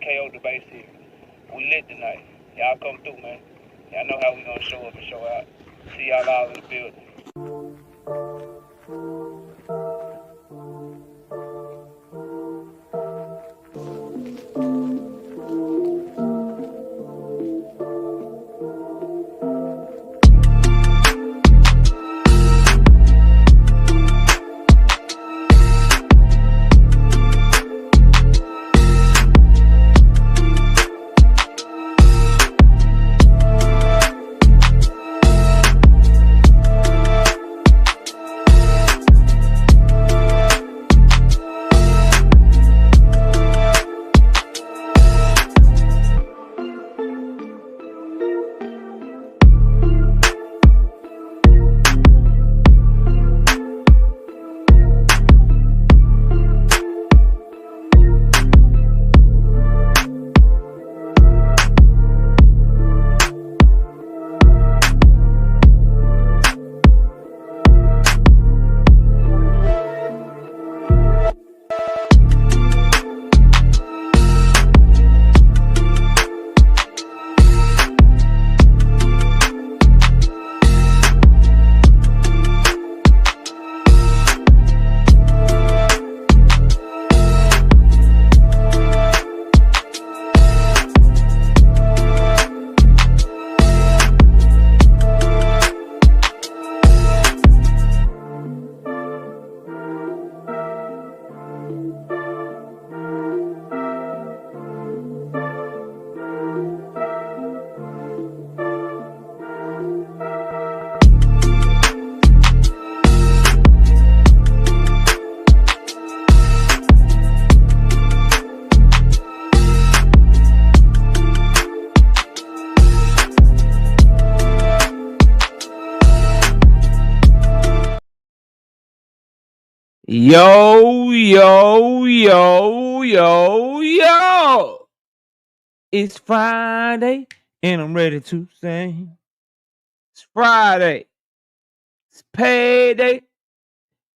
KO debate series. We lit tonight. Y'all come through, man. Y'all know how we gonna show up and show out. See y'all all in the building. Yo. It's Friday and I'm ready to sing. It's Friday. It's payday.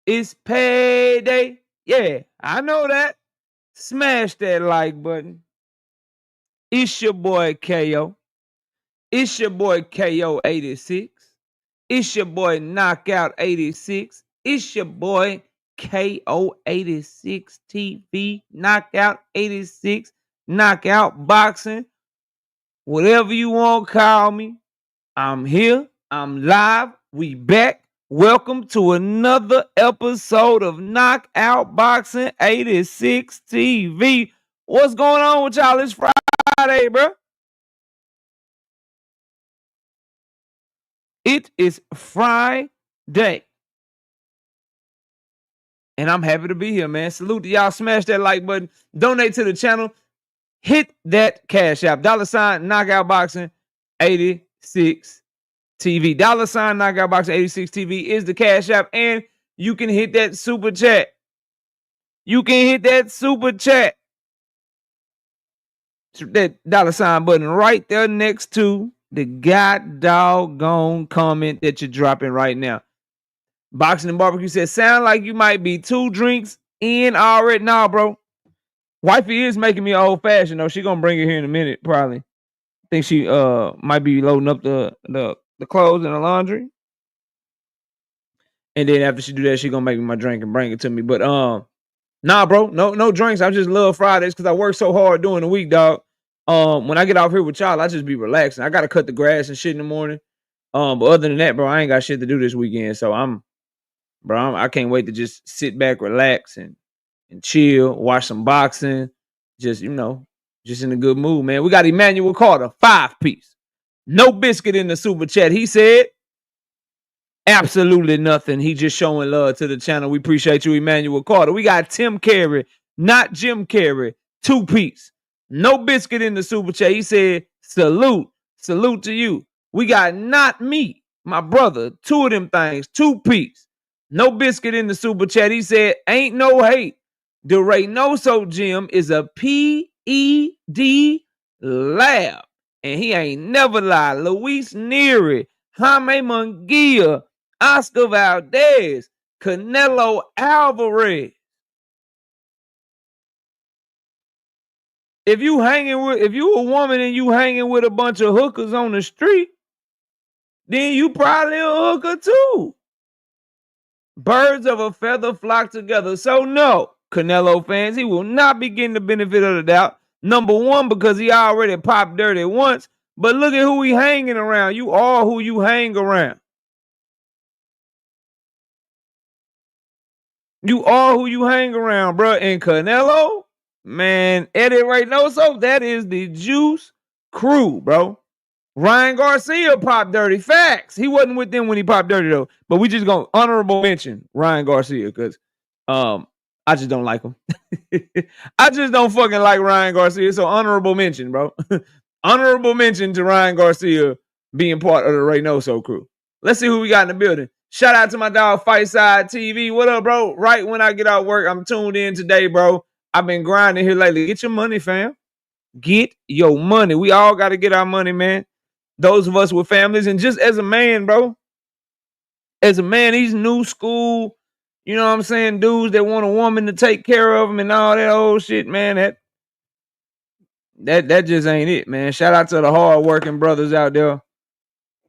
It's payday. Yeah, I know that. Smash that like button. It's your boy KO. It's your boy KO 86. It's your boy Knockout 86. It's your boy KO 86 TV, Knockout 86, Knockout Boxing, whatever you want to call me. I'm here. I'm live. We back. Welcome to another episode of Knockout Boxing 86 TV. What's going on with y'all? It's Friday, bro. It is Friday. And I'm happy to be here, man. Salute to y'all. Smash that like button. Donate to the channel. Hit that cash app. $ Knockout Boxing 86 TV. $ Knockout Boxing 86 TV is the cash app. And you can hit that super chat. You can hit that super chat. That $ button right there next to the god doggone comment that you're dropping right now. Boxing and Barbecue says, sound like you might be 2 drinks in already. Nah, bro. Wifey is making me old fashioned though. She gonna bring it here in a minute, probably. I think she might be loading up the clothes and the laundry. And then after she do that, she gonna make me my drink and bring it to me. But nah, bro, no drinks. I just love Fridays because I work so hard during the week, dog. When I get off here with y'all, I just be relaxing. I gotta cut the grass and shit in the morning. But other than that, bro, I ain't got shit to do this weekend. So I can't wait to just sit back, relax, and chill, watch some boxing, just in a good mood, man. We got Emmanuel Carter, 5-piece. No biscuit in the super chat. He said absolutely nothing. He just showing love to the channel. We appreciate you, Emmanuel Carter. We got Tim Carey, not Jim Carey, 2-piece. No biscuit in the super chat. He said salute to you. We got Not Me, my brother, 2 of them things, 2-piece. No biscuit in the super chat. He said, ain't no hate. The Reoso gym is a PED lab. And he ain't never lied. Luis Neary, Jaime Munguia, Oscar Valdez, Canelo Alvarez. if you a woman and you hanging with a bunch of hookers on the street, then you probably a hooker too. Birds of a feather flock together. So no, Canelo fans, he will not be getting the benefit of the doubt. Number one, because he already popped dirty once. But look at who he hanging around. You are who you hang around. You are who you hang around, bro. And Canelo, man, Eddie Reoso, that is the Juice crew, bro. Ryan Garcia popped dirty. Facts. He wasn't with them when he popped dirty though. But we just gonna honorable mention Ryan Garcia because I just don't like him. I just don't fucking like Ryan Garcia. So honorable mention, bro. Honorable mention to Ryan Garcia being part of the Reynoso crew. Let's see who we got in the building. Shout out to my dog Fightside TV. What up, bro? Right when I get out work, I'm tuned in today, bro. I've been grinding here lately. Get your money, fam. Get your money. We all got to get our money, man. Those of us with families, and just as a man, bro, as a man, these new school, you know what I'm saying, dudes that want a woman to take care of them and all that old shit, man, that just ain't it, man. Shout out to the hard-working brothers out there.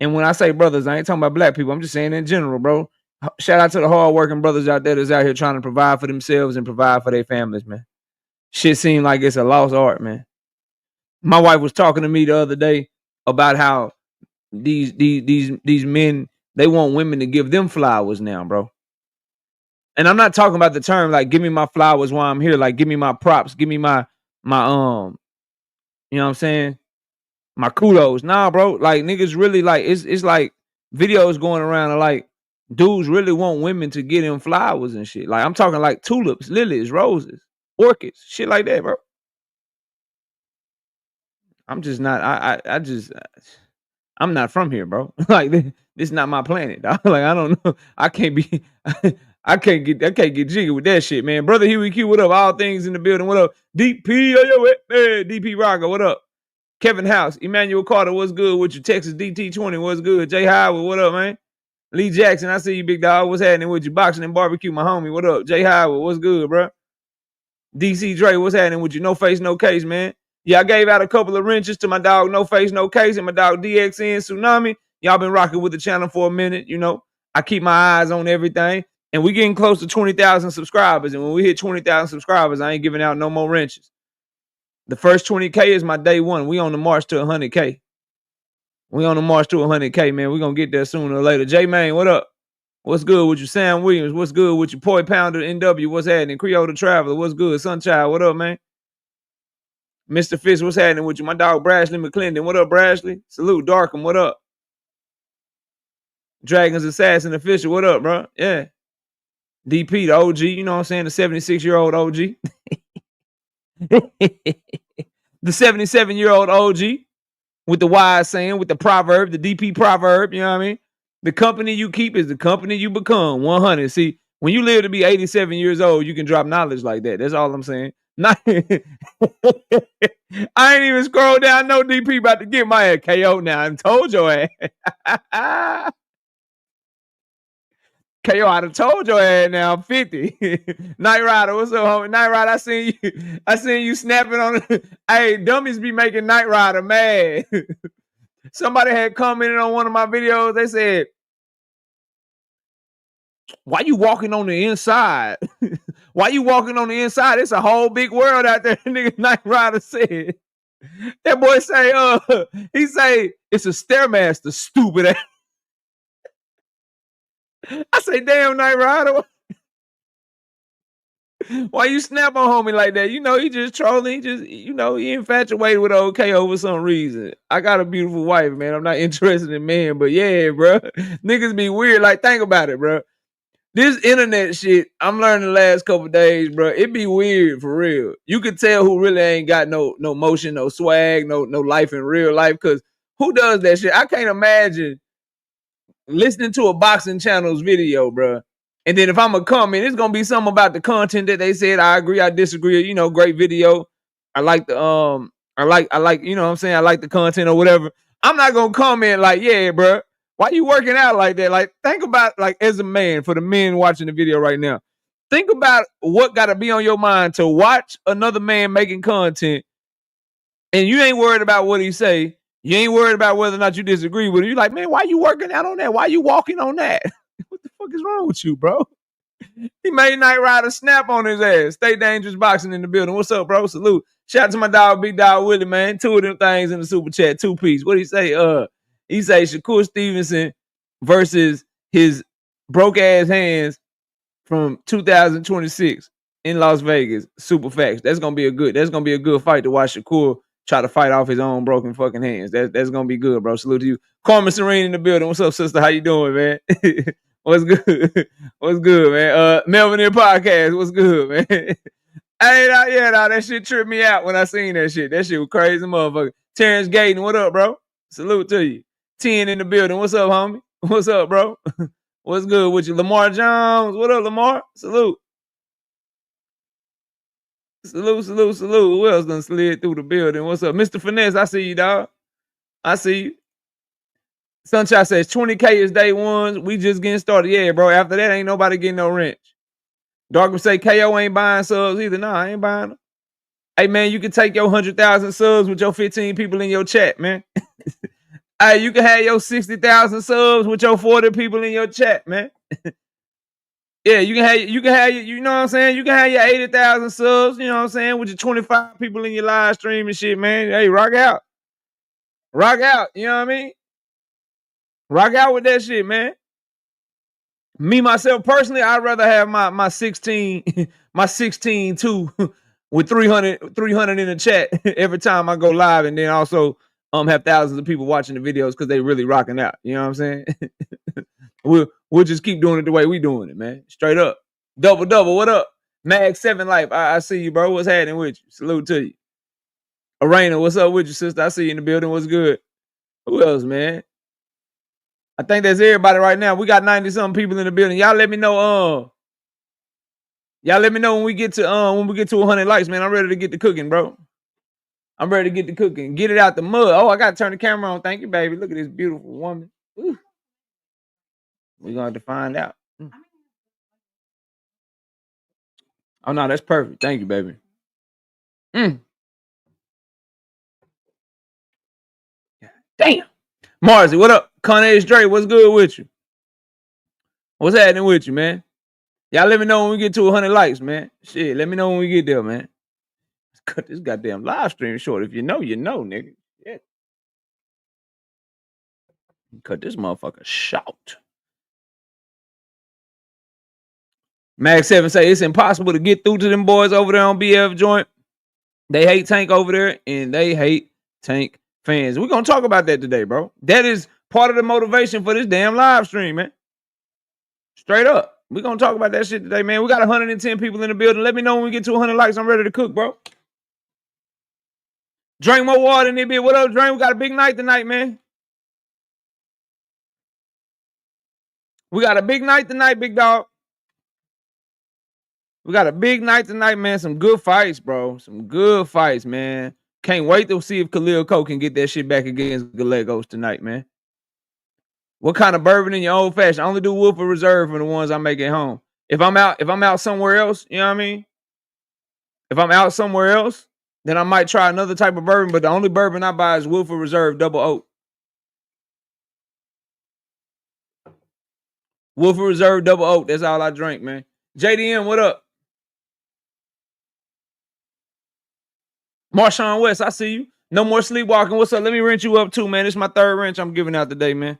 And when I say brothers, I ain't talking about black people. I'm just saying in general, bro. Shout out to the hard-working brothers out there that's out here trying to provide for themselves and provide for their families, man. Shit seems like it's a lost art, man. My wife was talking to me the other day about how these men, they want women to give them flowers now, bro. And I'm not talking about the term like give me my flowers while I'm here, like give me my props, give me my you know what I'm saying, my kudos. Nah, bro, like niggas really like it's like videos going around and like dudes really want women to get them flowers and shit. Like I'm talking like tulips, lilies, roses, orchids, shit like that, bro. I'm just not I'm not from here, bro. Like this is not my planet, dog. Like I don't know. I can't get jiggy with that shit, man. Brother Huey Q, what up? All things in the building. What up? DP, DP Rocker, what up? Kevin House, Emmanuel Carter, what's good with you? Texas DT20, what's good? Jay Howard, what up, man? Lee Jackson, I see you, big dog. What's happening with you? Boxing and barbecue, my homie. What up? Jay Howard, what's good, bro? DC Dre, what's happening with you? No face, no case, man. Yeah, I gave out a couple of wrenches to my dog No Face, No Case, and my dog DXN Tsunami. Y'all been rocking with the channel for a minute, you know. I keep my eyes on everything. And we getting close to 20,000 subscribers. And when we hit 20,000 subscribers, I ain't giving out no more wrenches. The first 20K is my day one. We on the march to 100K. We on the march to 100K, man. We going to get there sooner or later. J-Man, what up? What's good with you? Sam Williams, what's good with you? Poi Pounder, NW, what's happening? Creole the Traveler, what's good? Sunchild, what up, man? Mr. Fish, what's happening with you? My dog Brashley McClendon, what up, Brashley? Salute, Darkham, what up? Dragons Assassin Official, what up, bro? Yeah. DP, the OG, you know what I'm saying? The 76-year-old OG. The 77-year-old OG with the wise saying, with the proverb, the DP proverb, you know what I mean? The company you keep is the company you become. 100. See, when you live to be 87 years old, you can drop knowledge like that. That's all I'm saying. Not I ain't even scroll down. No DP about to get my head KO now. I told your ass. KO, I done told your ass now. I'm 50. Night Rider, what's up, homie? Night Rider, I seen you snapping on it. Hey, dummies be making Night Rider mad. Somebody had commented on one of my videos. They said, why you walking on the inside? Why you walking on the inside? It's a whole big world out there, nigga. Night Rider said. That boy say, he say, it's a Stairmaster, stupid ass. I say, damn, Night Rider. Why you snap on homie like that? You know, he just trolling. He just, you know, he infatuated with old KO for some reason. I got a beautiful wife, man. I'm not interested in men, but yeah, bro. Niggas be weird. Like, think about it, bro. This internet shit, I'm learning the last couple days, bro. It be weird for real. You can tell who really ain't got no motion, no swag, no life in real life. Because who does that shit? I can't imagine listening to a boxing channel's video, bro. And then if I'm a comment, it's gonna be something about the content that they said. I agree, I disagree. You know, great video. I like the I like, you know what I'm saying? I like the content or whatever. I'm not gonna comment like, yeah, bro. Why you working out like that? Like, think about, like, as a man, for the men watching the video right now, think about what got to be on your mind to watch another man making content and you ain't worried about what he say. You ain't worried about whether or not you disagree with him. You like, man, why you working out on that? Why you walking on that? What the fuck is wrong with you, bro? He made Night Rider snap on his ass. Stay Dangerous Boxing in the building. What's up, bro? Salute. Shout out to my dog, Big Dog Willie, man. 2 of them things in the super chat, 2-piece. What he say? He say Shakur Stevenson versus his broke ass hands from 2026 in Las Vegas. Super facts. That's gonna be a good fight to watch Shakur try to fight off his own broken fucking hands. That's gonna be good, bro. Salute to you. Carmen Serene in the building. What's up, sister? How you doing, man? What's good? What's good, man? Melvin in podcast. What's good, man? Hey, that shit tripped me out when I seen that shit. That shit was crazy, motherfucker. Terrence Gayton, what up, bro? Salute to you. 10 in the building. What's up, homie? What's up, bro? What's good with you? Lamar Jones. What up, Lamar? Salute. Salute. Who else done slid through the building? What's up? Mr. Finesse, I see you, dog. I see you. Sunshine says 20K is day ones. We just getting started. Yeah, bro. After that, ain't nobody getting no wrench. Dark say KO ain't buying subs either. Nah, I ain't buying them. Hey, man, you can take your 100,000 subs with your 15 people in your chat, man. Hey, you can have your 60,000 subs with your 40 people in your chat, man. Yeah, you can have, you know what I'm saying? You can have your 80,000 subs, you know what I'm saying, with your 25 people in your live stream and shit, man. Hey, rock out. Rock out, you know what I mean? Rock out with that shit, man. Me, myself, personally, I'd rather have my 16 too with 300 in the chat every time I go live, and then also have thousands of people watching the videos because they really rocking out. You know what I'm saying? We'll just keep doing it the way we doing it, man. Straight up. Double. What up? Mag 7 Life. I see you, bro. What's happening with you? Salute to you. Arena, what's up with you, sister? I see you in the building. What's good? Who else, man? I think that's everybody right now. We got 90-something people in the building. Y'all let me know. Y'all let me know when we get to 100 likes, man. I'm ready to get to cooking, bro. I'm ready to get to cooking. Get it out the mud. Oh, I gotta turn the camera on. Thank you, baby. Look at this beautiful woman. Ooh. We're gonna have to find out. Oh no, that's perfect. Thank you, baby. Damn. Marcy, what up? Kanye Drake, what's good with you? What's happening with you, man? Y'all let me know when we get to 100 likes, man. Shit, let me know when we get there, man. Let's cut this goddamn live stream short. If you know, you know, nigga. Yeah. Cut this motherfucker short. Max 7 say it's impossible to get through to them boys over there on BF joint. They hate Tank over there, and they hate Tank fans. We're gonna talk about that today, bro. That is part of the motivation for this damn live stream, man. Straight up. We're gonna talk about that shit today, man. We got 110 people in the building. Let me know when we get to 100 likes. I'm ready to cook, bro. Drink more water in there, bitch. What up, Drink? We got a big night tonight, man. We got a big night tonight, big dog. We got a big night tonight, man. Some good fights, bro. Some good fights, man. Can't wait to see if Khalil Cole can get that shit back against Gallegos tonight, man. What kind of bourbon in your old fashioned? I only do Woodford Reserve for the ones I make at home. If I'm out somewhere else, you know what I mean? If I'm out somewhere else, then I might try another type of bourbon, but the only bourbon I buy is Woodford Reserve Double Oak. Woodford Reserve Double Oak. That's all I drink, man. JDM, what up? Marshawn West, I see you. No more sleepwalking. What's up? Let me wrench you up too, man. This is my third wrench I'm giving out today, man.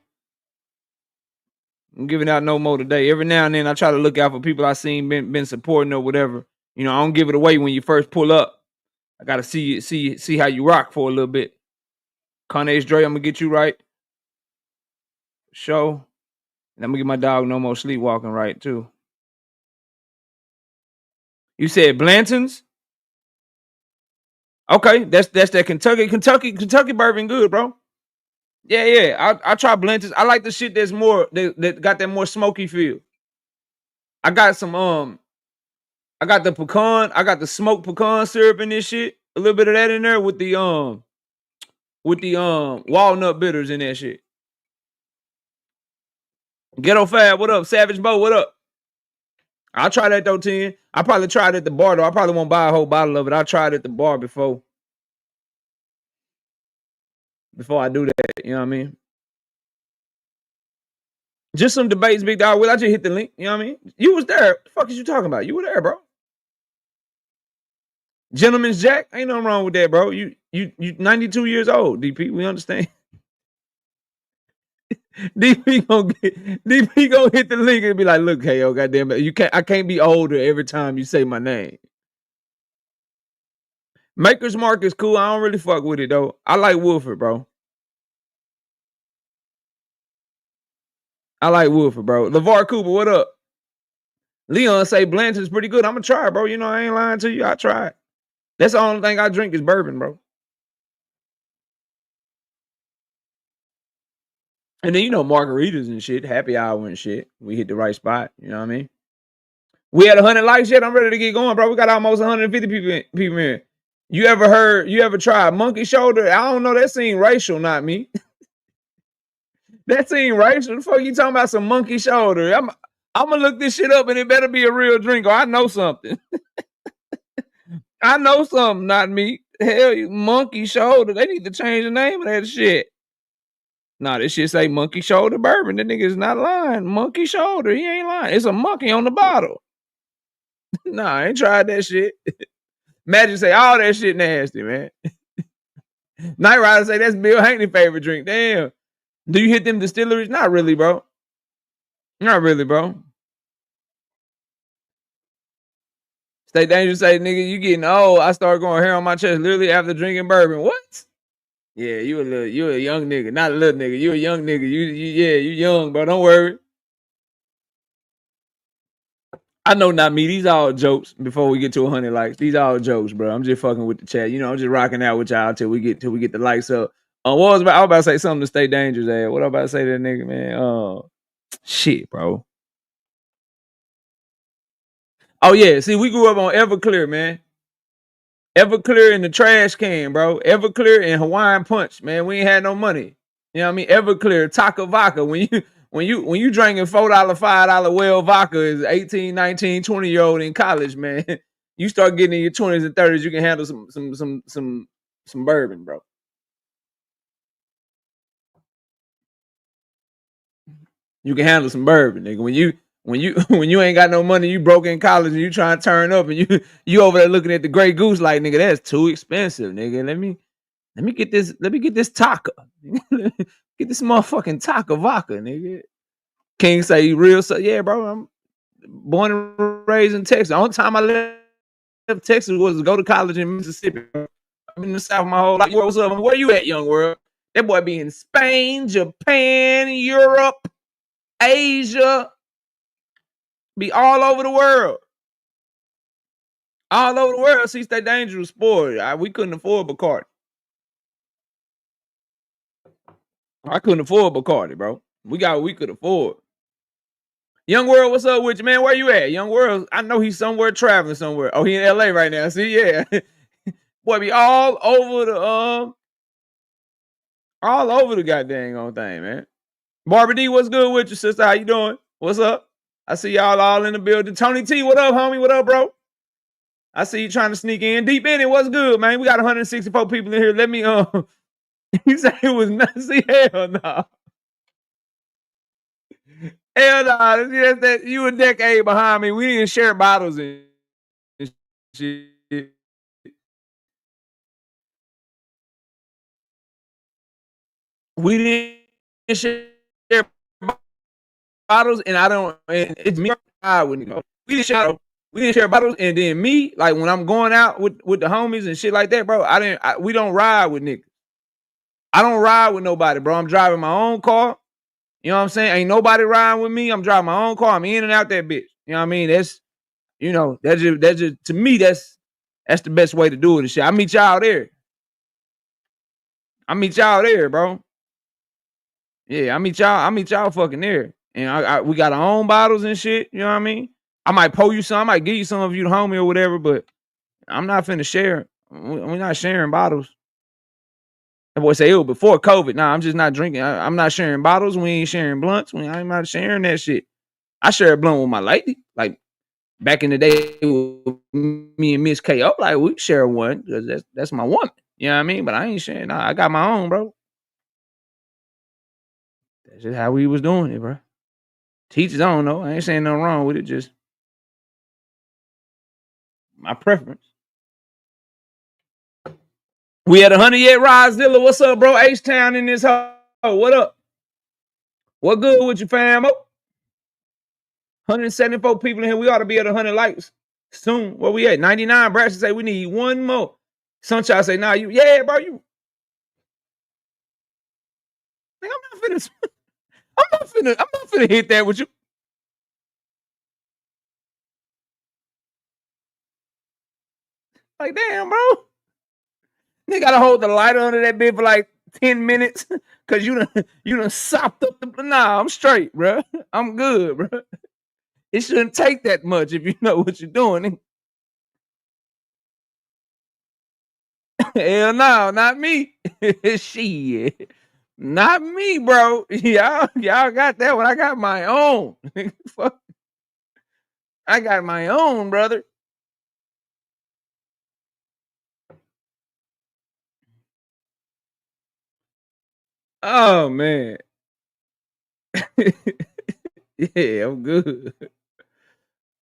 I'm giving out no more today. Every now and then I try to look out for people I seen been supporting or whatever. You know, I don't give it away when you first pull up. I gotta see how you rock for a little bit. Kanye Dre, I'm gonna get you right. Show. And I'm gonna get my dog No More Sleepwalking right too. You said Blanton's? Okay, that's that Kentucky bourbon good, bro. Yeah. I try Blanton's. I like the shit that's more that got that more smoky feel. I got some I got the pecan, I got the smoked pecan syrup in this shit. A little bit of that in there with the walnut bitters in that shit. Ghetto Fab, what up? Savage Bo, what up? I'll try that though, 10. I probably tried it at the bar though. I probably won't buy a whole bottle of it. I tried it at the bar before. before I do that. You know what I mean? Just some debates, big dog. Will I just hit the link? You know what I mean? You was there. What the fuck is you talking about? You were there, bro. Gentleman's Jack. Ain't nothing wrong with that, bro. You 92 years old, DP. We understand. DP gonna hit the link and be like, look, KO, goddamn it. I can't be older every time you say my name. Maker's Mark is cool. I don't really fuck with it though. I like Wolford, bro. LeVar Cooper, what up? Leon say Blanton's pretty good. I'm gonna try, bro. You know, I ain't lying to you. I tried. That's the only thing I drink is bourbon, bro. And then, you know, margaritas and shit, happy hour and shit. We hit the right spot. You know what I mean? We had 100 likes yet. I'm ready to get going, bro. We got almost 150 people in. You ever tried monkey shoulder? I don't know. That seemed racial, not me. That seemed racial. The fuck you talking about some monkey shoulder? I'm gonna look this shit up and it better be a real drink or I know something. I know something, not me. Hell, monkey shoulder. They need to change the name of that shit. Nah, this shit say monkey shoulder bourbon. That nigga is not lying. Monkey shoulder. He ain't lying. It's a monkey on the bottle. Nah, I ain't tried that shit. Magic say all that shit nasty, man. Night Rider say that's Bill Haney favorite drink. Damn. Do you hit them distilleries? Not really, bro. Not really, bro. Stay Dangerous say, nigga, you getting old. I started going hair on my chest literally after drinking bourbon. What? Yeah, you a young nigga, not a little nigga. You a young nigga. You young, bro. Don't worry. I know not me. These all jokes before we get to 100 likes. These all jokes, bro. I'm just fucking with the chat. You know, I'm just rocking out with y'all till we get the likes up. I was about to say something to Stay Dangerous, ass. What I about to say to that nigga, man? Shit, bro. Oh yeah, see, we grew up on Everclear, man. Everclear in the trash can, bro. Everclear and Hawaiian Punch, man. We ain't had no money. You know what I mean? Everclear, Taco Vodka. When you drinking $4, $5 well vodka as 18, 19, 20-year-old in college, man. You start getting in your 20s and 30s, you can handle some bourbon, bro. You can handle some bourbon, nigga. When you ain't got no money, you broke in college and you trying to turn up and you over there looking at the Grey Goose like, nigga, that's too expensive, nigga. Let me get this taco. Get this motherfucking taco vodka, nigga. King say real so yeah, bro. I'm born and raised in Texas. The only time I left Texas was to go to college in Mississippi. I'm in the South my whole life. What's up? Where you at, young world? That boy be in Spain, Japan, Europe, Asia. Be all over the world. All over the world. See, Stay Dangerous sport. We couldn't afford Bacardi. I couldn't afford Bacardi, bro. We got what we could afford. Young World, what's up with you, man? Where you at? Young World, I know he's somewhere traveling somewhere. Oh, he in LA right now. See, yeah. Boy, be all over the goddamn on thing, man. Barbara D, what's good with you, sister? How you doing? What's up? I see y'all all in the building. Tony T, what up, homie? What up, bro? I see you trying to sneak in. Deep in it, what's good, man? We got 164 people in here. Let me, you say it was nuts. Hell no. Hell no. That's that you a decade behind me. We didn't share bottles and shit. We didn't share bottles, and I don't. And it's me. We didn't share bottles, and then me, like when I'm going out with the homies and shit like that, bro. We don't ride with niggas. I don't ride with nobody, bro. I'm driving my own car. You know what I'm saying? Ain't nobody riding with me. I'm driving my own car. I'm in and out that bitch. You know what I mean? That's just to me, that's the best way to do it and shit. I meet y'all there. Bro. Yeah, I meet y'all fucking there. And we got our own bottles and shit. You know what I mean? I might pour you some. I might give you some of you the homie or whatever, but I'm not finna share. We're not sharing bottles. That boy say, before COVID. Nah, I'm just not drinking. I'm not sharing bottles. We ain't sharing blunts. I'm not sharing that shit. I share a blunt with my lady. Like back in the day with me and Miss KO, like we share one because that's my woman. You know what I mean? But I ain't sharing. Nah, I got my own, bro. That's just how we was doing it, bro. Teachers, I don't know. I ain't saying nothing wrong with it. Just my preference. We at 100 yet, Rozilla. What's up, bro? H-Town in this hoe. What up? What good with you, fam? 174 people in here. We ought to be at 100 likes soon. Where we at? 99. Braxton say we need one more. Sunshine say, nah, you, yeah, bro, you. Like, I'm not finna hit that with you. Like, damn, bro. Nigga gotta hold the lighter under that bit for like 10 minutes because you done sopped up the. Nah, I'm straight, bro. I'm good, bro. It shouldn't take that much if you know what you're doing. Hell no, not me. Shit. Not me, bro. Y'all got that one. I got my own. Fuck. I got my own, brother. Oh man. Yeah, I'm good.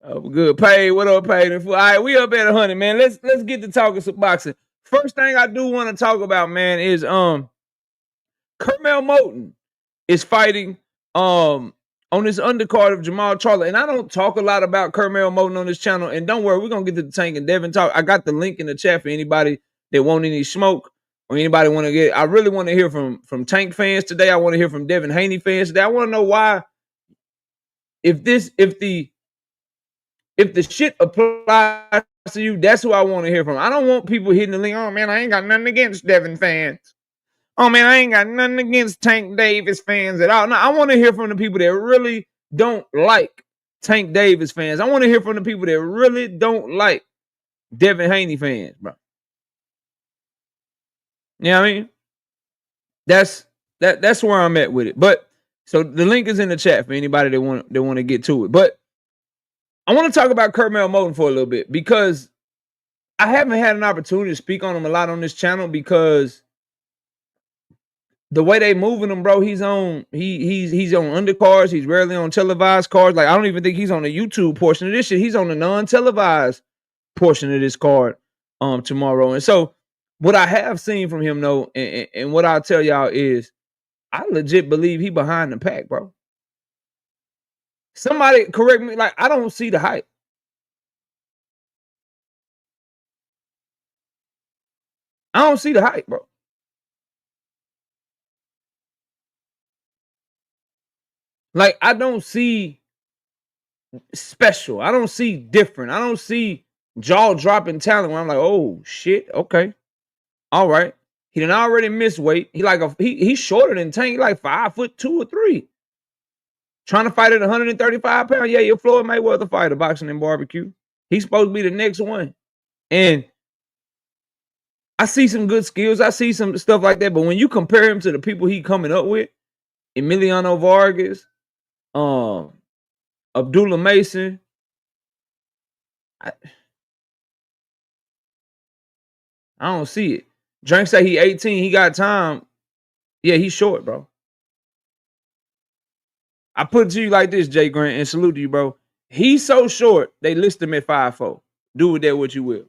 I'm good. Paid. What up, paid in full? All right, we up at 100, man. Let's get to talking some boxing. First thing I do want to talk about, man, is Kermel Moton is fighting on this undercard of Jamal Charlo. And I don't talk a lot about Kermel Moton on this channel. And don't worry, we're gonna get to the Tank and Devin talk. I got the link in the chat for anybody that want any smoke or anybody want to get. I really want to hear from Tank fans today. I want to hear from Devin Haney fans today. I want to know why, if the shit applies to you, that's who I want to hear from. I don't want people hitting the link. Oh man, I ain't got nothing against Devin fans. Oh man, I ain't got nothing against Tank Davis fans at all. No, I want to hear from the people that really don't like Tank Davis fans. I want to hear from the people that really don't like Devin Haney fans, bro. You know what I mean? That's where I'm at with it. But so the link is in the chat for anybody that want to get to it. But I want to talk about Kermel Moton for a little bit because I haven't had an opportunity to speak on him a lot on this channel because the way they moving him, bro, he's on undercards. He's rarely on televised cards. Like, I don't even think he's on the YouTube portion of this shit. He's on the non-televised portion of this card tomorrow. And so what I have seen from him, though, and what I'll tell y'all is I legit believe he behind the pack, bro. Somebody correct me. Like, I don't see the hype. I don't see the hype, bro. Like, I don't see special. I don't see different. I don't see jaw-dropping talent where I'm like, oh, shit, okay. All right. He done already missed weight. He's shorter than Tank. He like 5'2" or 3. Trying to fight at 135 pounds. Yeah, you're Floyd Mayweather fighter, boxing and barbecue. He's supposed to be the next one. And I see some good skills. I see some stuff like that. But when you compare him to the people he coming up with, Emiliano Vargas, Abdullah Mason, I don't see it. Drink say he 18. He got time. Yeah, he's short, bro. I put it to you like this, Jay Grant, and salute to you, bro. He's so short, they list him at 5'4". Do with that what you will.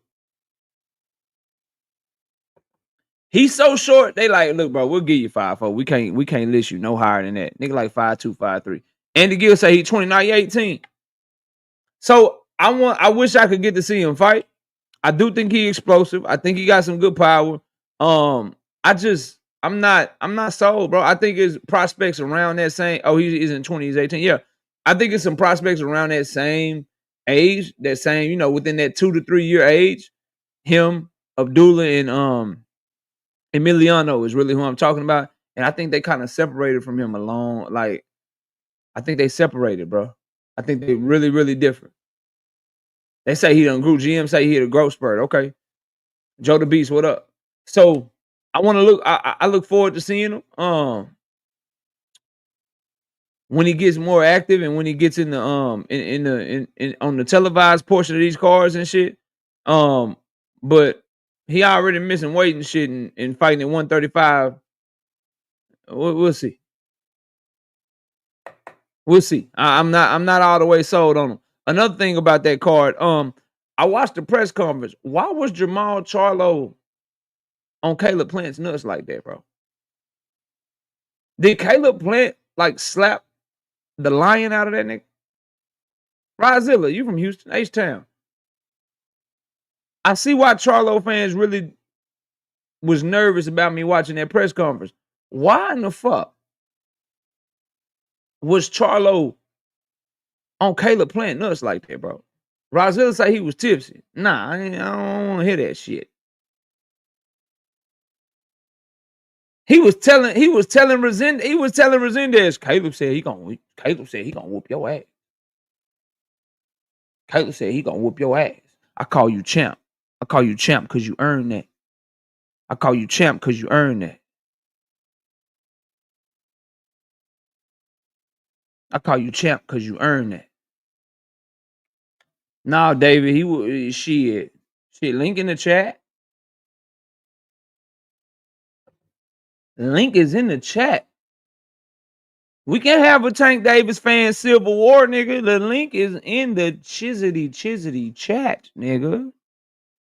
He's so short, they like, look, bro, we'll give you 5'4". We can't list you no higher than that. Nigga like 5'2", 5'3". Andy Gill say he 29, he 18. So I wish I could get to see him fight. I do think he explosive. I think he got some good power. I'm not sold, bro. I think his prospects around that same. Oh, he isn't 20, he's 18. Yeah. I think it's some prospects around that same age, that same, within that 2 to 3 year age. Him, Abdullah, and Emiliano is really who I'm talking about. And I think they kind of separated from him alone. Like, I think they separated, bro. I think they're really, really different. They say he done grew. GM say he hit a growth spurt. Okay. Joe the Beast, what up? So I want to look. I look forward to seeing him. When he gets more active and when he gets in the on the televised portion of these cards and shit. But he already missing weight and shit and fighting at 135. We'll see. We'll see. I'm not all the way sold on him. Another thing about that card, I watched the press conference. Why was Jamal Charlo on Caleb Plant's nuts like that, bro? Did Caleb Plant like slap the lion out of that nigga? Rozilla, you from Houston, H-Town. I see why Charlo fans really was nervous about me watching that press conference. Why in the fuck was Charlo on Caleb Plant nuts like that, bro? Rozilla say he was tipsy. Nah, I don't want to hear that shit. He was telling Resendez, Caleb said he gonna whoop your ass. Caleb said he gonna whoop your ass. I call you champ. I call you champ because you earned that. I call you champ because you earned that. I call you champ because you earned that. Nah, David, he was shit. Link in the chat. Link is in the chat. We can have a Tank Davis fan Civil War, nigga. The link is in the Chizity chat, nigga.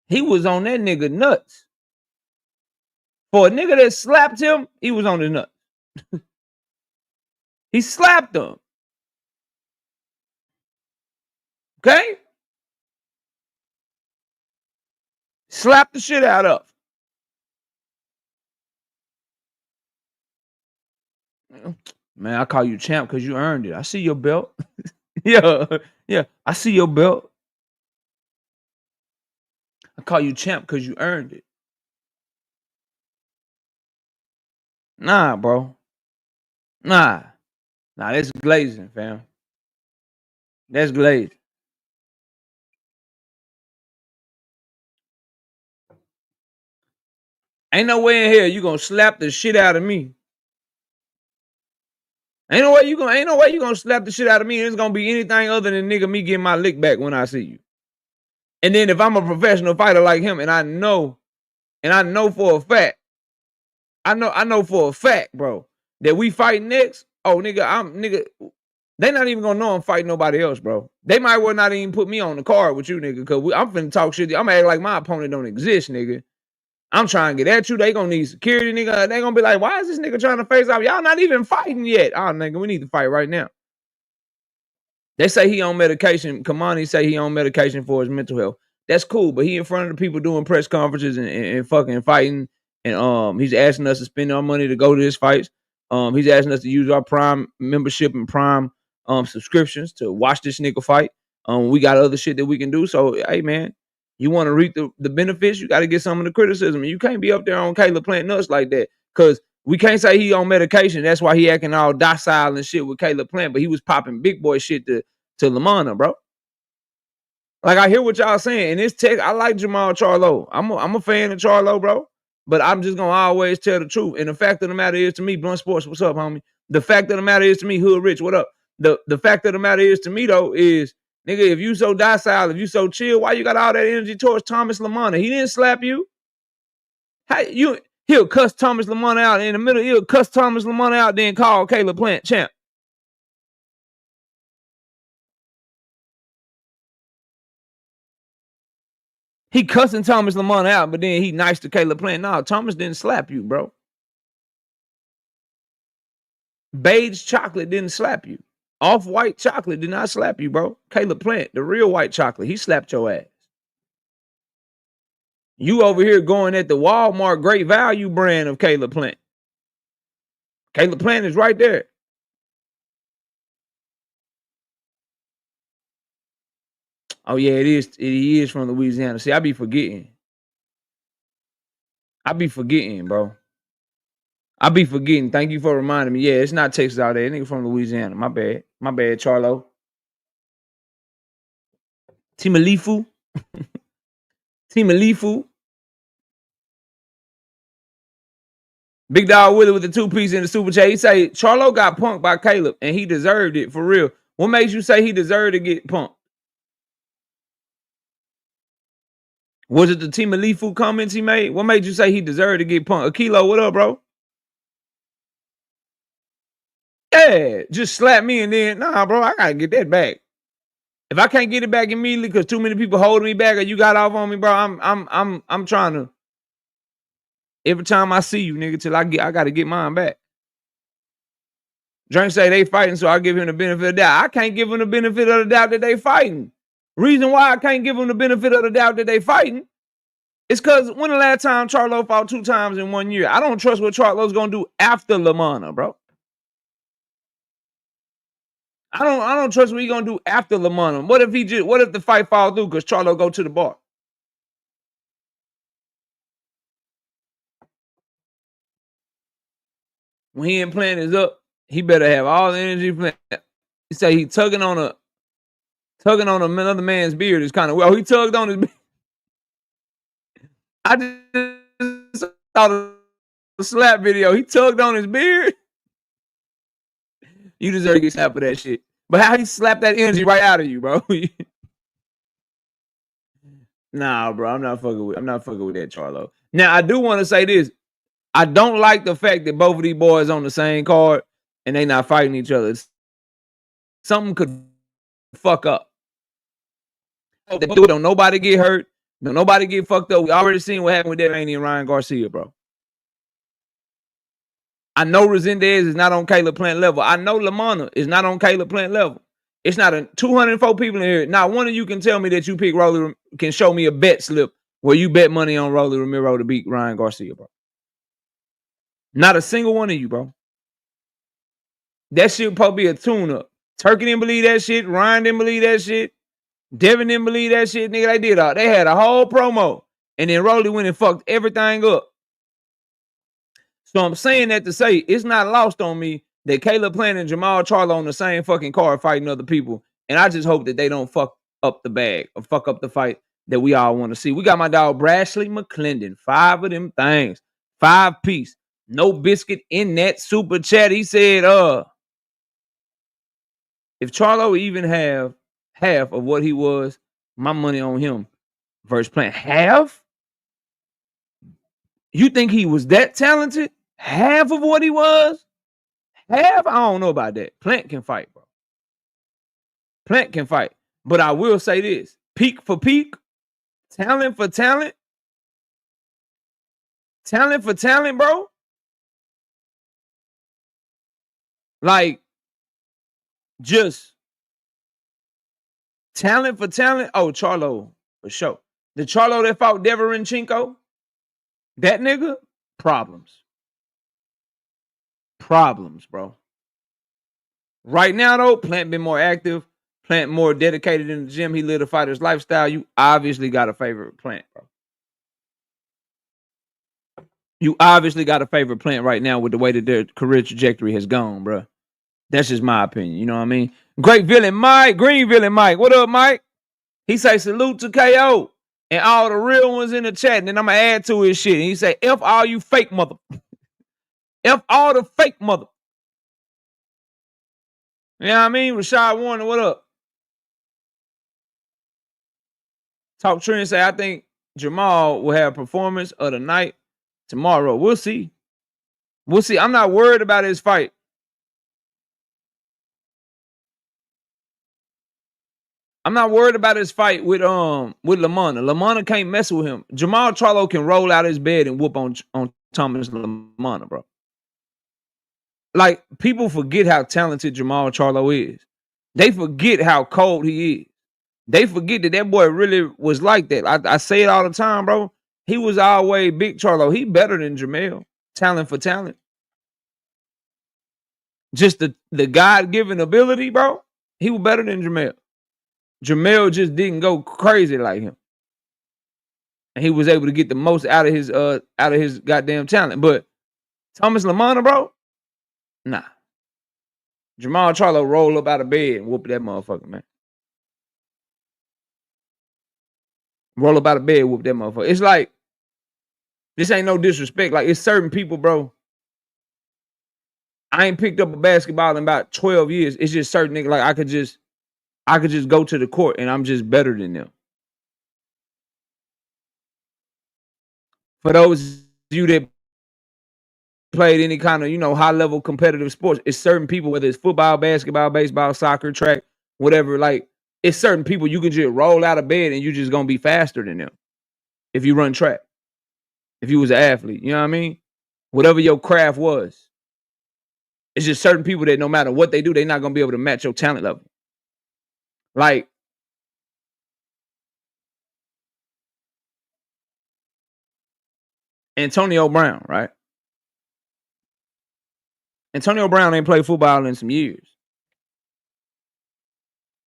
He was on that nigga nuts. For a nigga that slapped him, he was on his nuts. He slapped him. Okay? Slapped the shit out of him. Man, I call you champ because you earned it. I see your belt. yeah, I see your belt. I call you champ because you earned it. Nah, bro. Nah, that's glazing, fam. That's glazing. Ain't no way in here you gonna slap the shit out of me. Ain't no way you gonna slap the shit out of me. It's gonna be anything other than nigga me getting my lick back when I see you. And then if I'm a professional fighter like him, and I know for a fact, I know for a fact, bro, that we fight next. Oh, nigga, they not even gonna know I'm fighting nobody else, bro. They might well not even put me on the card with you, nigga, because I'm finna talk shit. I'm gonna act like my opponent don't exist, nigga. I'm trying to get at you. They gonna need security, nigga. They gonna be like, why is this nigga trying to face off? Y'all not even fighting yet. Oh, nigga, we need to fight right now. They say he on medication. Kamani say he on medication for his mental health. That's cool, but he in front of the people doing press conferences and fucking fighting. And he's asking us to spend our money to go to his fights. He's asking us to use our Prime membership and Prime subscriptions to watch this nigga fight. We got other shit that we can do. So, hey, man, you want to reap the benefits, you got to get some of the criticism. And you can't be up there on Caleb Plant nuts like that because we can't say he on medication. That's why he acting all docile and shit with Caleb Plant, but he was popping big boy shit to Lamana, bro. Like, I hear what y'all saying. And this tech, I like Jamal Charlo. I'm a fan of Charlo, bro. But I'm just gonna always tell the truth. And the fact of the matter is to me, Blunt Sports, what's up, homie? The fact of the matter is to me, Hood Rich, what up? The fact of the matter is to me, though, is, nigga, if you so docile, if you so chill, why you got all that energy towards Thomas Lamana? He didn't slap you. He'll cuss Thomas Lamana out in the middle. He'll cuss Thomas Lamana out, then call Caleb Plant champ. He cussing Thomas Lamana out, but then he nice to Caleb Plant. No, Thomas didn't slap you, bro. Beige chocolate didn't slap you. Off-white chocolate did not slap you, bro. Caleb Plant, the real white chocolate, he slapped your ass. You over here going at the Walmart Great Value brand of Caleb Plant. Caleb Plant is right there. Oh, yeah, it is. He is from Louisiana. See, I be forgetting. Bro. I be forgetting. Thank you for reminding me. Yeah, it's not Texas out there. Nigga from Louisiana. My bad, Charlo. Timalifu. Big Dog Willie with the 2-piece in the super chat. He say Charlo got punked by Caleb and he deserved it for real. What makes you say he deserved to get punked? Was it the Timalifu comments he made? What made you say he deserved to get punked? Akilo, what up, bro? Yeah, just slap me and then, nah, bro, I gotta get that back. If I can't get it back immediately because too many people holding me back or you got off on me, bro, I'm trying to. Every time I see you, nigga, till I gotta get mine back. Drink say they fighting, so I give him the benefit of the doubt. I can't give him the benefit of the doubt that they fighting. Reason why I can't give him the benefit of the doubt that they fighting is because when the last time Charlo fought 2 times in 1 year? I don't trust what Charlo's gonna do after Lamana, bro. I don't trust what he gonna do after Lamana. What if the fight fall through because Charlo go to the bar? When he ain't playing is up, he better have all the energy playing. He say he tugging on another man's beard is kind of well. He tugged on his beard. I just saw the slap video. He tugged on his beard. You deserve to get slapped for that shit. But how he slapped that energy right out of you, bro? Nah, bro, I'm not fucking with that Charlo. Now I do want to say this. I don't like the fact that both of these boys on the same card and they not fighting each other. Something could fuck up. Don't nobody get hurt. Don't nobody get fucked up. We already seen what happened with Devin Haney and Ryan Garcia, bro. I know Resendez is not on Caleb Plant level. I know Lamana is not on Caleb Plant level. It's not 204 people in here. Not one of you can tell me that you pick Rolly, can show me a bet slip where you bet money on Rolly Romero to beat Ryan Garcia, bro. Not a single one of you, bro. That shit probably be a tune-up. Turkey didn't believe that shit. Ryan didn't believe that shit. Devin didn't believe that shit. Nigga, they did all. They had a whole promo. And then Rolly went and fucked everything up. So I'm saying that to say it's not lost on me that Caleb Plant and Jamal Charlo on the same fucking card fighting other people. And I just hope that they don't fuck up the bag or fuck up the fight that we all want to see. We got my dog Brashley McClendon. 5 of them things. 5 piece. No biscuit in that super chat. He said, if Charlo even have half of what he was, my money on him versus Plant. Half? You think he was that talented? Half of what he was? Half? I don't know about that. Plant can fight, bro. Plant can fight. But I will say this. Peak for peak. Talent for talent. Talent for talent, bro. Like, just talent for talent. Oh, Charlo, for sure. The Charlo that fought Deverenchenko, that nigga, problems. Problems, bro. Right now, though, Plant been more active. Plant more dedicated in the gym. He lived a fighter's lifestyle. You obviously got a favorite Plant, bro. You obviously got a favorite Plant right now with the way that their career trajectory has gone, bro. That's just my opinion. You know what I mean? Great villain Mike, Green villain Mike. What up, Mike? He say salute to KO and all the real ones in the chat. And then I'm gonna add to his shit. And he say, F all you fake mother. F all the fake mother. You know what I mean? Rashad Warner, what up? Talk Trent say, I think Jamal will have performance of the night tomorrow. We'll see. We'll see. I'm not worried about his fight. I'm not worried about his fight with Lamana. Lamana can't mess with him. Jamal Charlo can roll out his bed and whoop on Thomas Lamana, bro. Like, people forget how talented Jamal Charlo is. They forget how cold he is. They forget that boy really was like that. I say it all the time, bro. He was always big Charlo. He better than Jamel. Talent for talent. Just the God-given ability, bro. He was better than Jamel. Jamel just didn't go crazy like him. And he was able to get the most out of his goddamn talent. But Thomas Lamana, bro, nah. Jamal Charlo roll up out of bed and whoop that motherfucker, man. Roll up out of bed, whoop that motherfucker. It's like, this ain't no disrespect. Like, it's certain people, bro. I ain't picked up a basketball in about 12 years. It's just certain niggas, like, I could just go to the court and I'm just better than them. For those of you that played any kind of, high level competitive sports. It's certain people, whether it's football, basketball, baseball, soccer, track, whatever, like it's certain people you can just roll out of bed and you just gonna be faster than them if you run track. If you was an athlete, you know what I mean? Whatever your craft was. It's just certain people that no matter what they do, they're not gonna be able to match your talent level. Like Antonio Brown, right? Antonio Brown ain't played football in some years.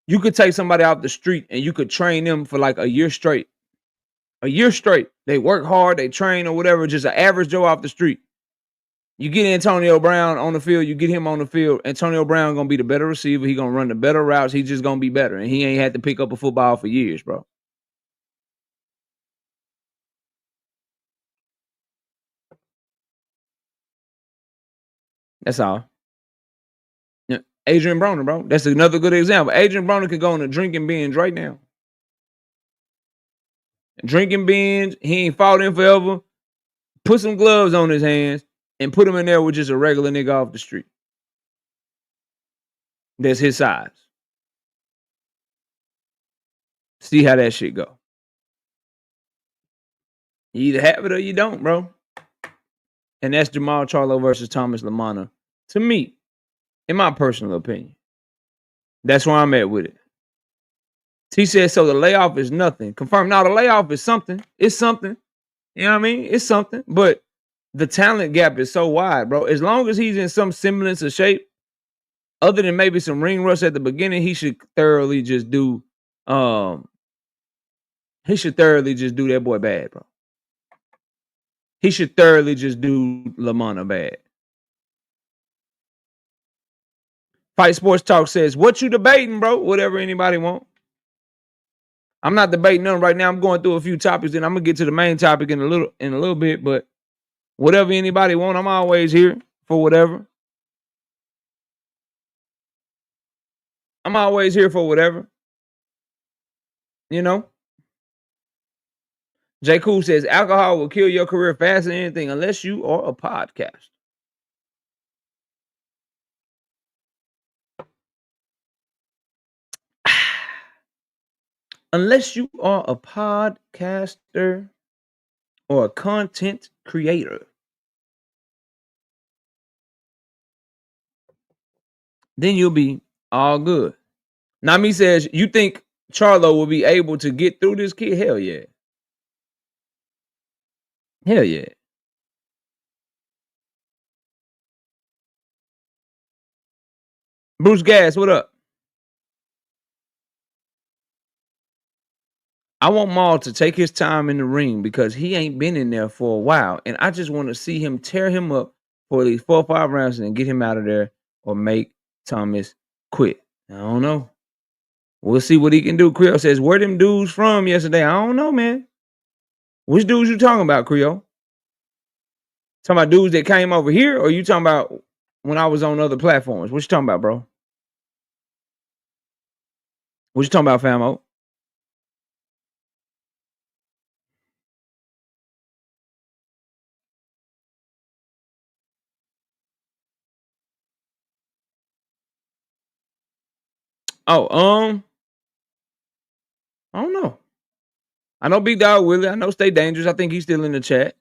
You could take somebody off the street and you could train them for like a year straight. A year straight. They work hard, they train or whatever, just an average Joe off the street. You get Antonio Brown on the field, you get him on the field. Antonio Brown gonna be the better receiver. He gonna run the better routes. He just gonna be better. And he ain't had to pick up a football for years, bro. That's all. Yeah. Adrian Broner, bro. That's another good example. Adrian Broner could go on a drinking binge right now. Drinking binge. He ain't fought in forever. Put some gloves on his hands and put him in there with just a regular nigga off the street. That's his size. See how that shit go. You either have it or you don't, bro. And that's Jamal Charlo versus Thomas LaManna. To me, in my personal opinion, that's where I'm at with it. T said, so the layoff is nothing. Confirmed. Now, the layoff is something. It's something. You know what I mean? It's something. But the talent gap is so wide, bro. As long as he's in some semblance of shape, other than maybe some ring rust at the beginning, he should thoroughly just do that boy bad, bro. He should thoroughly just do LaManna bad. Fight Sports Talk says, what you debating, bro? Whatever anybody want. I'm not debating none right now. I'm going through a few topics, and I'm gonna get to the main topic in a little bit. But whatever anybody want, I'm always here for whatever. I'm always here for whatever. You know. J. Cool says alcohol will kill your career faster than anything unless you are a podcast. Unless you are a podcaster or a content creator, then you'll be all good. Nami says, you think Charlo will be able to get through this kid? Hell yeah. Hell yeah. Bruce Gas, what up? I want Maul to take his time in the ring because he ain't been in there for a while. And I just want to see him tear him up for these 4 or 5 rounds and get him out of there or make Thomas quit. I don't know. We'll see what he can do. Creole says, where them dudes from yesterday? I don't know, man. Which dudes you talking about, Creole? Talking about dudes that came over here, or you talking about when I was on other platforms? What you talking about, bro? What you talking about, famo? Oh, I don't know. I know Big Dog Willie. I know Stay Dangerous. I think he's still in the chat.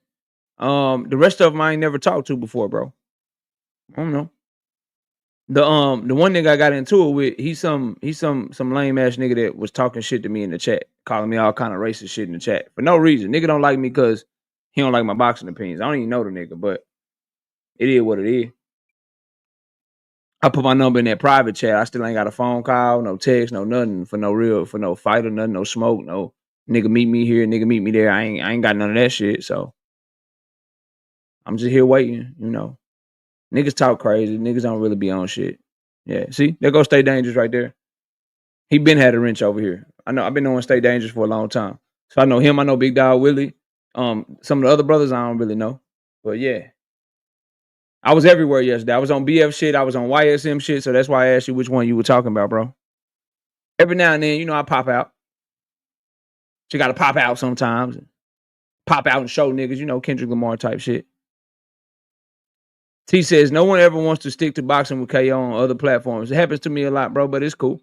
The rest of them I ain't never talked to before, bro. I don't know. The one nigga I got into it with, he's some lame ass nigga that was talking shit to me in the chat, calling me all kind of racist shit in the chat for no reason. Nigga don't like me because he don't like my boxing opinions. I don't even know the nigga, but it is what it is. I put my number in that private chat. I still ain't got a phone call, no text, no nothing for no fight or nothing, no smoke, no nigga meet me here, nigga meet me there. I ain't got none of that shit. So I'm just here waiting, you know. Niggas talk crazy. Niggas don't really be on shit. Yeah, see, there goes Stay Dangerous right there. He been had a wrench over here. I know. I've been knowing Stay Dangerous for a long time. So I know him. I know Big Dog Willie. Some of the other brothers I don't really know. But yeah. I was everywhere yesterday. I was on BF shit. I was on YSM shit. So that's why I asked you which one you were talking about, bro. Every now and then, you know, I pop out. You got to pop out sometimes. Pop out and show niggas, you know, Kendrick Lamar type shit. T says no one ever wants to stick to boxing with KO on other platforms. It happens to me a lot, bro, but it's cool.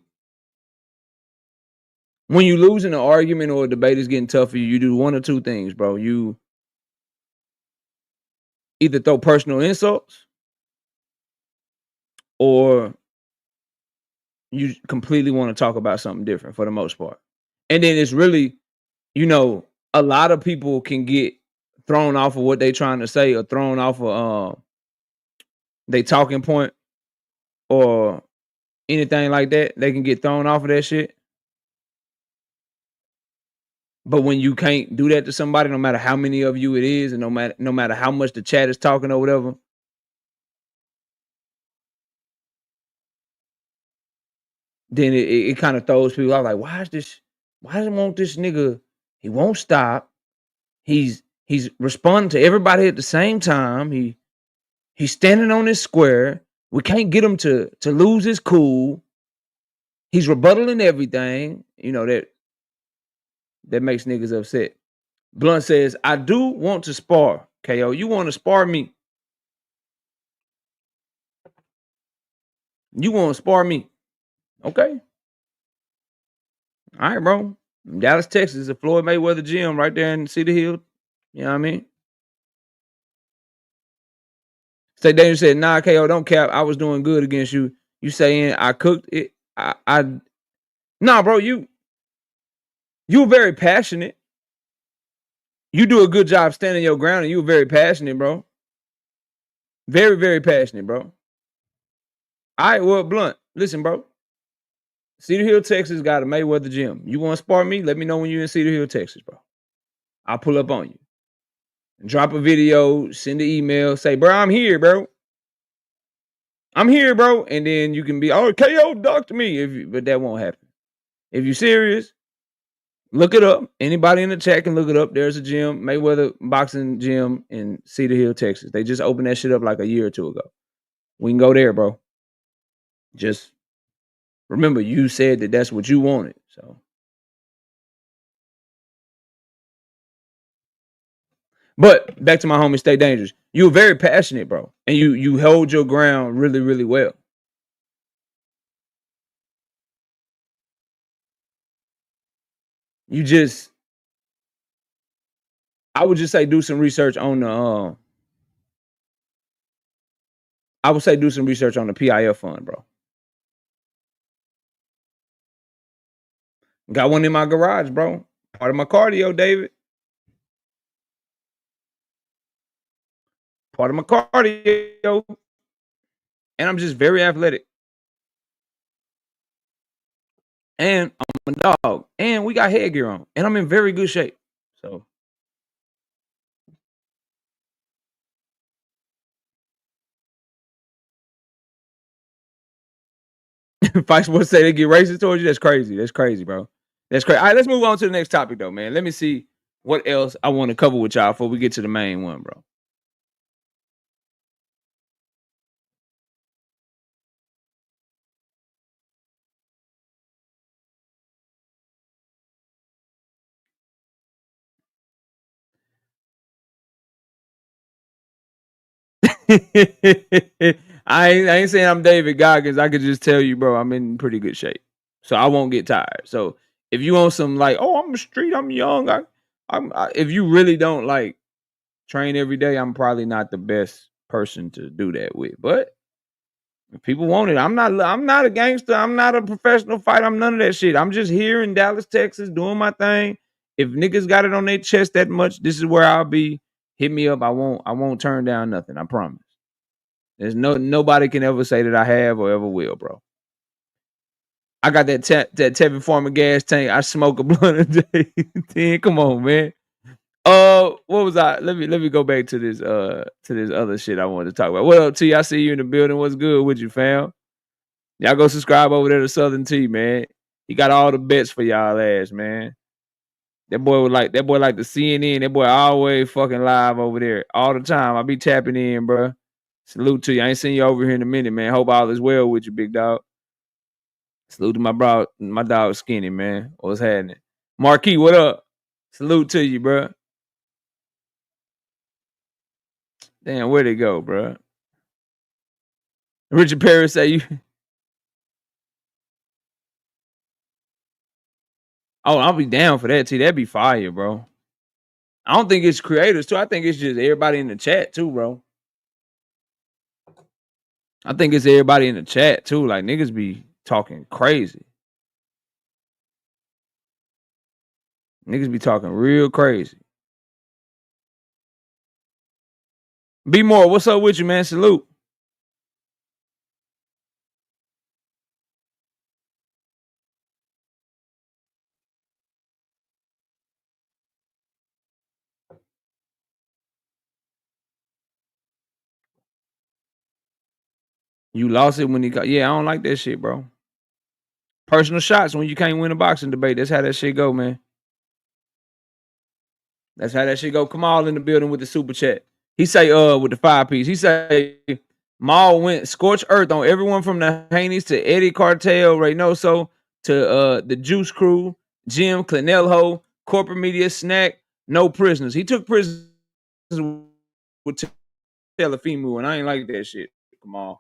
When you lose in an argument or a debate is getting tough for you, you do one or two things, bro. You either throw personal insults or you completely want to talk about something different for the most part. And then it's really, a lot of people can get thrown off of what they trying to say or thrown off of they talking point or anything like that. They can get thrown off of that shit. But when you can't do that to somebody, no matter how many of you it is, and no matter how much the chat is talking or whatever, then it kind of throws people out like, why doesn't want this nigga? He won't stop. He's responding to everybody at the same time. He's standing on his square. We can't get him to lose his cool. He's rebuttaling everything. That makes niggas upset. Blunt says, I do want to spar. KO, you want to spar me? You want to spar me? Okay. All right, bro. Dallas, Texas, the Floyd Mayweather gym right there in Cedar Hill. You know what I mean? Stay Dangerous said, nah, KO, don't cap. I was doing good against you. You saying I cooked it. Nah, bro, you were very passionate. You do a good job standing your ground, and you were very passionate, bro. Very, very passionate, bro. All right, well, Blunt, listen, bro. Cedar Hill, Texas got a Mayweather gym. You want to spar me? Let me know when you're in Cedar Hill, Texas, bro. I'll pull up on you. Drop a video, send an email, say, bro, I'm here, bro. I'm here, bro. And then you can be, oh, KO, talk to me. But that won't happen. If you're serious, look it up. Anybody in the chat can look it up. There's a gym, Mayweather Boxing Gym in Cedar Hill, Texas. They just opened that shit up like a year or two ago. We can go there, bro. Just remember, you said that that's what you wanted. So, but back to my homie, Stay Dangerous. You were very passionate, bro. And you held your ground really, really well. I would just say do some research on the I would say do some research on the PIF fund, bro. Got one in my garage, bro. Part of my cardio, David. Part of my cardio. And I'm just very athletic. And I'm a dog. And we got headgear on. And I'm in very good shape. So Fight Sports say they get racist towards you. That's crazy. That's crazy, bro. That's crazy. All right, let's move on to the next topic, though, man. Let me see what else I want to cover with y'all before we get to the main one, bro. I ain't saying I'm David Goggins. I could just tell you, bro, I'm in pretty good shape. So I won't get tired. So if you want some like, oh, I'm a street, I'm young. If you really don't like train every day, I'm probably not the best person to do that with. But if people want it, I'm not a gangster. I'm not a professional fighter. I'm none of that shit. I'm just here in Dallas, Texas, doing my thing. If niggas got it on their chest that much, this is where I'll be. Hit me up. I won't turn down nothing. I promise. There's nobody can ever say that I have or ever will, bro. I got that Tevin Farmer gas tank. I smoke a blunt a day. 10. Come on, man. What was I? Let me go back to this other shit I wanted to talk about. What up, T? I see you in the building. What's good with you, fam? Y'all go subscribe over there to Southern T, man. He got all the bets for y'all ass, man. That boy like the CNN. That boy always fucking live over there all the time. I be tapping in, bro. Salute to you. I ain't seen you over here in a minute, man. Hope all is well with you, big dog. Salute to my dog Skinny, man. What's happening? Marquis, what up? Salute to you, bro. Damn, where'd it go, bro? Richard Perry say you. Oh, I'll be down for that too. That'd be fire, bro. I don't think it's creators too. I think it's just everybody in the chat too, bro. I think it's everybody in the chat too. Like niggas be talking crazy. Niggas be talking real crazy. Be more. What's up with you, man? Salute. You lost it when he got. Yeah, I don't like that shit, bro. Personal shots when you can't win a boxing debate. That's how that shit go, man. That's how that shit go. Come all in the building with the super chat. He say, with the 5-piece. He say, Maul went scorched earth on everyone from the Haneys to Eddie Cartel, Reynoso, to the Juice Crew, Jim, Clinelho, corporate media, Snack, no prisoners. He took prisoners with Telefimu, and I ain't like that shit. Come on.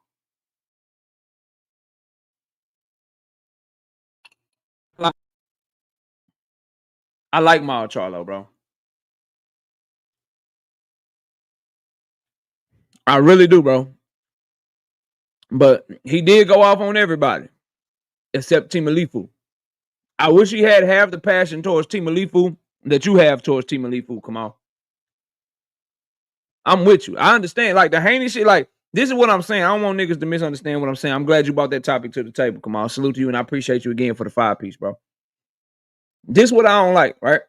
I like Maul Charlo, bro. I really do, bro. But he did go off on everybody except Timalifu. I wish he had half the passion towards Timalifu that you have towards Timalifu. Come on. I'm with you. I understand. Like the Haney shit, like this is what I'm saying. I don't want niggas to misunderstand what I'm saying. I'm glad you brought that topic to the table. Come on. Salute to you and I appreciate you again for the 5-piece, bro. This is what I don't like, right?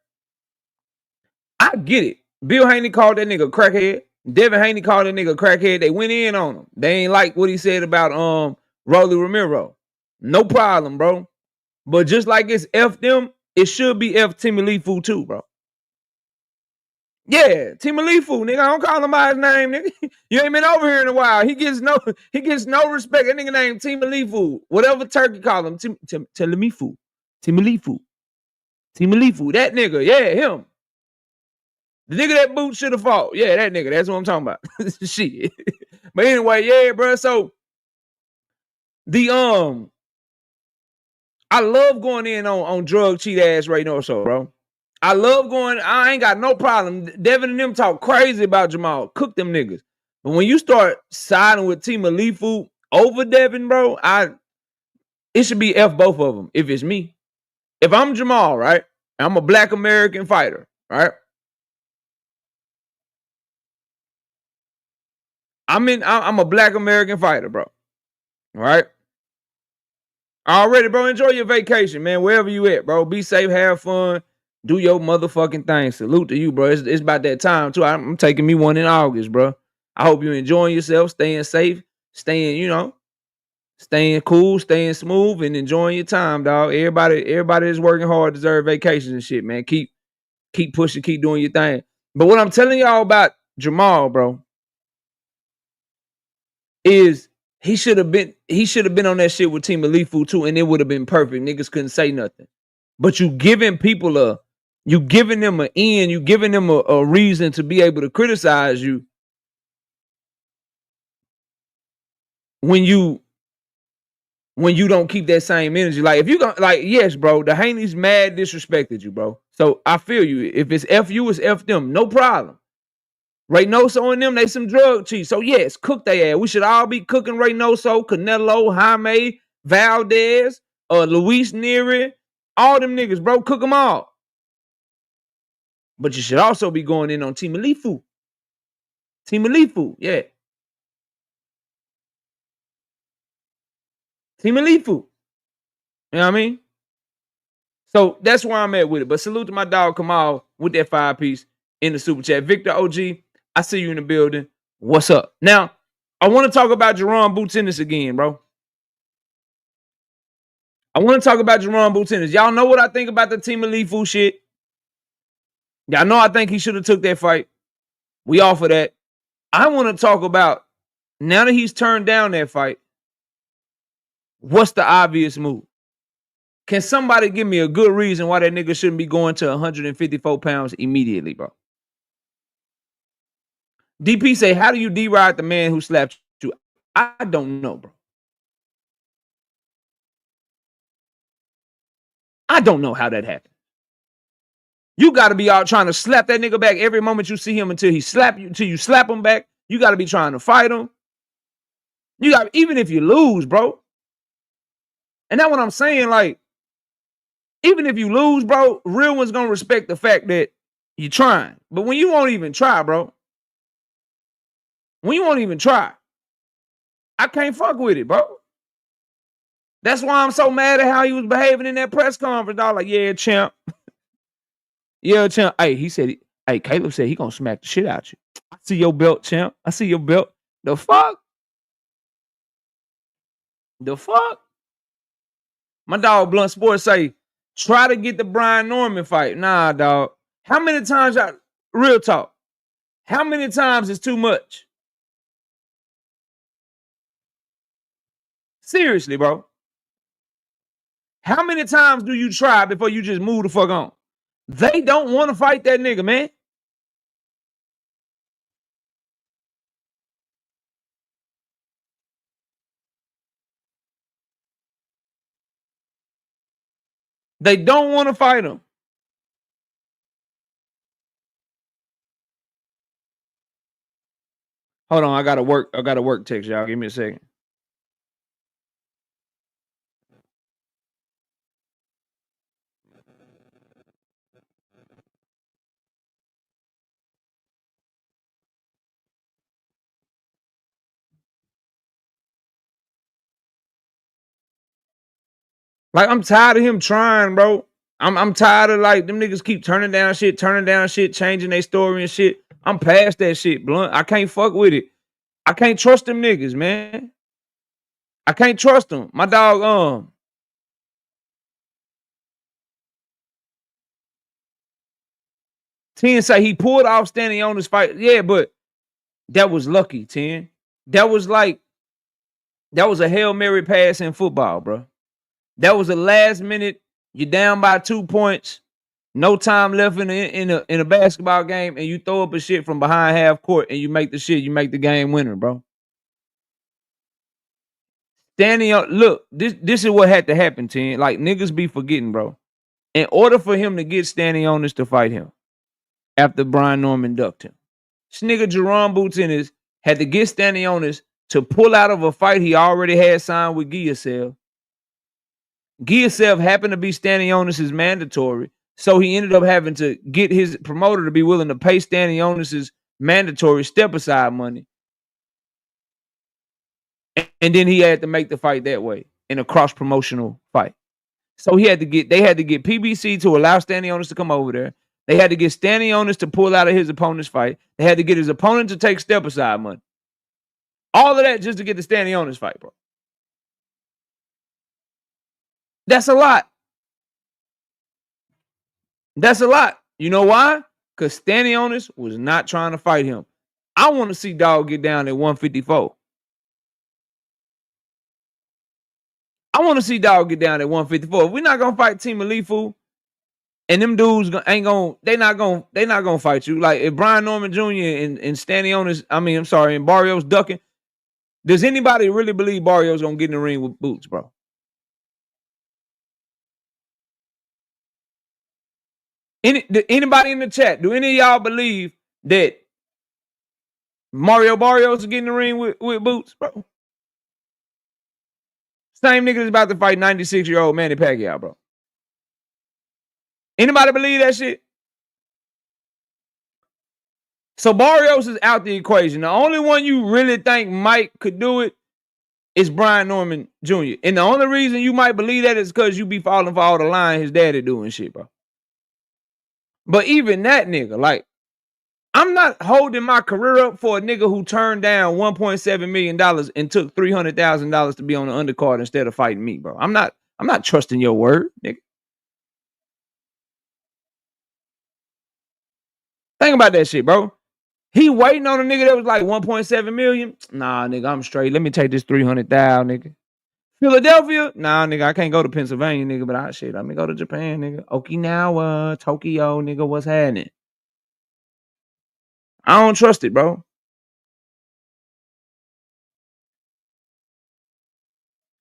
I get it. Bill Haney called that nigga a crackhead. Devin Haney called that nigga a crackhead. They went in on him. They ain't like what he said about Rolly Ramiro. No problem, bro. But just like it's F them, it should be F Timalifu too, bro. Yeah, Timalifu, nigga. I don't call him by his name, nigga. You ain't been over here in a while. He gets no respect. That nigga named Timalifu. Whatever Turkey call him, Timalifu. Timalifu. Timalifu. That nigga, yeah, him. The nigga that boot should have fought. Yeah, that nigga. That's what I'm talking about. Shit. But anyway, yeah, bro. So the I love going in on drug cheat ass Reoso, bro. I love going. I ain't got no problem. Devin and them talk crazy about Jamal. Cook them niggas. But when you start siding with Timalifu over Devin, bro, it should be F both of them. If it's me, if I'm Jamal, right, I'm a Black American fighter, right. I'm a Black American fighter, bro. Right. Already, bro. Enjoy your vacation, man. Wherever you at, bro. Be safe, have fun, do your motherfucking thing. Salute to you, bro. It's about that time too. I'm taking me one in August, bro. I hope you're enjoying yourself, staying safe, staying cool, staying smooth, and enjoying your time, dog. Everybody is working hard, deserve vacations and shit, man. Keep pushing, keep doing your thing. But what I'm telling y'all about Jamal, bro, is he should have been on that shit with Team Alifu too, and it would have been perfect. Niggas couldn't say nothing. But you giving people you giving them an end, you giving them a reason to be able to criticize you when you don't keep that same energy. Like if you go, like, yes, bro, the Haney's mad disrespected you, bro. So I feel you. If it's F you, it's F them. No problem. Reynoso and them, they some drug cheats. So yes, cook they ass. We should all be cooking Reynoso, Canelo, Jaime, Valdez, Luis Neri, all them niggas, bro. Cook them all. But you should also be going in on Timalifu. Timalifu, yeah. Timalifu. You know what I mean? So that's where I'm at with it. But salute to my dog Kamal with that 5-piece in the super chat. Victor OG, I see you in the building. What's up? Now, I want to talk about Jerome Boots Ennis again, bro. I want to talk about Jerome Boots Ennis. Y'all know what I think about the Timalifu shit. Y'all know I think he should have took that fight. We all for that. I want to talk about, now that he's turned down that fight, what's the obvious move? Can somebody give me a good reason why that nigga shouldn't be going to 154 pounds immediately, bro? DP say, how do you deride the man who slapped you? I don't know, bro. I don't know how that happened. You got to be out trying to slap that nigga back every moment you see him until he slap you, until you slap him back. You got to be trying to fight him. You got, even if you lose, bro. And that's what I'm saying. Like, even if you lose, bro, real one's gonna respect the fact that you're trying. But when you won't even try, bro, when you won't even try, I can't fuck with it, bro. That's why I'm so mad at how he was behaving in that press conference. I was like, yeah, champ. Yeah, champ. Hey, he said, hey, Caleb said he gonna smack the shit out you. I see your belt, champ. I see your belt. The fuck? The fuck? My dog Blunt Sports say, try to get the Brian Norman fight. Nah, dog. How many times real talk? How many times is too much? Seriously, bro. How many times do you try before you just move the fuck on? They don't want to fight that nigga, man. They don't want to fight him. Hold on, I gotta work text, y'all. Give me a second. Like, I'm tired of him trying, bro. I'm tired of, like, them niggas keep turning down shit, changing their story and shit. I'm past that shit, Blunt. I can't fuck with it. I can't trust them niggas, man. I can't trust them. My dog, 10 say he pulled off standing on his fight. Yeah, but that was lucky, 10. That was a Hail Mary pass in football, bro. That was a last minute. You're down by 2 points. No time left in a basketball game, and you throw up a shit from behind half court, and you make the game winner, bro. Standing up, look, this is what had to happen, 10. Like, niggas be forgetting, bro. In order for him to get standing on this to fight him after Brian Norman ducked him, this nigga Jerome Boots Ennis had to get standing on this to pull out of a fight he already had signed with Giasev. Giasev happened to be standing on this is mandatory. So he ended up having to get his promoter to be willing to pay Stanley Onus's mandatory step-aside money. And then he had to make the fight that way in a cross-promotional fight. So they had to get PBC to allow Stanley Onus to come over there. They had to get Stanley Onus to pull out of his opponent's fight. They had to get his opponent to take step-aside money. All of that just to get the Stanley Onus fight, bro. That's a lot. That's a lot. You know why? Because Stanley Onus was not trying to fight him. I want to see Dog get down at 154. I want to see Dog get down at 154. If we're not gonna fight Team Alifu, and them dudes they're not gonna fight you. Like, if Brian Norman Jr. and Stanley Onus, and Barrios ducking, does anybody really believe Barrios gonna get in the ring with Boots, bro? Anybody in the chat, do any of y'all believe that Mario Barrios is getting in the ring with Boots, bro? Same nigga that's about to fight 96-year-old Manny Pacquiao, bro. Anybody believe that shit? So Barrios is out the equation. The only one you really think Mike could do it is Brian Norman Jr. And the only reason you might believe that is because you be falling for all the line his daddy doing shit, bro. But even that nigga, like, I'm not holding my career up for a nigga who turned down $1.7 million and took $300,000 to be on the undercard instead of fighting me, bro. I'm not trusting your word, nigga. Think about that shit, bro. He waiting on a nigga that was like 1.7 million. Nah, nigga, I'm straight. Let me take this 300,000, nigga. Philadelphia? Nah, nigga, I can't go to Pennsylvania, nigga, but let me go to Japan, nigga. Okinawa, Tokyo, nigga, what's happening? I don't trust it, bro.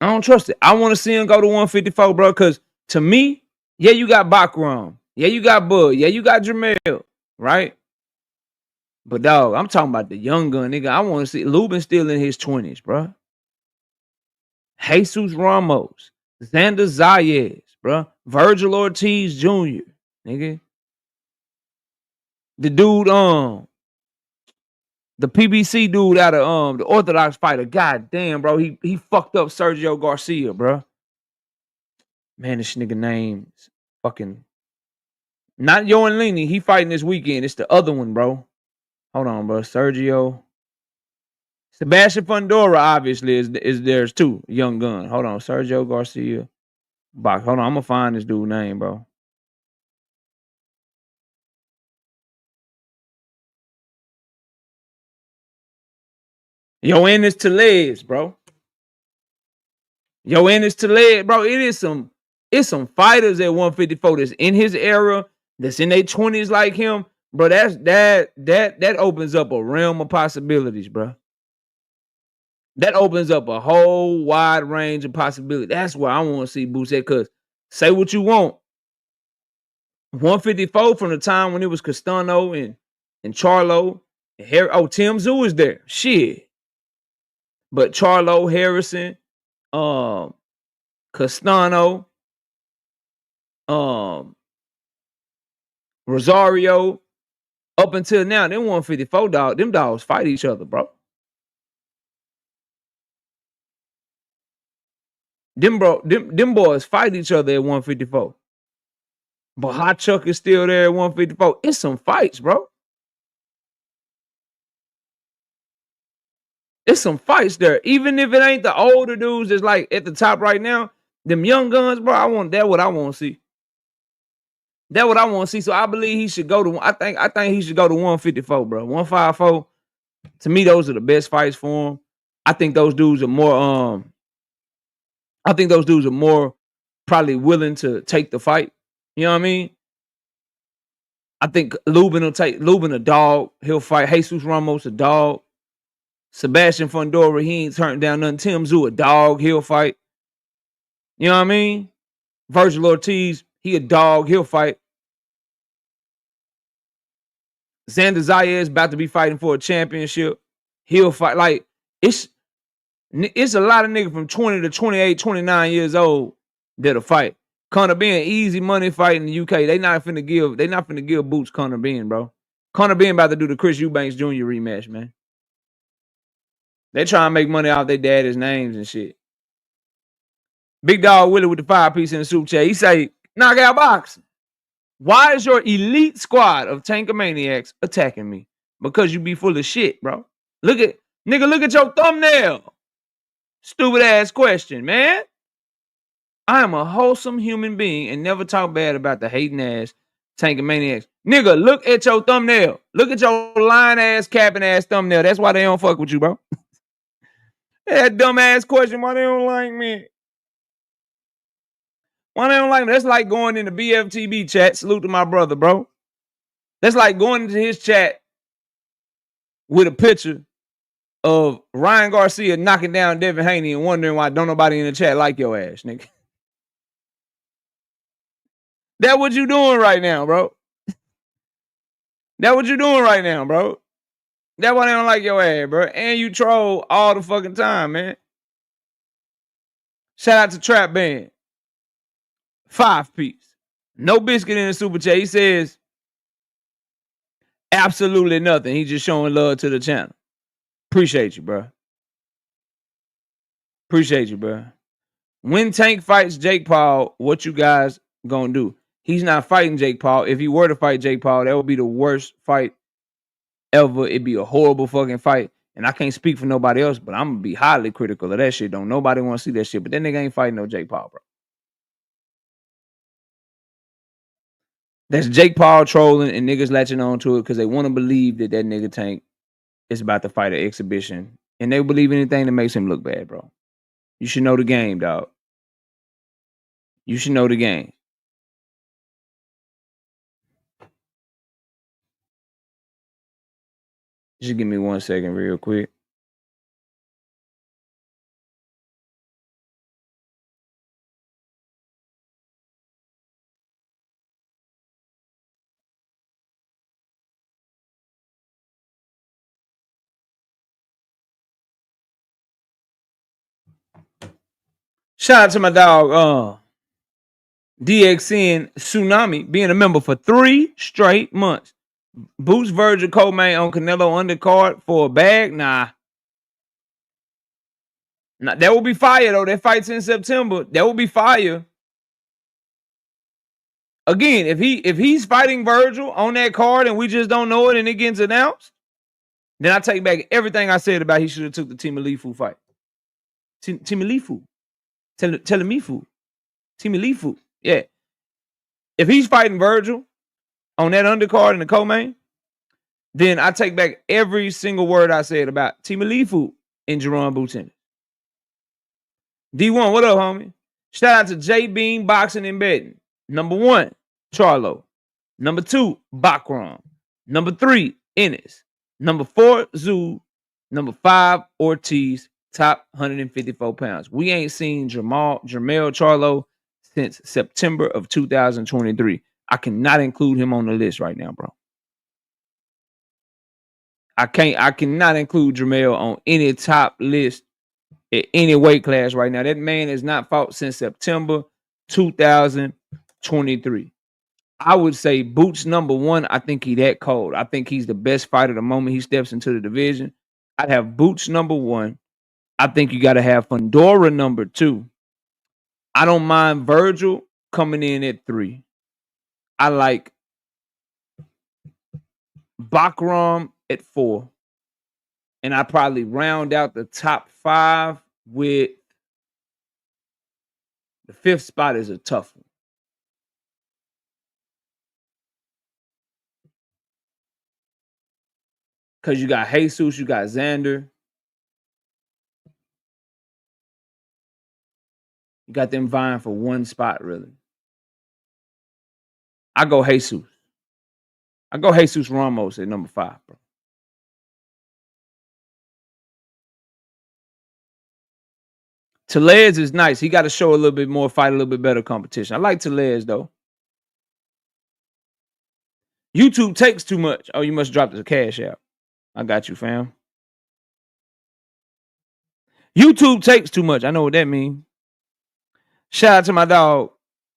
I don't trust it. I want to see him go to 154, bro. Because to me, yeah, you got Bakram. Yeah, you got Bud. Yeah, you got Jamel. Right? But dog, I'm talking about the young gun, nigga. I want to see Lubin still in his 20s, bro. Jesus Ramos, Xander Zayas, bro. Virgil Ortiz Jr., nigga. The dude, the PBC dude out of the Orthodox fighter. God damn, bro. He fucked up Sergio Garcia, bro. Man, this nigga name's fucking not Yoanlini. He fighting this weekend. It's the other one, bro. Hold on, bro. Sergio. Sebastian Fundora, obviously, is theirs too. Young gun. Hold on. Sergio Garcia. Box. Hold on. I'm gonna find this dude's name, bro. Yo, Ennis to legs, bro. Yo, Ennis to legs, bro. It's some fighters at 154 that's in his era, that's in their 20s like him, bro. That opens up a realm of possibilities, bro. That opens up a whole wide range of possibilities. That's why I want to see Boots at, because say what you want. 154 from the time when it was Castano and Charlo and Harry. Oh, Tim Zoo is there. Shit. But Charlo, Harrison, Castano, Rosario, up until now, them 154 them dogs fight each other, bro. Them boys fight each other at 154. But Hot Chuck is still there at 154. It's some fights, bro. It's some fights there. Even if it ain't the older dudes that's like at the top right now, them young guns, bro, that what I want to see. That's what I want to see. So I believe he should go to, I think he should go to 154, bro. 154. To me, those are the best fights for him. I think those dudes are more probably willing to take the fight. You know what I mean? I think Lubin a dog. He'll fight Jesus Ramos, a dog. Sebastian Fundora, he ain't turning down nothing. Tim Zoo, a dog. He'll fight. You know what I mean? Virgil Ortiz, he a dog. He'll fight. Xander Zayas about to be fighting for a championship. He'll fight. Like, it's a lot of niggas from 20 to 28, 29 years old that'll fight. Conor Benn, easy money fight in the UK. They not finna give Boots Conor Benn, bro. Conor Benn about to do the Chris Eubanks Jr. rematch, man. They try to make money off their daddy's names and shit. Big Dog Willie with the 5-piece in the soup chat. He say, knockout boxing. Why is your elite squad of Tankamaniacs attacking me? Because you be full of shit, bro. Look at your thumbnail. Stupid ass question, man. I am a wholesome human being and never talk bad about the hating ass Tankamaniacs. Nigga, look at your thumbnail. Look at your lying ass, capping ass thumbnail. That's why they don't fuck with you, bro. That dumb ass question, why they don't like me? Why they don't like me? That's like going in the BFTB chat. Salute to my brother, bro. That's like going into his chat with a picture of Ryan Garcia knocking down Devin Haney and wondering why don't nobody in the chat like your ass, nigga. That what you doing right now, bro. That what you doing right now, bro. That's why they don't like your ass, bro. And you troll all the fucking time, man. Shout out to Trap Band. 5-piece. No biscuit in the super chat. He says absolutely nothing. He's just showing love to the channel. Appreciate you, bro. Appreciate you, bro. When Tank fights Jake Paul, what you guys gonna do? He's not fighting Jake Paul. If he were to fight Jake Paul, that would be the worst fight ever. It'd be a horrible fucking fight. And I can't speak for nobody else, but I'm gonna be highly critical of that shit. Don't nobody want to see that shit. But that nigga ain't fighting no Jake Paul, bro. That's Jake Paul trolling and niggas latching on to it because they want to believe that nigga Tank is about to fight an exhibition. And they believe anything that makes him look bad, bro. You should know the game, dog. You should know the game. Just give me 1 second real quick. Shout out to my dog, DXN Tsunami, being a member for 3 straight months. Boots Virgil co-main on Canelo undercard for a bag? Nah. That will be fire, though. That fight's in September. That will be fire. Again, if he's fighting Virgil on that card and we just don't know it and it gets announced, then I take back everything I said about he should have took the Timalifu fight. Timalifu. Telemifu. Timalifu. Yeah. If he's fighting Virgil on that undercard in the co-main, then I take back every single word I said about Timalifu and Jerome Boots. D1, what up, homie? Shout out to J Beam Boxing and Betting. Number 1, Charlo. Number 2, Bakram. Number 3, Ennis. Number 4, Zoo. Number 5, Ortiz. Top 154 pounds. We ain't seen Jermell Charlo since September of 2023. I cannot include him on the list right now, bro. I cannot include Jermell on any top list at any weight class right now. That man has not fought since September 2023. I would say Boots number 1. I think he that cold. I think he's the best fighter the moment he steps into the division. I'd have Boots number 1. I think you got to have Fundora number 2. I don't mind Virgil coming in at 3. I like Bakram at 4. And I probably round out the top 5 with the 5th spot is a tough one. Because you got Jesus, you got Xander. You got them vying for one spot, really. I go Jesus. I go Jesus Ramos at number 5, bro. Tellez is nice. He got to show a little bit more, fight a little bit better competition. I like Tellez, though. YouTube takes too much. Oh, you must drop the cash out. I got you, fam. YouTube takes too much. I know what that means. Shout out to my dog,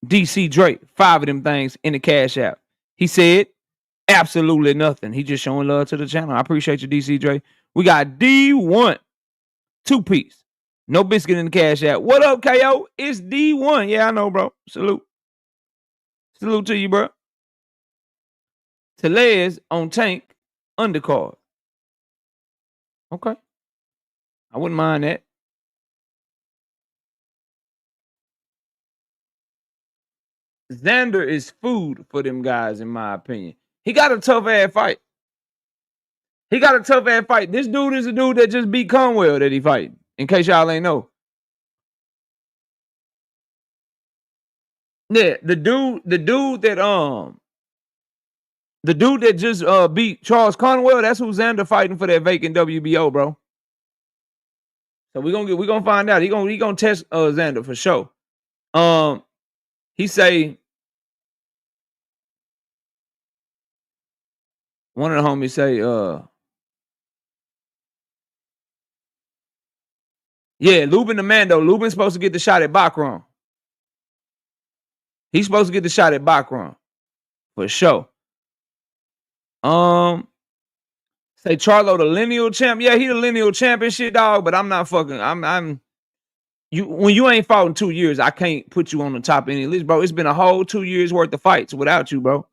DC Drake. 5 of them things in the cash app. He said absolutely nothing. He just showing love to the channel. I appreciate you, DC Drake. We got D1. 2-piece. No biscuit in the cash app. What up, KO? It's D1. Yeah, I know, bro. Salute. Salute to you, bro. Tellez on Tank undercard. Okay. I wouldn't mind that. Xander is food for them guys, in my opinion. He got a tough-ass fight. This dude is a dude that just beat Conwell that he fight, in case y'all ain't know. Yeah, the dude that just beat Charles Conwell, that's who Xander fighting for that vacant WBO, bro. So we're gonna find out. He gonna test Xander for sure. He say one of the homies say, yeah, Lubin the man though. Lubin's supposed to get the shot at Bakram. He's supposed to get the shot at Bakram. For sure. Say Charlo the lineal champ. Yeah, he the lineal championship dog, but I'm not fucking. When you ain't fought in 2 years, I can't put you on the top of any list, bro. It's been a whole 2 years worth of fights without you, bro.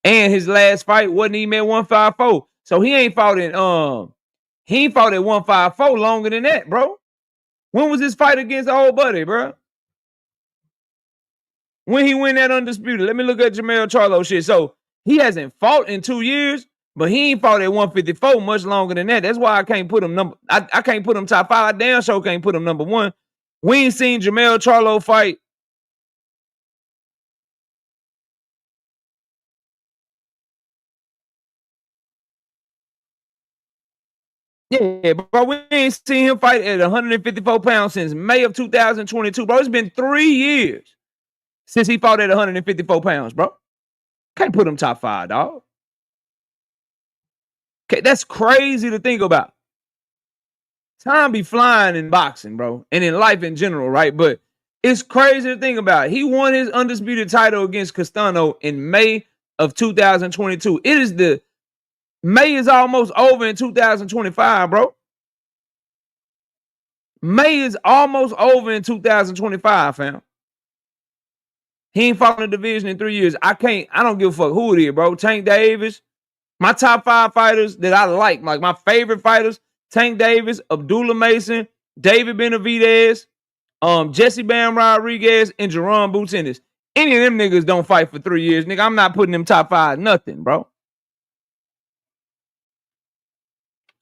And his last fight wasn't even at 154. So he ain't fought at 154 longer than that, bro. When was his fight against old buddy, bro? When he win that undisputed. Let me look at Jermell Charlo shit. So he hasn't fought in 2 years, but he ain't fought at 154 much longer than that. That's why I can't put him I can't put him top 5. I damn sure can't put him number 1. We ain't seen Jermell Charlo fight. Yeah, bro, we ain't seen him fight at 154 pounds since May of 2022, bro. It's been 3 years since he fought at 154 pounds, bro. Can't put him top 5, dog. Okay, that's crazy to think about. Time be flying in boxing, bro, and in life in general, right? But It's crazy to think about. He won his undisputed title against Castano in May of 2022. May is almost over in 2025, bro. May is almost over in 2025, fam. He ain't fought in the division in 3 years. I don't give a fuck who it is, bro. Tank Davis. My top 5 fighters that I like my favorite fighters, Tank Davis, Abdullah Mason, David Benavidez, Jesse Bam Rodriguez, and Jerome Boots Ennis. Any of them niggas don't fight for 3 years, nigga. I'm not putting them top 5 nothing, bro.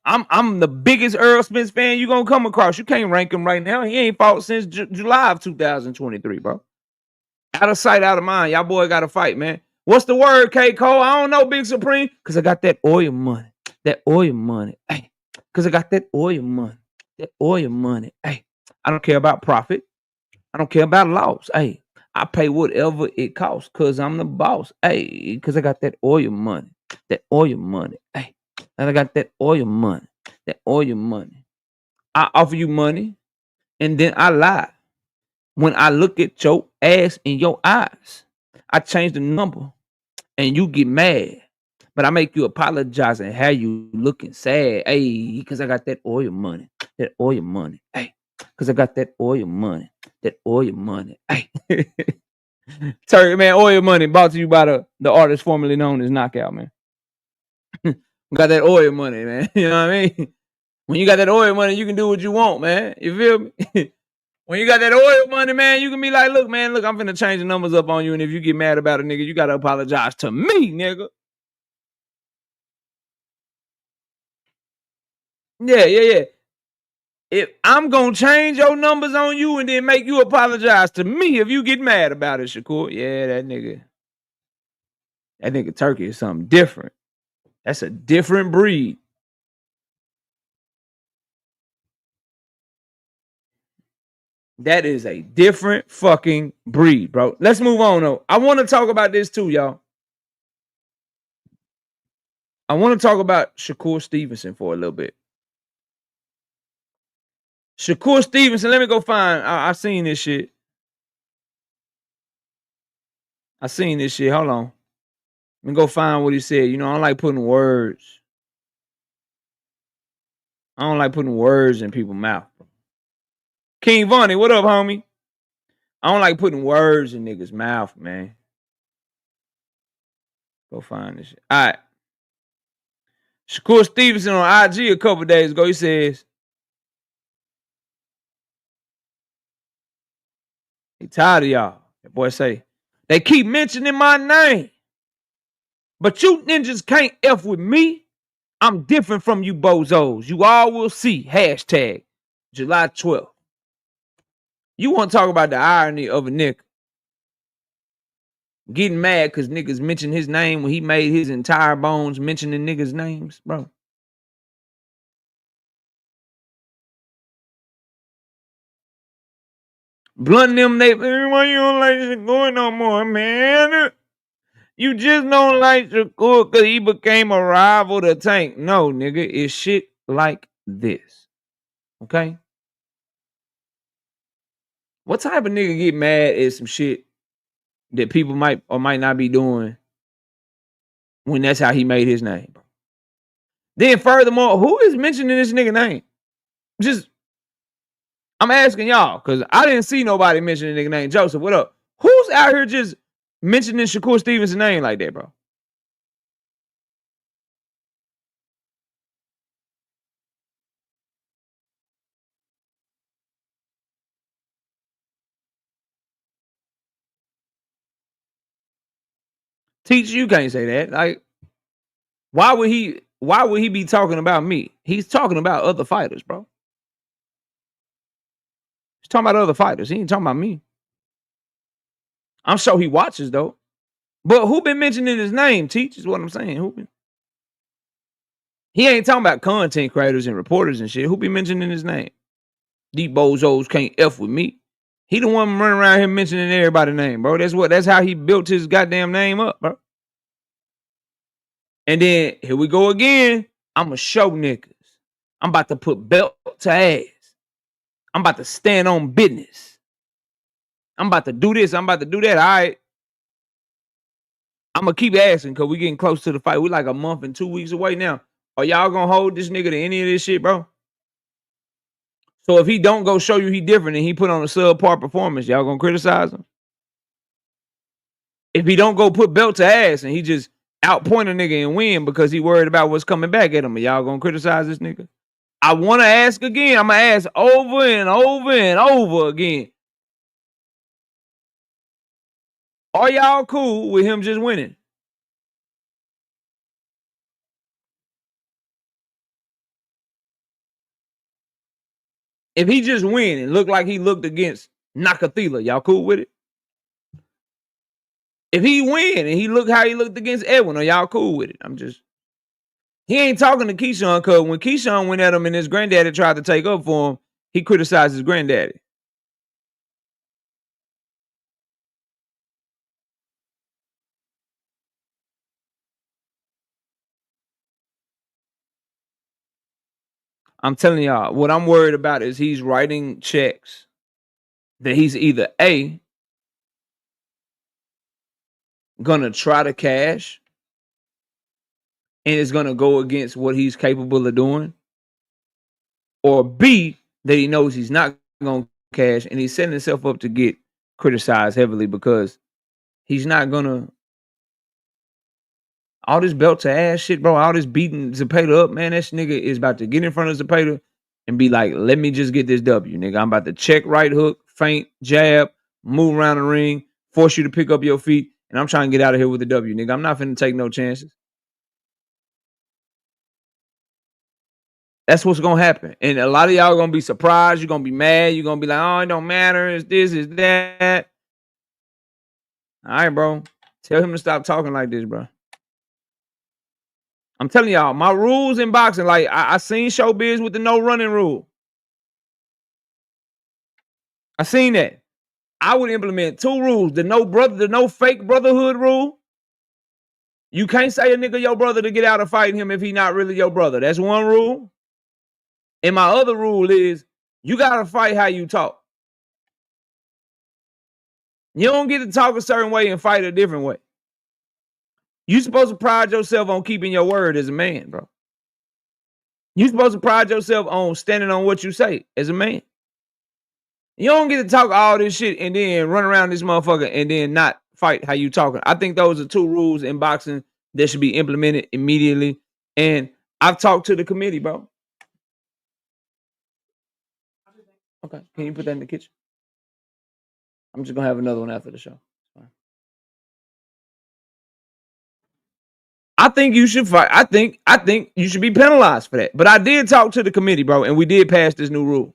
I'm the biggest Earl Spence fan you gonna come across. You can't rank him right now. He ain't fought since July of 2023, bro. Out of sight, out of mind. Y'all boy got to fight, man. What's the word, K. Cole? I don't know, Big Supreme, because I got that oil money. That oil money. Hey, because I got that oil money. That oil money. Hey, I don't care about profit. I don't care about loss. Hey, I pay whatever it costs because I'm the boss. Hey, because I got that oil money. That oil money. Hey, and I got that oil money. That oil money. I offer you money and then I lie. When I look at your ass in your eyes, I change the number and you get mad. But I make you apologize and have you looking sad. Hey, because I got that oil money. That oil money. Hey, because I got that oil money. That oil money. Hey. Turkey, man, oil money brought to you by the artist formerly known as Knockout, man. Got that oil money, man. You know what I mean? When you got that oil money, you can do what you want, man. You feel me? When you got that oil money, man, you can be like, look, man, look, I'm finna change the numbers up on you. And if you get mad about it, nigga, you got to apologize to me, nigga. Yeah. If I'm going to change your numbers on you and then make you apologize to me if you get mad about it, Shakur. Yeah, that nigga Turkey is something different. That's a different breed. That is a different fucking breed, bro. Let's move on, though. I want to talk about this, too, y'all. I want to talk about Shakur Stevenson for a little bit. Shakur Stevenson, let me go find. I seen this shit. Hold on. Let me go find what he said. You know, I don't like putting words. I don't like putting words in people's mouth. King Vonnie, what up, homie? I don't like putting words in niggas' mouth, man. Go find this shit. All right. Shakur Stevenson on IG a couple days ago, he says, he tired of y'all. That boy say, they keep mentioning my name, but you ninjas can't F with me. I'm different from you bozos. You all will see. Hashtag July 12th. You want to talk about the irony of a nigga getting mad because niggas mentioned his name when he made his entire bones mentioning niggas' names, bro. Blunt them, why you don't like Shakur no more, man? You just don't like Shakur because he became a rival to Tank. No, nigga, it's shit like this. Okay? What type of nigga get mad at some shit that people might or might not be doing when that's how he made his name, bro? Then furthermore, who is mentioning this nigga name? Just, I'm asking y'all, because I didn't see nobody mentioning nigga name. Joseph, what up? Who's out here just mentioning Shakur Stevenson's name like that, bro? Teach, you can't say that. Like, why would he be talking about me? He's talking about other fighters, bro. He's talking about other fighters. He ain't talking about me. I'm sure he watches though. But who been mentioning his name? Teach is what I'm saying. Who been? He ain't talking about content creators and reporters and shit. Who be mentioning his name? These bozos can't F with me. He the one running around here mentioning everybody's name, bro. That's how he built his goddamn name up, bro. And then here we go again. I'ma show niggas. I'm about to put belt to ass. I'm about to stand on business. I'm about to do this. I'm about to do that. All right. I'm going to keep asking because we getting close to the fight. We like a month and 2 weeks away now. Are y'all going to hold this nigga to any of this shit, bro? So if he don't go show you he different and he put on a subpar performance, y'all going to criticize him? If he don't go put belt to ass and he just outpoint a nigga and win because he worried about what's coming back at him, are y'all going to criticize this nigga? I want to ask again. I'm going to ask over and over and over again. Are y'all cool with him just winning? If he just win and look like he looked against Nakathila, y'all cool with it? If he win and he look how he looked against Edwin, are y'all cool with it? He ain't talking to Keyshawn because when Keyshawn went at him and his granddaddy tried to take up for him, he criticized his granddaddy. I'm telling y'all, what I'm worried about is he's writing checks that he's either A, gonna try to cash and it's gonna go against what he's capable of doing, or B, that he knows he's not gonna cash and he's setting himself up to get criticized heavily because he's not gonna. All this belt to ass shit, bro. All this beating Zepeda up, man. That nigga is about to get in front of Zepeda and be like, let me just get this W, nigga. I'm about to check right hook, feint, jab, move around the ring, force you to pick up your feet, and I'm trying to get out of here with the W, nigga. I'm not finna take no chances. That's what's gonna happen. And a lot of y'all gonna be surprised. You're gonna be mad. You're gonna be like, oh, it don't matter. It's this, it's that. All right, bro. Tell him to stop talking like this, bro. I'm telling y'all, my rules in boxing, like I seen Showbiz with the no running rule. I seen that. I would implement 2 rules: the no fake brotherhood rule. You can't say a nigga your brother to get out of fighting him if he not really your brother. That's one rule. And my other rule is you gotta fight how you talk. You don't get to talk a certain way and fight a different way. You supposed to pride yourself on keeping your word as a man, bro. You supposed to pride yourself on standing on what you say as a man. You don't get to talk all this shit and then run around this motherfucker and then not fight how you talking. I think those are 2 rules in boxing that should be implemented immediately. And I've talked to the committee, bro. Okay, can you put that in the kitchen? I'm just gonna have another one after the show. I think you should fight. I think you should be penalized for that. But I did talk to the committee, bro, and we did pass this new rule.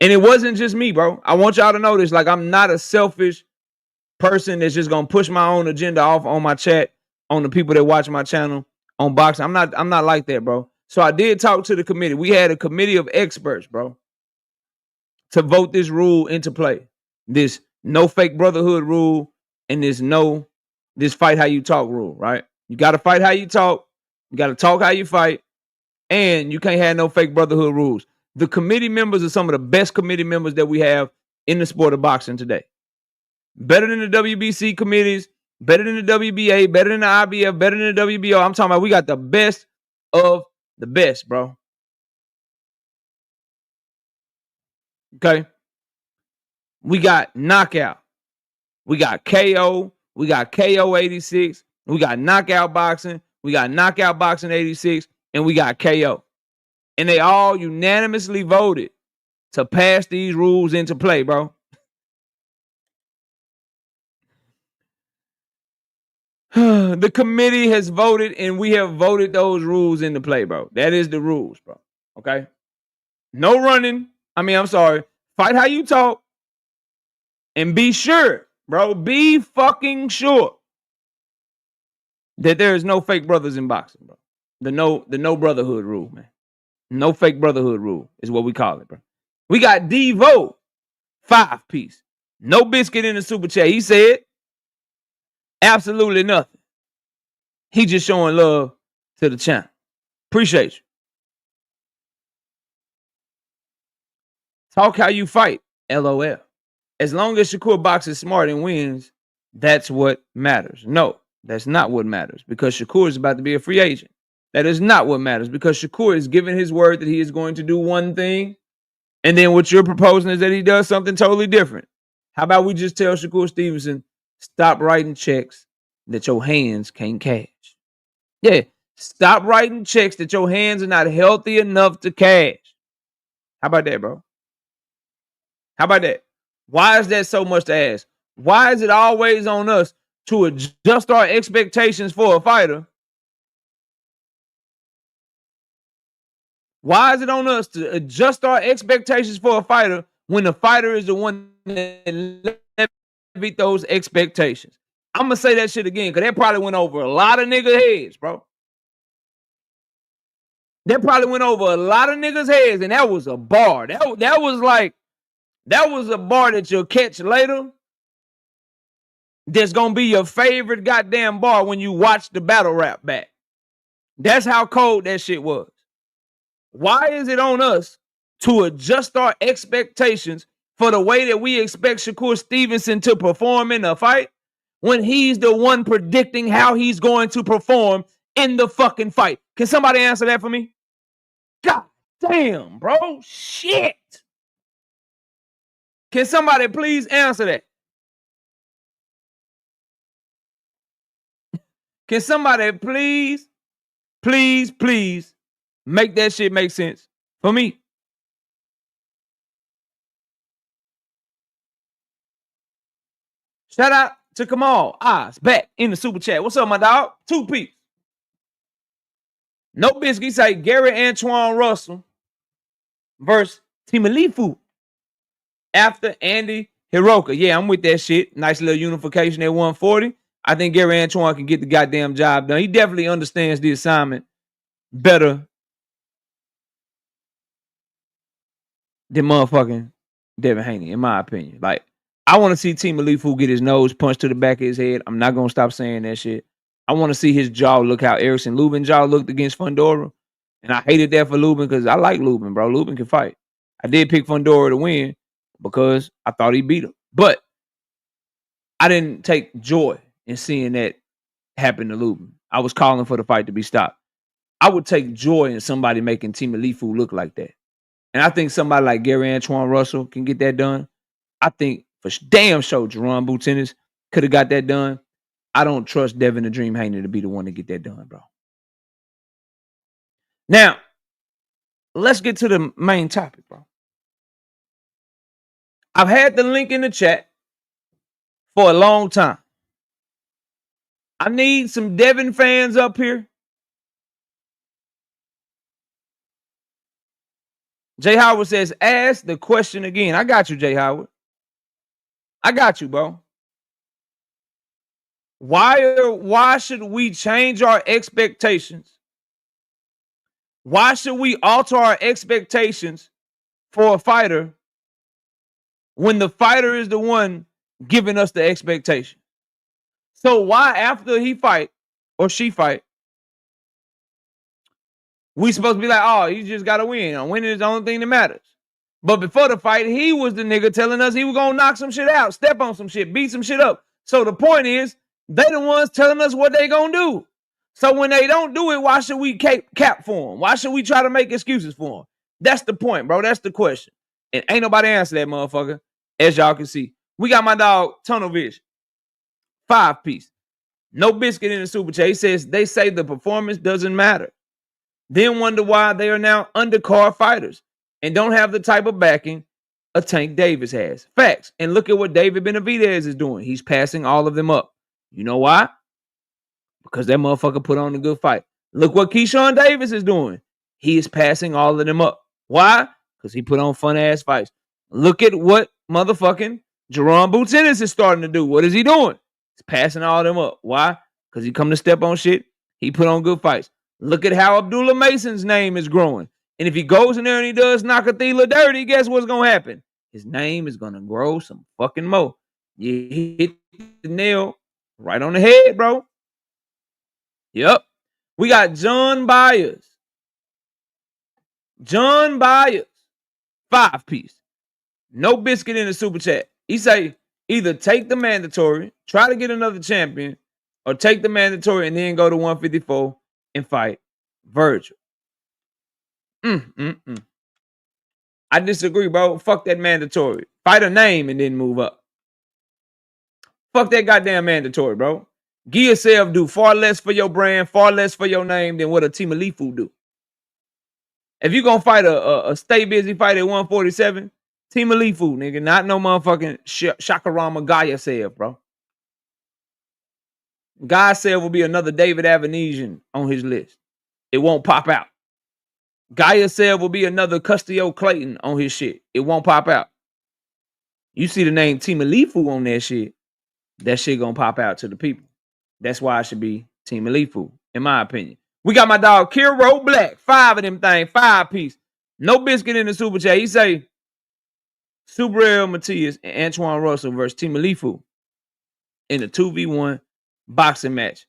And it wasn't just me, bro. I want y'all to know this. Like, I'm not a selfish person that's just gonna push my own agenda off on my chat, on the people that watch my channel, on boxing. I'm not like that, bro. So I did talk to the committee. We had a committee of experts, bro, to vote this rule into play. This no fake brotherhood rule and this fight how you talk rule, right? You gotta fight how you talk, you gotta talk how you fight, and you can't have no fake brotherhood rules. The committee members are some of the best committee members that we have in the sport of boxing today. Better than the WBC committees, better than the WBA, better than the IBF, better than the WBO. I'm talking about we got the best of the best, bro. Okay? We got knockout. We got KO. We got KO 86. We got knockout boxing. We got knockout boxing 86. And we got KO. And they all unanimously voted to pass these rules into play, bro. The committee has voted and we have voted those rules into play, bro. That is the rules, bro. Okay? No running. I'm sorry. Fight how you talk. And be sure, bro. Be fucking sure that there is no fake brothers in boxing, bro. The no brotherhood rule, man. No fake brotherhood rule is what we call it, bro. We got Devo, 5-piece. No biscuit in the super chat. He said absolutely nothing. He just showing love to the channel. Appreciate you. Talk how you fight. LOL. as long as Shakur boxes smart and wins, that's what matters. No, that's not what matters because Shakur is about to be a free agent. That is not what matters because Shakur is giving his word that he is going to do one thing, and then what you're proposing is that he does something totally different. How about we just tell Shakur Stevenson, stop writing checks that your hands can't cash? Yeah, stop writing checks that your hands are not healthy enough to cash. How about that, bro? How about that? Why is that so much to ask? Why is it always on us to adjust our expectations for a fighter? Why is it on us to adjust our expectations for a fighter when the fighter is the one that beat those expectations? I'm going to say that shit again because that probably went over a lot of niggas' heads, bro. That probably went over a lot of niggas' heads, and that was a bar. That was a bar that you'll catch later. That's going to be your favorite goddamn bar when you watch the battle rap back. That's how cold that shit was. Why is it on us to adjust our expectations for the way that we expect Shakur Stevenson to perform in a fight when he's the one predicting how he's going to perform in the fucking fight? Can somebody answer that for me? God damn, bro. Shit. Can somebody please answer that? Can somebody please make that shit make sense for me? Shout out to Kamal Oz back in the super chat. What's up, my dog? 2 peeps. No Biscuit say Gary Antoine Russell versus Timalifu after Andy Hiroka. Yeah, I'm with that shit. Nice little unification at 140. I think Gary Antoine can get the goddamn job done. He definitely understands the assignment better than motherfucking Devin Haney, in my opinion. Like, I want to see Timalifu get his nose punched to the back of his head. I'm not going to stop saying that shit. I want to see his jaw look how Erickson Lubin's jaw looked against Fundora. And I hated that for Lubin because I like Lubin, bro. Lubin can fight. I did pick Fundora to win because I thought he beat him. But I didn't take joy in seeing that happen to Lubin. I was calling for the fight to be stopped. I would take joy in somebody making Timalifu look like that. And I think somebody like Gary Antoine Russell can get that done. I think for damn sure Gervonta Ennis could have got that done. I don't trust Devin the Dream Haney to be the one to get that done, bro. Now, let's get to the main topic, bro. I've had the link in the chat for a long time. I need some Devin fans up here. Jay Howard says, ask the question again. I got you, Jay Howard. I got you, bro. Why should we change our expectations? Why should we alter our expectations for a fighter when the fighter is the one giving us the expectation? So why after he fight or she fight, we supposed to be like, oh, you just got to win. Winning is the only thing that matters. But before the fight, he was the nigga telling us he was going to knock some shit out, step on some shit, beat some shit up. So the point is, they the ones telling us what they going to do. So when they don't do it, why should we cap for them? Why should we try to make excuses for them? That's the point, bro. That's the question. And ain't nobody answer that, motherfucker, as y'all can see. We got my dog, Tunnel Vision. 5-piece. No Biscuit in the super chat. He says, they say the performance doesn't matter. Then wonder why they are now undercard fighters and don't have the type of backing a Tank Davis has. Facts. And look at what David Benavidez is doing. He's passing all of them up. You know why? Because that motherfucker put on a good fight. Look what Keyshawn Davis is doing. He is passing all of them up. Why? Because he put on fun-ass fights. Look at what motherfucking Gervonta Ennis is starting to do. What is he doing? He's passing all of them up. Why? Because he come to step on shit. He put on good fights. Look at how Abdullah Mason's name is growing. And if he goes in there and he does Nakathila dirty, guess what's going to happen? His name is going to grow some fucking more. You hit the nail right on the head, bro. Yep. We got John Byers. John Byers. 5-piece. No Biscuit in the super chat. He say either take the mandatory, try to get another champion, or take the mandatory and then go to 154 and fight Virgil. I disagree, bro. Fuck that mandatory. Fight a name and then move up. Fuck that goddamn mandatory, bro. Give yourself do far less for your brand, far less for your name than what a Team Elite Food do. If you gonna fight a stay busy fight at 147, Team Elite Food, nigga, not no motherfucking Shakurama Gayasev, bro. Gayasev will be another David Avanesian on his list. It won't pop out. Gayasev will be another Custio Clayton on his shit. It won't pop out. You see the name Team Elite Food on that shit gonna pop out to the people. That's why it should be Team Elite Food, in my opinion. We got my dog Kiro Black, 5 of them things, 5-piece. No biscuit in the super chat. He say Subriel Matias and Antoine Russell versus Team Elite Food in a 2v1 boxing match.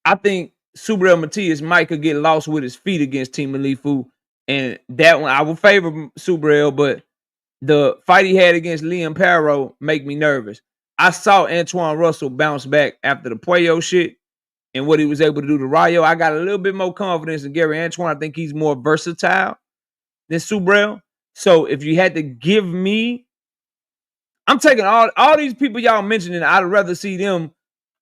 I think Subriel Matias might could get lost with his feet against Team Elite Food, and that one I would favor Subriel, but the fight he had against Liam Parro make me nervous. I saw Antoine Russell bounce back after the Puyo shit and what he was able to do to Rayo. I got a little bit more confidence in Gary Antoine. I think he's more versatile than Subriel. So if you had to give me, I'm taking all these people y'all mentioning. I'd rather see them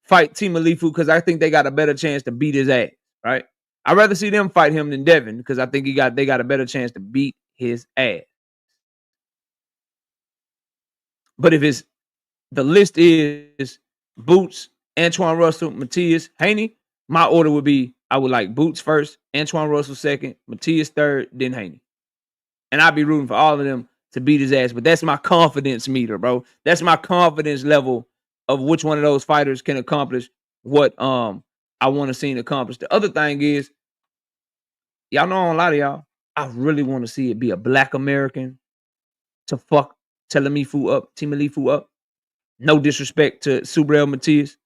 fight Team Elite Food because I think they got a better chance to beat his ass, right? I'd rather see them fight him than Devin because I think they got a better chance to beat his ass. But if the list is Boots, Antoine Russell, Matias, Haney, my order would be I would like Boots first, Antoine Russell second, Matias third, then Haney. And I'd be rooting for all of them to beat his ass. But that's my confidence meter, bro. That's my confidence level of which one of those fighters can accomplish what I want to see accomplish. The other thing is, y'all know a lot of y'all, I really want to see it be a Black American to fuck Team Elite Food up. No disrespect to Subriel Matias.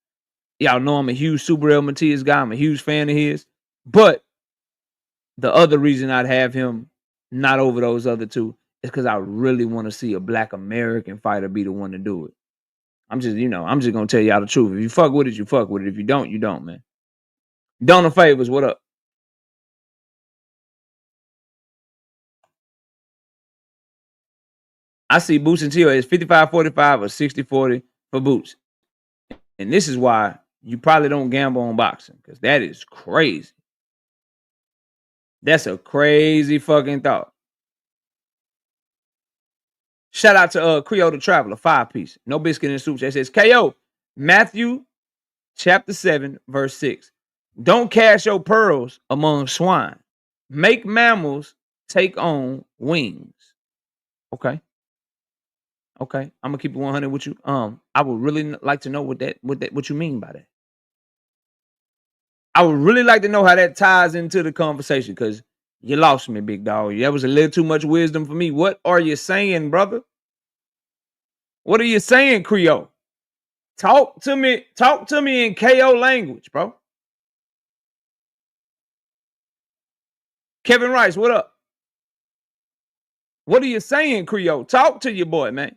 Y'all know I'm a huge Subriel Matias guy. I'm a huge fan of his. But the other reason I'd have him not over those other two is because I really want to see a Black American fighter be the one to do it. I'm just gonna tell y'all the truth. If you fuck with it, you fuck with it. If you don't, you don't, man. Donna Favors, what up? I see Boots and Tio as 55-45 or 60-40 for Boots. And this is why you probably don't gamble on boxing, because that is crazy. That's a crazy fucking thought. Shout out to Creole the Traveler, 5-piece. No biscuit in the soup. That says KO. Matthew chapter 7, verse 6. Don't cast your pearls among swine. Make mammals take on wings. Okay. I'm gonna keep it 100 with you. I would really like to know what you mean by that. I would really like to know how that ties into the conversation, because you lost me, big dog. That was a little too much wisdom for me. What are you saying, brother? What are you saying, Creole? Talk to me in KO language, bro. Kevin Rice, what up? What are you saying, Creole? Talk to your boy, man.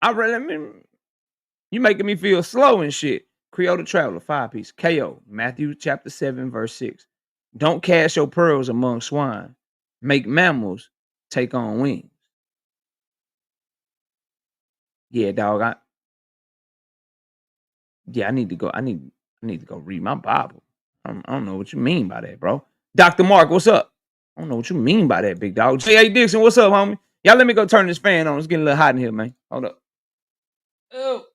You making me feel slow and shit. Creole the Traveler, 5-piece. KO, Matthew chapter 7, verse 6. Don't cast your pearls among swine. Make mammals take on wings. Yeah, dog. I need to go. I need to go read my Bible. I don't know what you mean by that, bro. Dr. Mark, what's up? I don't know what you mean by that, big dog. J.A. Dixon, what's up, homie? Y'all let me go turn this fan on. It's getting a little hot in here, man. Hold up. Oh.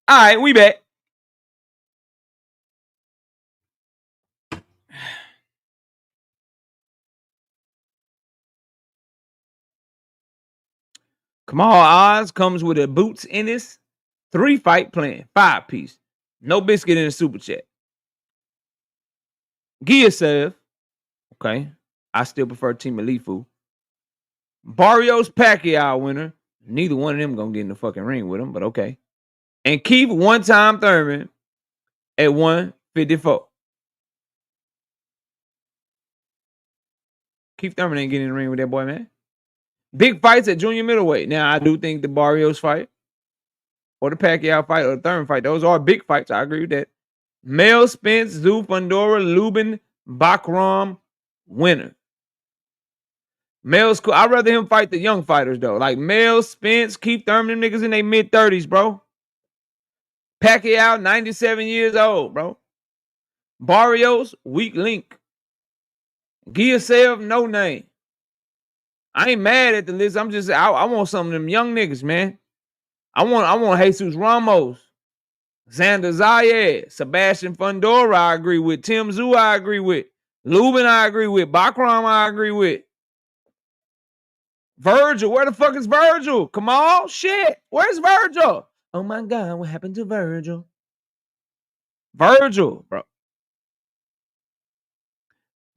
All right, we back. Kamal Oz comes with a Boots Ennis 3-fight plan, 5-piece. No biscuit in the super chat. Giasev, okay. I still prefer Team Elite Food. Barrios Pacquiao winner, Neither one of them gonna get in the fucking ring with him, but okay. And Keith one-time Thurman at 154. Keith Thurman ain't getting in the ring with that boy, man. Big fights at junior middleweight. Now, I do think the Barrios fight or the Pacquiao fight or the Thurman fight, those are big fights. I agree with that. Mel Spence, Zu Fundora, Lubin, Bakram, winner. Mel's cool. I'd rather him fight the young fighters, though. Like Mel Spence, Keith Thurman, them niggas in their mid-30s, bro. Pacquiao, 97 years old, bro. Barrios, weak link. Giasev, no name. I ain't mad at the list. I'm just I want some of them young niggas, man. I want Jesus Ramos, Xander Zayed, Sebastian Fundora, I agree with. Tim Tszyu, I agree with. Lubin, I agree with. Bakram, I agree with. Virgil, where the fuck is Virgil? Come on, shit. Where's Virgil? Oh my God, what happened to Virgil? Virgil, bro.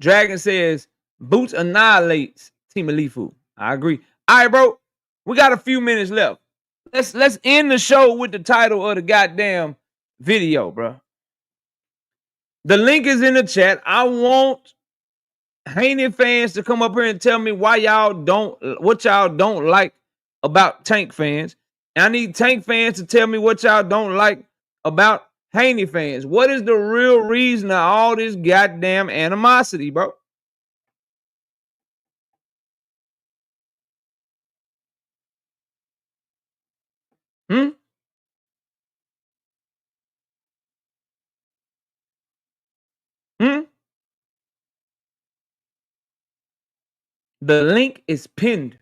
Dragon says, Boots annihilates Team Alifu. I agree. All right, bro. We got a few minutes left. Let's end the show with the title of the goddamn video, bro. The link is in the chat. I want Haney fans to come up here and tell me what y'all don't like about Tank fans. And I need Tank fans to tell me what y'all don't like about Haney fans. What is the real reason of all this goddamn animosity, bro? Hmm? Hmm? The link is pinned,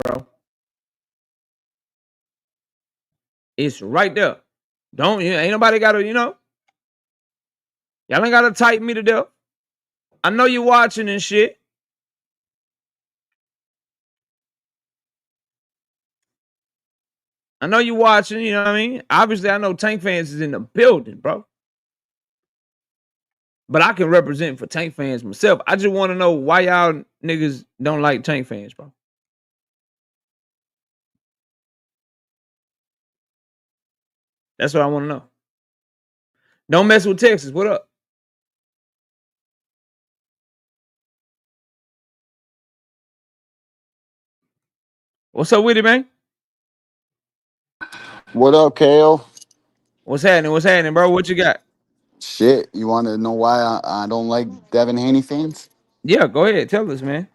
bro. It's right there. Ain't nobody gotta, y'all ain't gotta type me to death. I know you watching and shit. I know you watching, you know what I mean? Obviously, I know Tank fans is in the building, bro. But I can represent for Tank fans myself. I just want to know why y'all niggas don't like Tank fans, bro. That's what I want to know. Don't mess with Texas. What up? What's up with it, man? What up, Kale? What's happening? What's happening, bro? What you got? Shit, you want to know why I don't like Devin Haney fans? Yeah, go ahead. Tell us, man.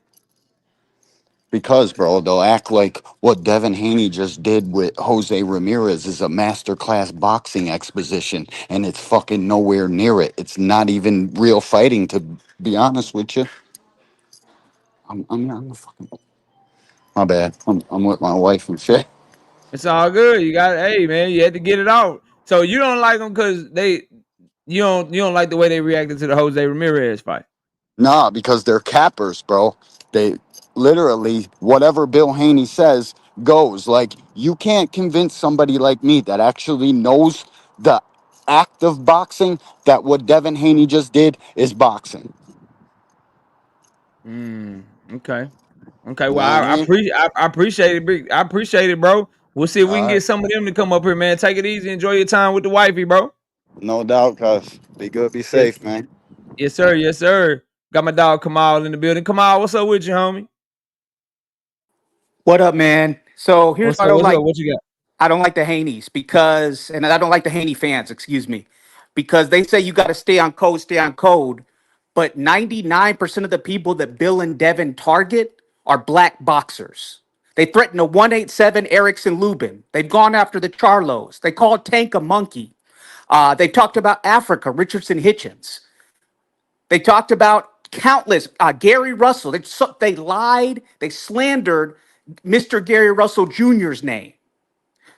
Because, bro, they'll act like what Devin Haney just did with Jose Ramirez is a masterclass boxing exposition, and it's fucking nowhere near it. It's not even real fighting, to be honest with you. I'm fucking. My bad. I'm with my wife and shit. It's all good. Hey, man, you had to get it out. So you don't like them because you don't like the way they reacted to the Jose Ramirez fight. Nah, because they're cappers, bro. They literally, whatever Bill Haney says goes. Like, you can't convince somebody like me that actually knows the act of boxing that what Devin Haney just did is boxing. Okay. Okay. You Well, know what I I mean? appreciate it, big. I appreciate it, bro. We'll see if we can All get right. some of them to come up here, man. Take it easy. Enjoy your time with the wifey, bro. No doubt, cuz. Be good, be Yes, safe, man. yes, sir. Yes, sir. Got my dog Kamal in the building. Kamal, what's up with you, homie? What up, man? So here's what I don't What's up? like. What you got? I don't like the Haneys because, and I don't like the Haney fans, excuse me, because they say you got to stay on code. But 99% of the people that Bill and Devin target are black boxers. They threatened a 187 Erickson Lubin. They've gone after the Charlos. They called Tank a monkey. They talked about Africa, Richardson Hitchens. They talked about countless Gary Russell. They lied. They slandered Mr. Gary Russell Jr.'s name.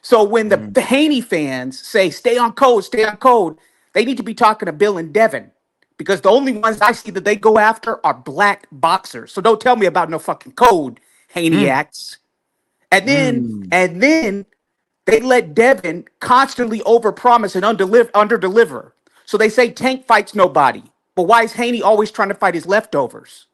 So when the Haney fans say stay on code, they need to be talking to Bill and Devin because the only ones I see that they go after are black boxers. So don't tell me about no fucking code, Haney Mm, acts. And then mm, and then they let Devin constantly overpromise and underdeliver. So they say Tank fights nobody. But why is Haney always trying to fight his leftovers?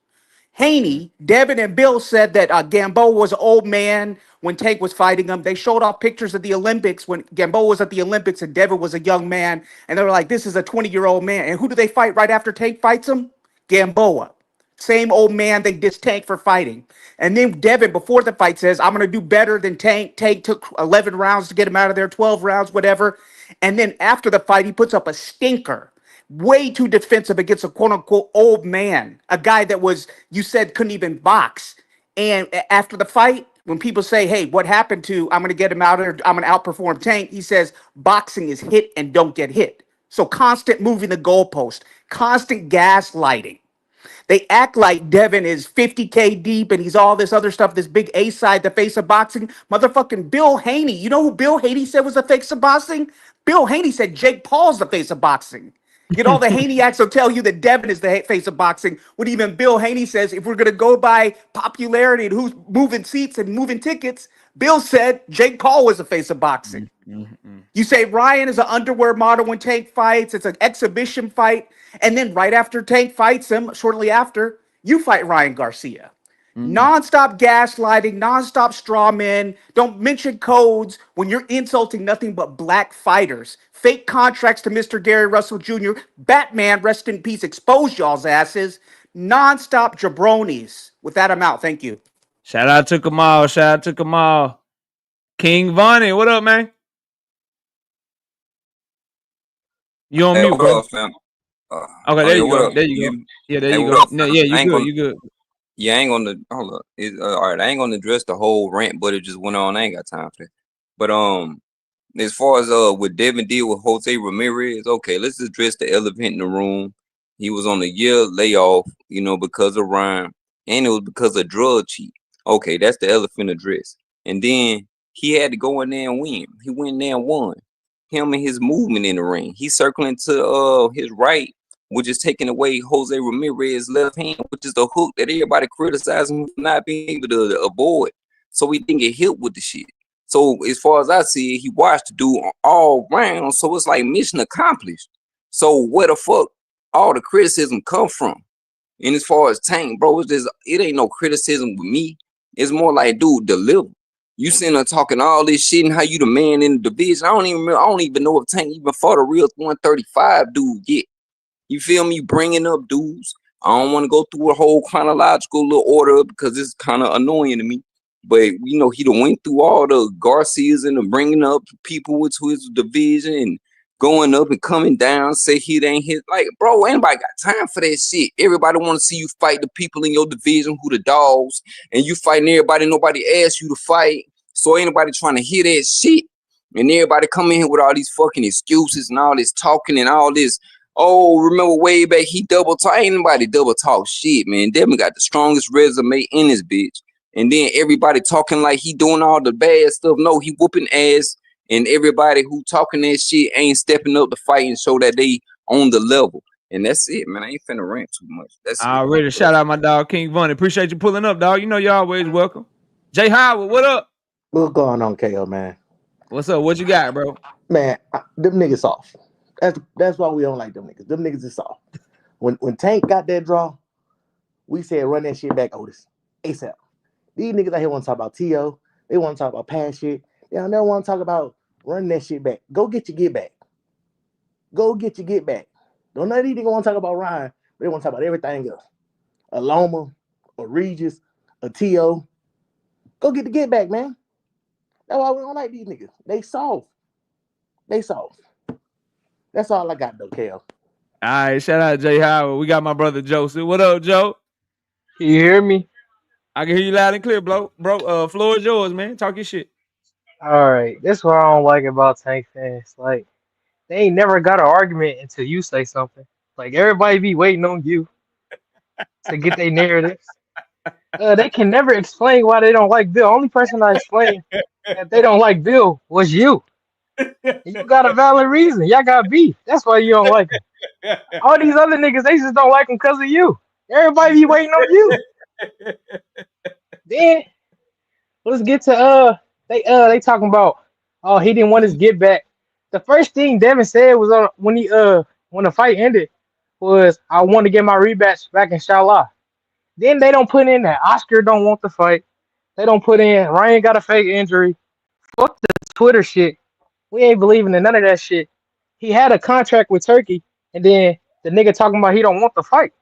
Haney, Devin, and Bill said that Gamboa was an old man when Tank was fighting him. They showed off pictures of the Olympics when Gamboa was at the Olympics and Devin was a young man. And they were like, this is a 20-year-old man. And who do they fight right after Tank fights him? Gamboa. Same old man they dissed Tank for fighting. And then Devin, before the fight, says, I'm going to do better than Tank. Tank took 11 rounds to get him out of there, 12 rounds, whatever. And then after the fight, he puts up a stinker. Way too defensive against a quote unquote old man, a guy that was, you said, couldn't even box. And after the fight, when people say, hey, what happened to, I'm going to get him out of there, I'm going to outperform Tank, he says, boxing is hit and don't get hit. So constant moving the goalpost, constant gaslighting. They act like Devin is 50K deep and he's all this other stuff, this big A side, the face of boxing. Motherfucking Bill Haney. You know who Bill Haney said was the face of boxing? Bill Haney said Jake Paul's the face of boxing. Yet all the Haneyacks will tell you that Devin is the face of boxing. When even Bill Haney says, if we're going to go by popularity and who's moving seats and moving tickets, Bill said Jake Paul was the face of boxing. You say Ryan is an underwear model when Tank fights. It's an exhibition fight. And then right after Tank fights him, shortly after, you fight Ryan Garcia. Nonstop gaslighting, nonstop straw men. Don't mention codes when you're insulting nothing but black fighters. Fake contracts to Mr. Gary Russell Jr. Batman, rest in peace, expose y'all's asses. Nonstop jabronis. With that, I'm out. Thank you. Shout out to Kamal. Shout out to Kamal. King Vonnie, what up, man? You on mute, bro? Fam? Okay, there you go. There you go. Yeah, there you go. No, yeah, you good. You good. Yeah, I ain't gonna hold up. All right, I ain't gonna address the whole rant, but it just went on. I ain't got time for that. But as far as what Devin did with Jose Ramirez, okay, let's address the elephant in the room. He was on a year layoff, because of Ryan, and it was because of drug cheat. Okay, that's the elephant address. And then he had to go in there and win. He went in there and won. Him and his movement in the ring. He's circling to his right, which is taking away Jose Ramirez's left hand, which is the hook that everybody criticizing him for not being able to avoid. So he didn't get hit with the shit. So as far as I see it, he watched the dude all round. So it's like mission accomplished. So where the fuck all the criticism come from? And as far as Tank, bro, it ain't no criticism with me. It's more like, dude, deliver. You sitting there talking all this shit and how you the man in the division. I don't even know if Tank even fought a real 135 dude yet. You feel me? Bringing up dudes. I don't want to go through a whole chronological little order because it's kind of annoying to me. But, he done went through all the Garcias and the bringing up people with his division and going up and coming down, say he ain't hit. Like, bro, anybody got time for that shit? Everybody want to see you fight the people in your division who the dogs, and you fighting everybody nobody asked you to fight. So ain't nobody trying to hear that shit. And everybody come in here with all these fucking excuses and all this talking and all this. Oh, remember way back he double talk. Ain't nobody double talk shit, man. Devin got the strongest resume in this bitch. And then everybody talking like he doing all the bad stuff. No, he whooping ass. And everybody who talking that shit ain't stepping up to fight and show that they on the level. And that's it, man. I ain't finna rant too much. That's already it. Shout out my dog King Vonnie. Appreciate you pulling up, dog. You're always welcome. Jay Howard, what up? What's going on, KO, man? What's up? What you got, bro? Man, them niggas soft. That's why we don't like them niggas. Them niggas is soft. When Tank got that draw, we said run that shit back, Otis. ASAP. These niggas out here want to talk about T.O. They want to talk about past shit. They don't never want to talk about running that shit back. Go get your get back. Go get your get back. Don't none of these niggas want to talk about Ryan, but they want to talk about everything else. A Loma, a Regis, a T.O. Go get the get back, man. That's why we don't like these niggas. They soft. They soft. That's all I got, though, KO. All right, shout out Jay Howard. We got my brother Joseph. What up, Joe? Can you hear me? I can hear you loud and clear, bro. Floor is yours, man. Talk your shit. All right. That's what I don't like about Tank fans. Like, they ain't never got an argument until you say something. Like, everybody be waiting on you to get their narratives. They can never explain why they don't like Bill. Only person I explained that they don't like Bill was you. You got a valid reason. Y'all got beef. That's why you don't like him. All these other niggas, they just don't like him because of you. Everybody be waiting on you. Then let's get to they talking about he didn't want his get back. The first thing Devin said was when the fight ended was I want to get my rematch back in Charlo. Then they don't put in that Oscar don't want to fight. They don't put in Ryan got a fake injury. Fuck the Twitter shit. We ain't believing in none of that shit. He had a contract with Turkey, and then the nigga talking about he don't want the fight.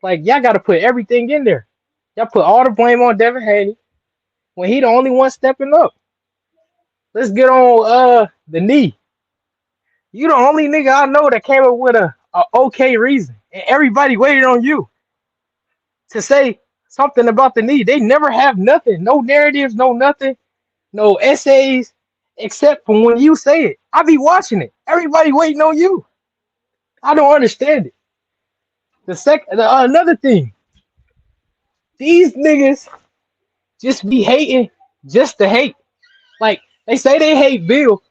Like y'all got to put everything in there. Y'all put all the blame on Devin Haney when he the only one stepping up. Let's get on the knee. You the only nigga I know that came up with a okay reason, and everybody waited on you to say something about the knee. They never have nothing, no narratives, no nothing, no essays, except for when you say it. I be watching it. Everybody waiting on you. I don't understand it. Another thing, these niggas just be hating just to hate. Like they say they hate Bill,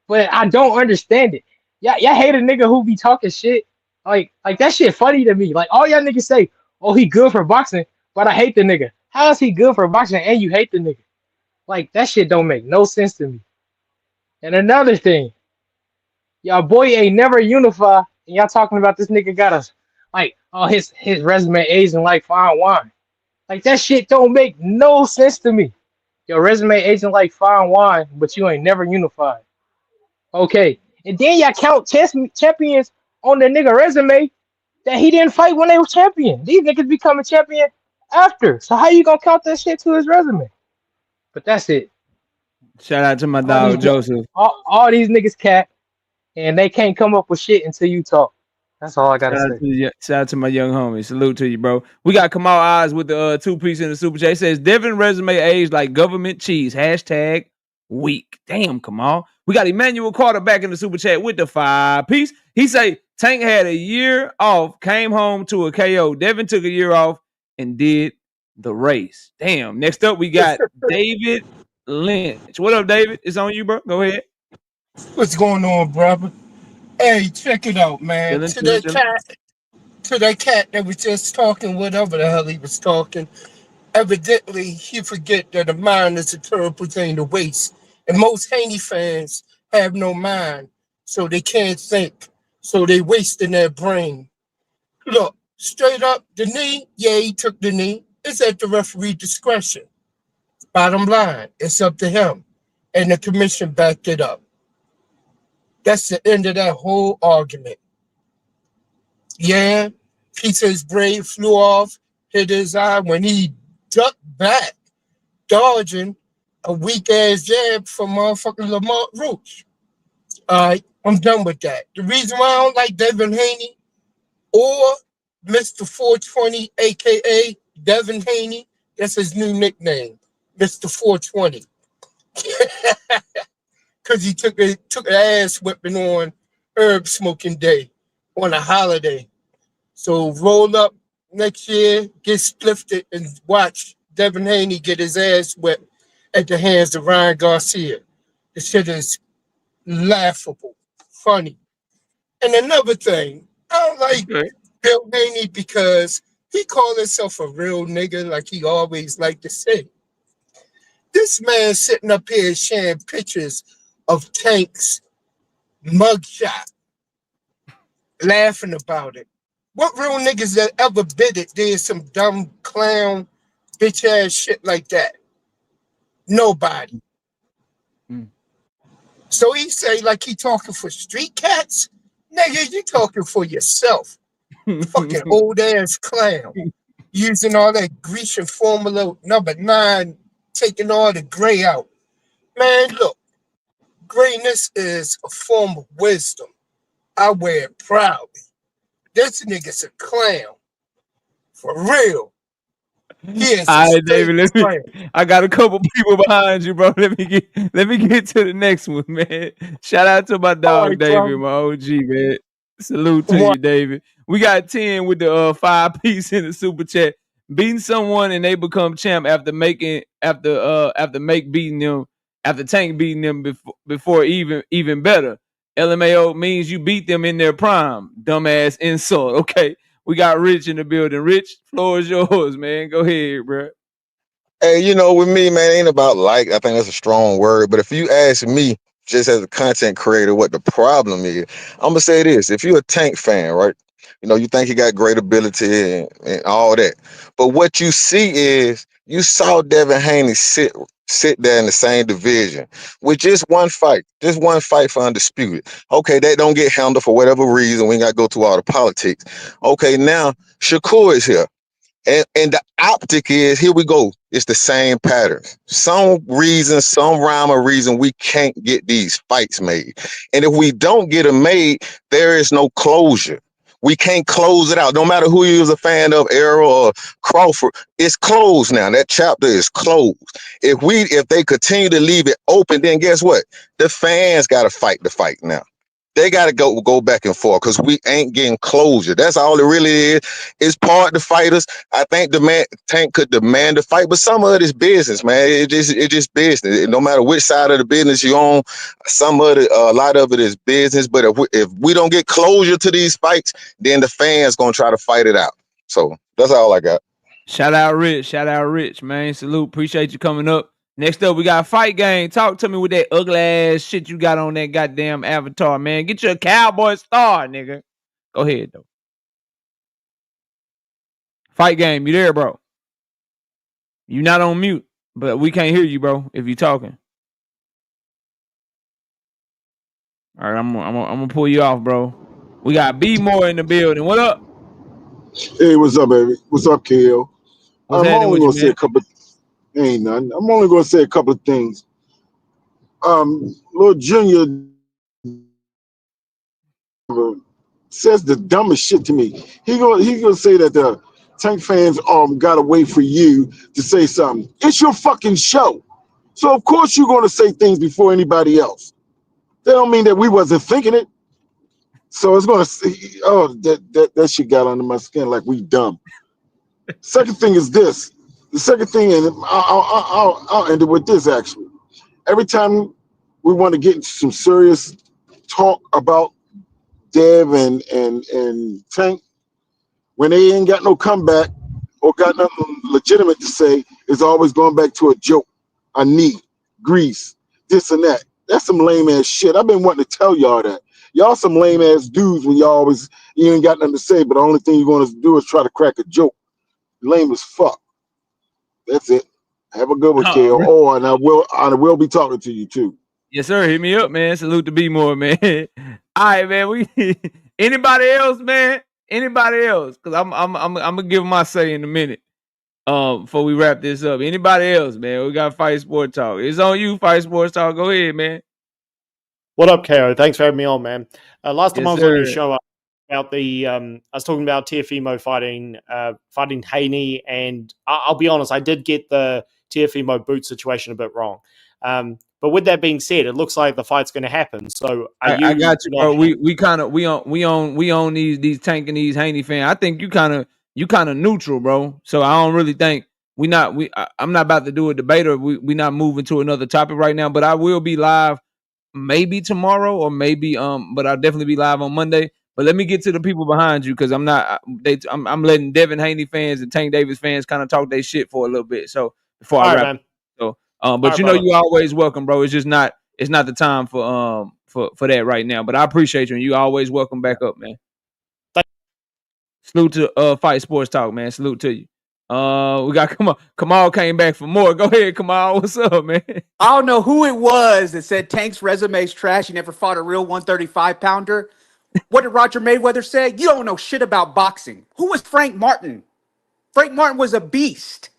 but I don't understand it. Y'all hate a nigga who be talking shit. Like that shit funny to me. Like all y'all niggas say, oh he good for boxing, but I hate the nigga. How is he good for boxing and you hate the nigga? Like that shit don't make no sense to me. And another thing, y'all boy ain't never unified, and y'all talking about this nigga got us like oh his resume aging like fine wine. Like that shit don't make no sense to me. Your resume aging like fine wine, but you ain't never unified. Okay. And then y'all count champions on the nigga resume that he didn't fight when they were champion. These niggas becoming champion after. So how you gonna count that shit to his resume? But that's it. Shout out to my All these, dog Joseph. all these niggas cat, and they can't come up with shit until you talk. That's all I gotta say. Shout out to my young homie. Salute to you, bro. We got Kamal Eyes with the 2-piece in the super chat. It says Devin resume aged like government cheese. Hashtag weak. Damn, Kamal. We got Emmanuel Carter back in the super chat with the 5-piece. He say Tank had a year off, came home to a KO. Devin took a year off and did the race. Damn. Next up, we got David Lynch. What up, David? It's on you, bro. Go ahead. What's going on, brother? Hey, check it out, man. To that cat that was just talking, whatever the hell he was talking, evidently he forget that a mind is a terrible thing to waste. And most Haney fans have no mind, so they can't think. So they wasting their brain. Look, straight up, the knee, yeah, he took the knee. It's at the referee discretion. Bottom line, it's up to him. And the commission backed it up. That's the end of that whole argument. Yeah, piece of his brain flew off, hit his eye when he ducked back, dodging a weak-ass jab from motherfucking Lamont Roach. All right, I'm done with that. The reason why I don't like Devin Haney or Mr. 420, a.k.a. Devin Haney, that's his new nickname, Mr. 420. Because he took an ass whipping on herb smoking day on a holiday. So roll up next year, get spliffed and watch Devin Haney get his ass whipped at the hands of Ryan Garcia. The shit is laughable, funny. And another thing, I don't like Bill Haney because he called himself a real nigga like he always liked to say. This man sitting up here sharing pictures of Tank's mugshot, laughing about it. What real niggas that ever bid it did some dumb clown bitch ass shit like that? Nobody. So he say like he talking for street cats? Nigga, you talking for yourself. Fucking old ass clown. Using all that Grecian formula number 9, taking all the gray out. Man, look. Greatness is a form of wisdom. I wear it proudly. This nigga's a clown. For real. All right, David. I got a couple people behind you, bro. Let me get to the next one, man. Shout out to my dog, right, David, my OG, man. Salute to you, David. We got 10 with the 5-piece in the super chat. Beating someone and they become champ after Tank beating them before even better. LMAO means you beat them in their prime. Dumbass insult. Okay. We got Rich in the building. Rich, floor is yours, man. Go ahead, bro. Hey, with me, man, it ain't about like. I think that's a strong word. But if you ask me, just as a content creator, what the problem is, I'm going to say this. If you're a Tank fan, right, You know, you think he got great ability and all that. But what you see is you saw Devin Haney sit there in the same division with just one fight for undisputed. Okay, that don't get handled for whatever reason. We ain't got to go through all the politics. Okay, now Shakur is here. And the optic is, here we go. It's the same pattern. Some reason, some rhyme or reason, we can't get these fights made. And if we don't get them made, there is no closure. We can't close it out. No matter who you is a fan of, Errol or Crawford, it's closed now. That chapter is closed. If they continue to leave it open, then guess what? The fans got to fight the fight now. They got to go back and forth because we ain't getting closure. That's all it really is. It's part of the fighters. I think Tank could demand a fight, but some of it is business, man. It's just business. No matter which side of the business you're on, a lot of it is business. But if we don't get closure to these fights, then the fans gonna try to fight it out. So that's all I got. Shout out Rich, man. Salute. Appreciate you coming up. Next up, we got Fight Game. Talk to me with that ugly ass shit you got on that goddamn avatar, man. Get your cowboy star, nigga. Go ahead, though. Fight Game, you there, bro? You not on mute, but we can't hear you, bro, if you talking. All right, I'm gonna pull you off, bro. We got B More in the building. What up? Hey, what's up, baby? What's up, Kale? What's I'm happening only with you, gonna say man? a couple. Ain't none. I'm only gonna say a couple of things. Lord Junior says the dumbest shit to me. He gonna say that the Tank fans gotta wait for you to say something. It's your fucking show, so of course you're gonna say things before anybody else. That don't mean that we wasn't thinking it. So it's gonna say, oh, that shit got under my skin like we dumb. Second thing is this. The second thing, and I'll end it with this actually. Every time we want to get into some serious talk about Dev and Tank, when they ain't got no comeback or got nothing legitimate to say, it's always going back to a joke, a knee, grease, this and that. That's some lame ass shit. I've been wanting to tell y'all that. Y'all some lame ass dudes when you ain't got nothing to say, but the only thing you're going to do is try to crack a joke. Lame as fuck. That's it. Have a good one, Kale. Oh, and I will be talking to you too. Yes, sir. Hit me up, man. Salute to B More, man. All right, man. We anybody else, man? Anybody else? Because I'm gonna give my say in a minute. Before we wrap this up. Anybody else, man? We got Fight Sport Talk. It's on you, Fight Sports Talk. Go ahead, man. What up, KO? Thanks for having me on, man. Last time Yes, I was on your sir. show about I was talking about Teofimo fighting Haney, and I'll be honest, I did get the Teofimo boot situation a bit wrong. But with that being said, it looks like the fight's going to happen. So I got you, bro. We own these Tank and these Haney fans. I think you kind of neutral, bro. So I don't really think I'm not about to do a debate or we not moving to another topic right now. But I will be live maybe tomorrow or maybe but I'll definitely be live on Monday. But let me get to the people behind you because I'm letting Devin Haney fans and Tank Davis fans kind of talk their shit for a little bit. So before I All right, wrap. man. So All but right, you know brother. you always welcome, bro. It's just not the time for that right now. But I appreciate you and you always welcome back up, man. Salute to Fight Sports Talk, man. Salute to you. We got Kamal came back for more. Go ahead, Kamal. What's up, man? I don't know who it was that said Tank's resume's trash. He never fought a real 135 pounder. What did Roger Mayweather say? You don't know shit about boxing. Who was Frank Martin? Frank Martin was a beast.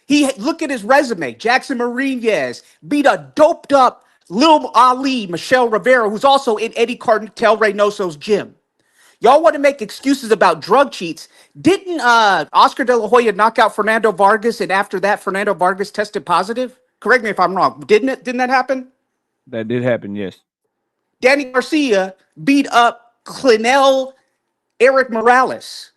Look at his resume. Jackson Marinez beat a doped up Lil Ali, Michelle Rivera, who's also in Eddie Cartel Reynoso's gym. Y'all want to make excuses about drug cheats. Didn't Oscar De La Hoya knock out Fernando Vargas, and after that, Fernando Vargas tested positive? Correct me if I'm wrong. Didn't that happen? That did happen, yes. Danny Garcia beat up Clinell Eric Morales.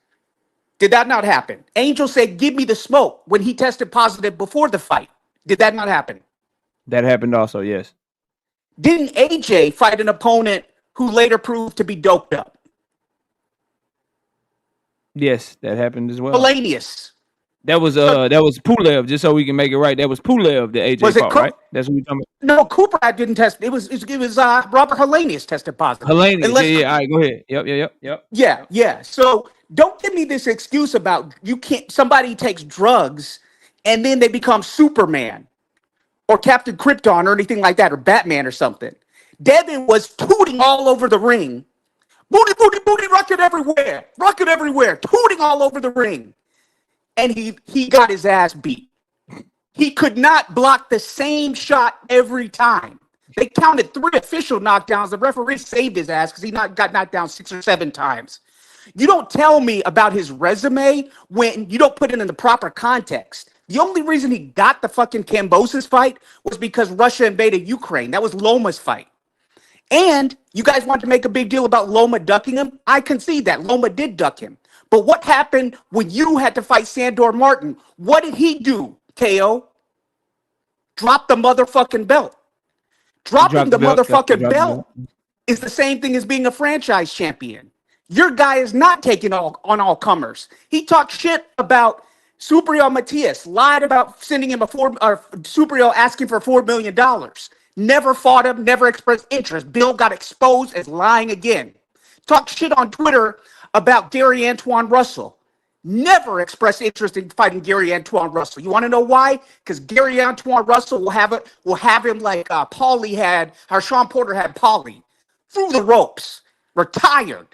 Did that not happen? Angel said, give me the smoke when he tested positive before the fight. Did that not happen? That happened also, yes. Didn't AJ fight an opponent who later proved to be doped up? Yes, that happened as well. Polanius. That was Pulev, just so we can make it right. That was Pulev that AJ Was it fought, right? That's what we talking about. No, Cooper didn't test. It was Robert Helenius tested positive. Helenius, Unless, yeah. All right, go ahead. Yep. yeah. So don't give me this excuse about you can't. Somebody takes drugs and then they become Superman or Captain Krypton or anything like that, or Batman or something. Devin was tooting all over the ring. Booty, booty, booty, rocket everywhere, tooting all over the ring. And he got his ass beat. He could not block the same shot every time. They counted 3 official knockdowns. The referee saved his ass because he got knocked down 6 or 7 times. You don't tell me about his resume when you don't put it in the proper context. The only reason he got the fucking Kambosos fight was because Russia invaded Ukraine. That was Loma's fight. And you guys want to make a big deal about Loma ducking him? I concede that. Loma did duck him. But what happened when you had to fight Sandor Martin? What did he do, KO? Drop the motherfucking belt. Dropping the motherfucking belt is the same thing as being a franchise champion. Your guy is not taking on all comers. He talked shit about Subriel Matias, lied about sending him Subriel asking for $4 million. Never fought him, never expressed interest. Bill got exposed as lying again. Talked shit on Twitter about Gary Antoine Russell. Never expressed interest in fighting Gary Antoine Russell. You want to know why? Because Gary Antoine Russell will have him like Paulie had, how Sean Porter had Paulie, through the ropes, retired.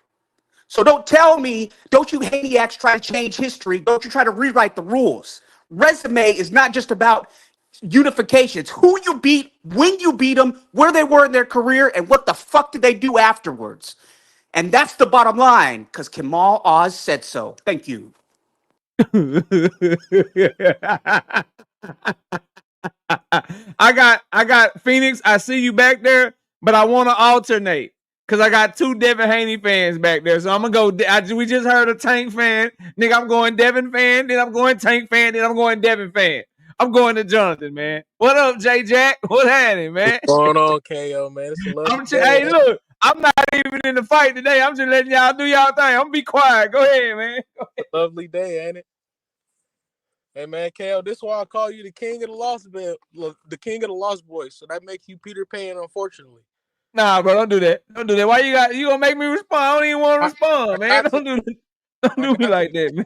So don't tell me, don't you Haneyacks try to change history. Don't you try to rewrite the rules. Resume is not just about unification. It's who you beat, when you beat them, where they were in their career, and what the fuck did they do afterwards. And that's the bottom line, because Kamal Oz said so. Thank you. I got Phoenix. I see you back there, but I want to alternate because I got 2 Devin Haney fans back there. So I'm gonna go. We just heard a Tank fan, nigga. I'm going Devin fan, then I'm going Tank fan, then I'm going Devin fan. I'm going to Jonathan, man. What up, J Jack? What happening, man? What's going on, KO, man? It's a lovely day. Hey, look, I'm not even in the fight today. I'm just letting y'all do y'all thing. I'm gonna be quiet. Go ahead, man. It's a lovely day, ain't it? Hey, man, KO, this is why I call you the king of the lost boys. So that makes you Peter Pan, unfortunately. Nah, bro, don't do that. Don't do that. Why you gonna make me respond? I don't even want to respond, man. Don't do me like that, man.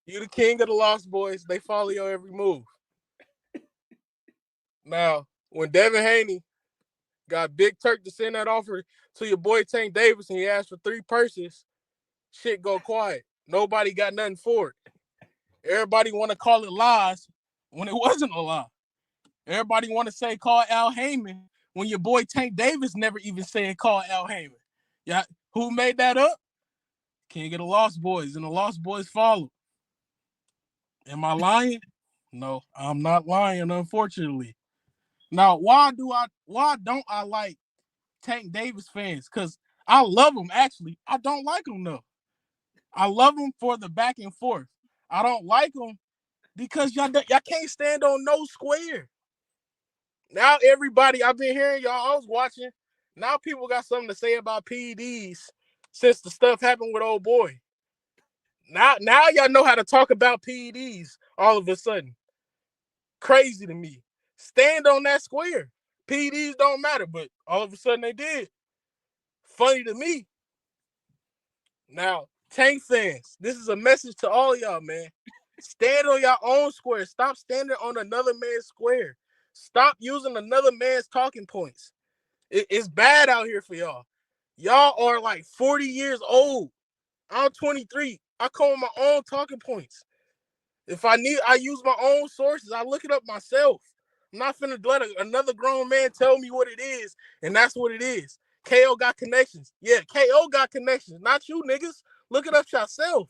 You the king of the lost boys. They follow your every move. Now, when Devin Haney got Big Turk to send that offer to your boy Tank Davis and he asked for 3 purses, shit go quiet. Nobody got nothing for it. Everybody want to call it lies when it wasn't a lie. Everybody want to say call Al Heyman when your boy Tank Davis never even said call Al Heyman. Yeah, who made that up? King of the Lost Boys, and the Lost Boys follow. Am I lying? No, I'm not lying, unfortunately. Now, why don't I like Tank Davis fans? Because I love them, actually. I don't like them, though. I love them for the back and forth. I don't like them because y'all can't stand on no square. Now everybody, I've been hearing y'all, I was watching. Now people got something to say about PEDs since the stuff happened with old boy. Now y'all know how to talk about PEDs all of a sudden. Crazy to me. Stand on that square. PEDs don't matter, but all of a sudden they did. Funny to me. Now, Tank fans, this is a message to all y'all, man. Stand on your own square. Stop standing on another man's square. Stop using another man's talking points. It's bad out here for y'all. Y'all are like 40 years old. I'm 23. I come with my own talking points. If I use my own sources. I look it up myself. I'm not finna let another grown man tell me what it is, and that's what it is. KO got connections. Yeah, KO got connections. Not you niggas. Look it up yourself.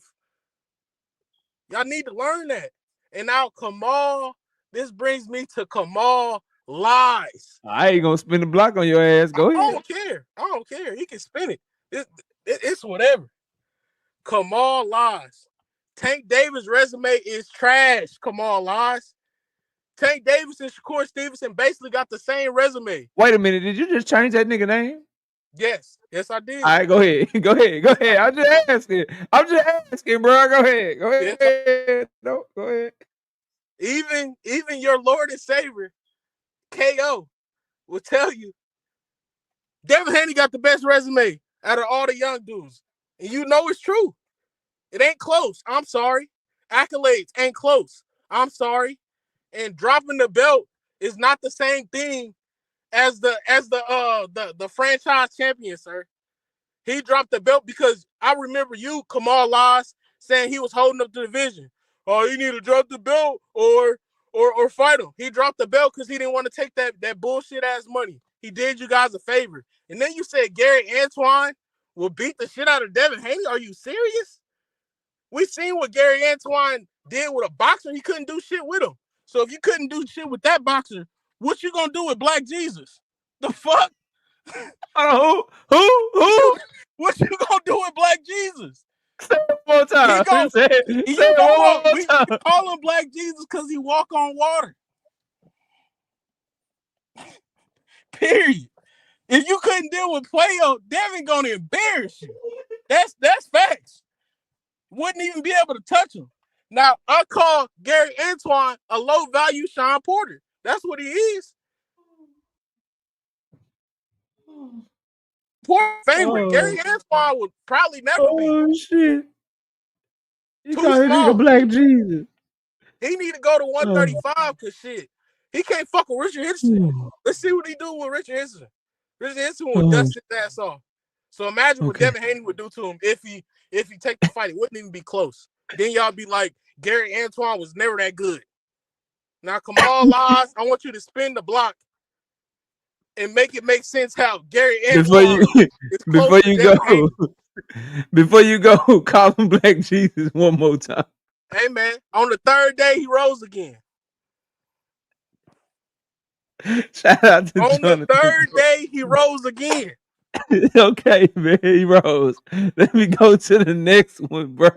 Y'all need to learn that. And now Kamal, this brings me to Kamal lies. I ain't gonna spin the block on your ass. Go ahead. I don't care. He can spin it. It's whatever. Kamal lies. Tank Davis' resume is trash. Kamal lies. Tank Davis and Shakur Stevenson basically got the same resume. Wait a minute. Did you just change that nigga name? Yes, I did. All right, go ahead. I'm just asking, bro. Go ahead. No, go ahead. Even your Lord and Savior, KO, will tell you Devin Haney got the best resume out of all the young dudes. And you know it's true. It ain't close. I'm sorry. Accolades ain't close. I'm sorry. And dropping the belt is not the same thing as the franchise champion, sir. He dropped the belt because I remember you, Kamal Laws, saying he was holding up the division. Oh, you need to drop the belt or fight him. He dropped the belt because he didn't want to take that bullshit ass money. He did you guys a favor. And then you said Gary Antoine will beat the shit out of Devin Haney. Are you serious? We seen what Gary Antoine did with a boxer. He couldn't do shit with him. So if you couldn't do shit with that boxer, what you gonna do with Black Jesus? The fuck? Who? What you gonna do with Black Jesus? Say it one more time. Say it one more We time. call him Black Jesus because he walk on water. Period. If you couldn't deal with Playo, Devin gonna embarrass you. That's facts. Wouldn't even be able to touch him. Now, I call Gary Antoine a low-value Sean Porter. That's what he is. Porter favorite. Gary Antoine would probably never be. Oh, shit. You Too call that nigga small. Black Jesus. He need to go to 135 because shit. He can't fuck with Richard Henderson. Let's see what he do with Richard Henderson. Richard Henderson will dust his ass off. So imagine what Devin Haney would do to him if he take the fight. It wouldn't even be close. Then y'all be like, Gary Antoine was never that good. Now, Kamal Laws, I want you to spin the block and make it make sense how Gary Antoine is close to Devin Haney. Before you go, call him Black Jesus one more time. Hey, man, on the third day, he rose again. Shout out to On Jonathan. the third day, he rose again. Okay, man, he rose. Let me go to the next one, bro.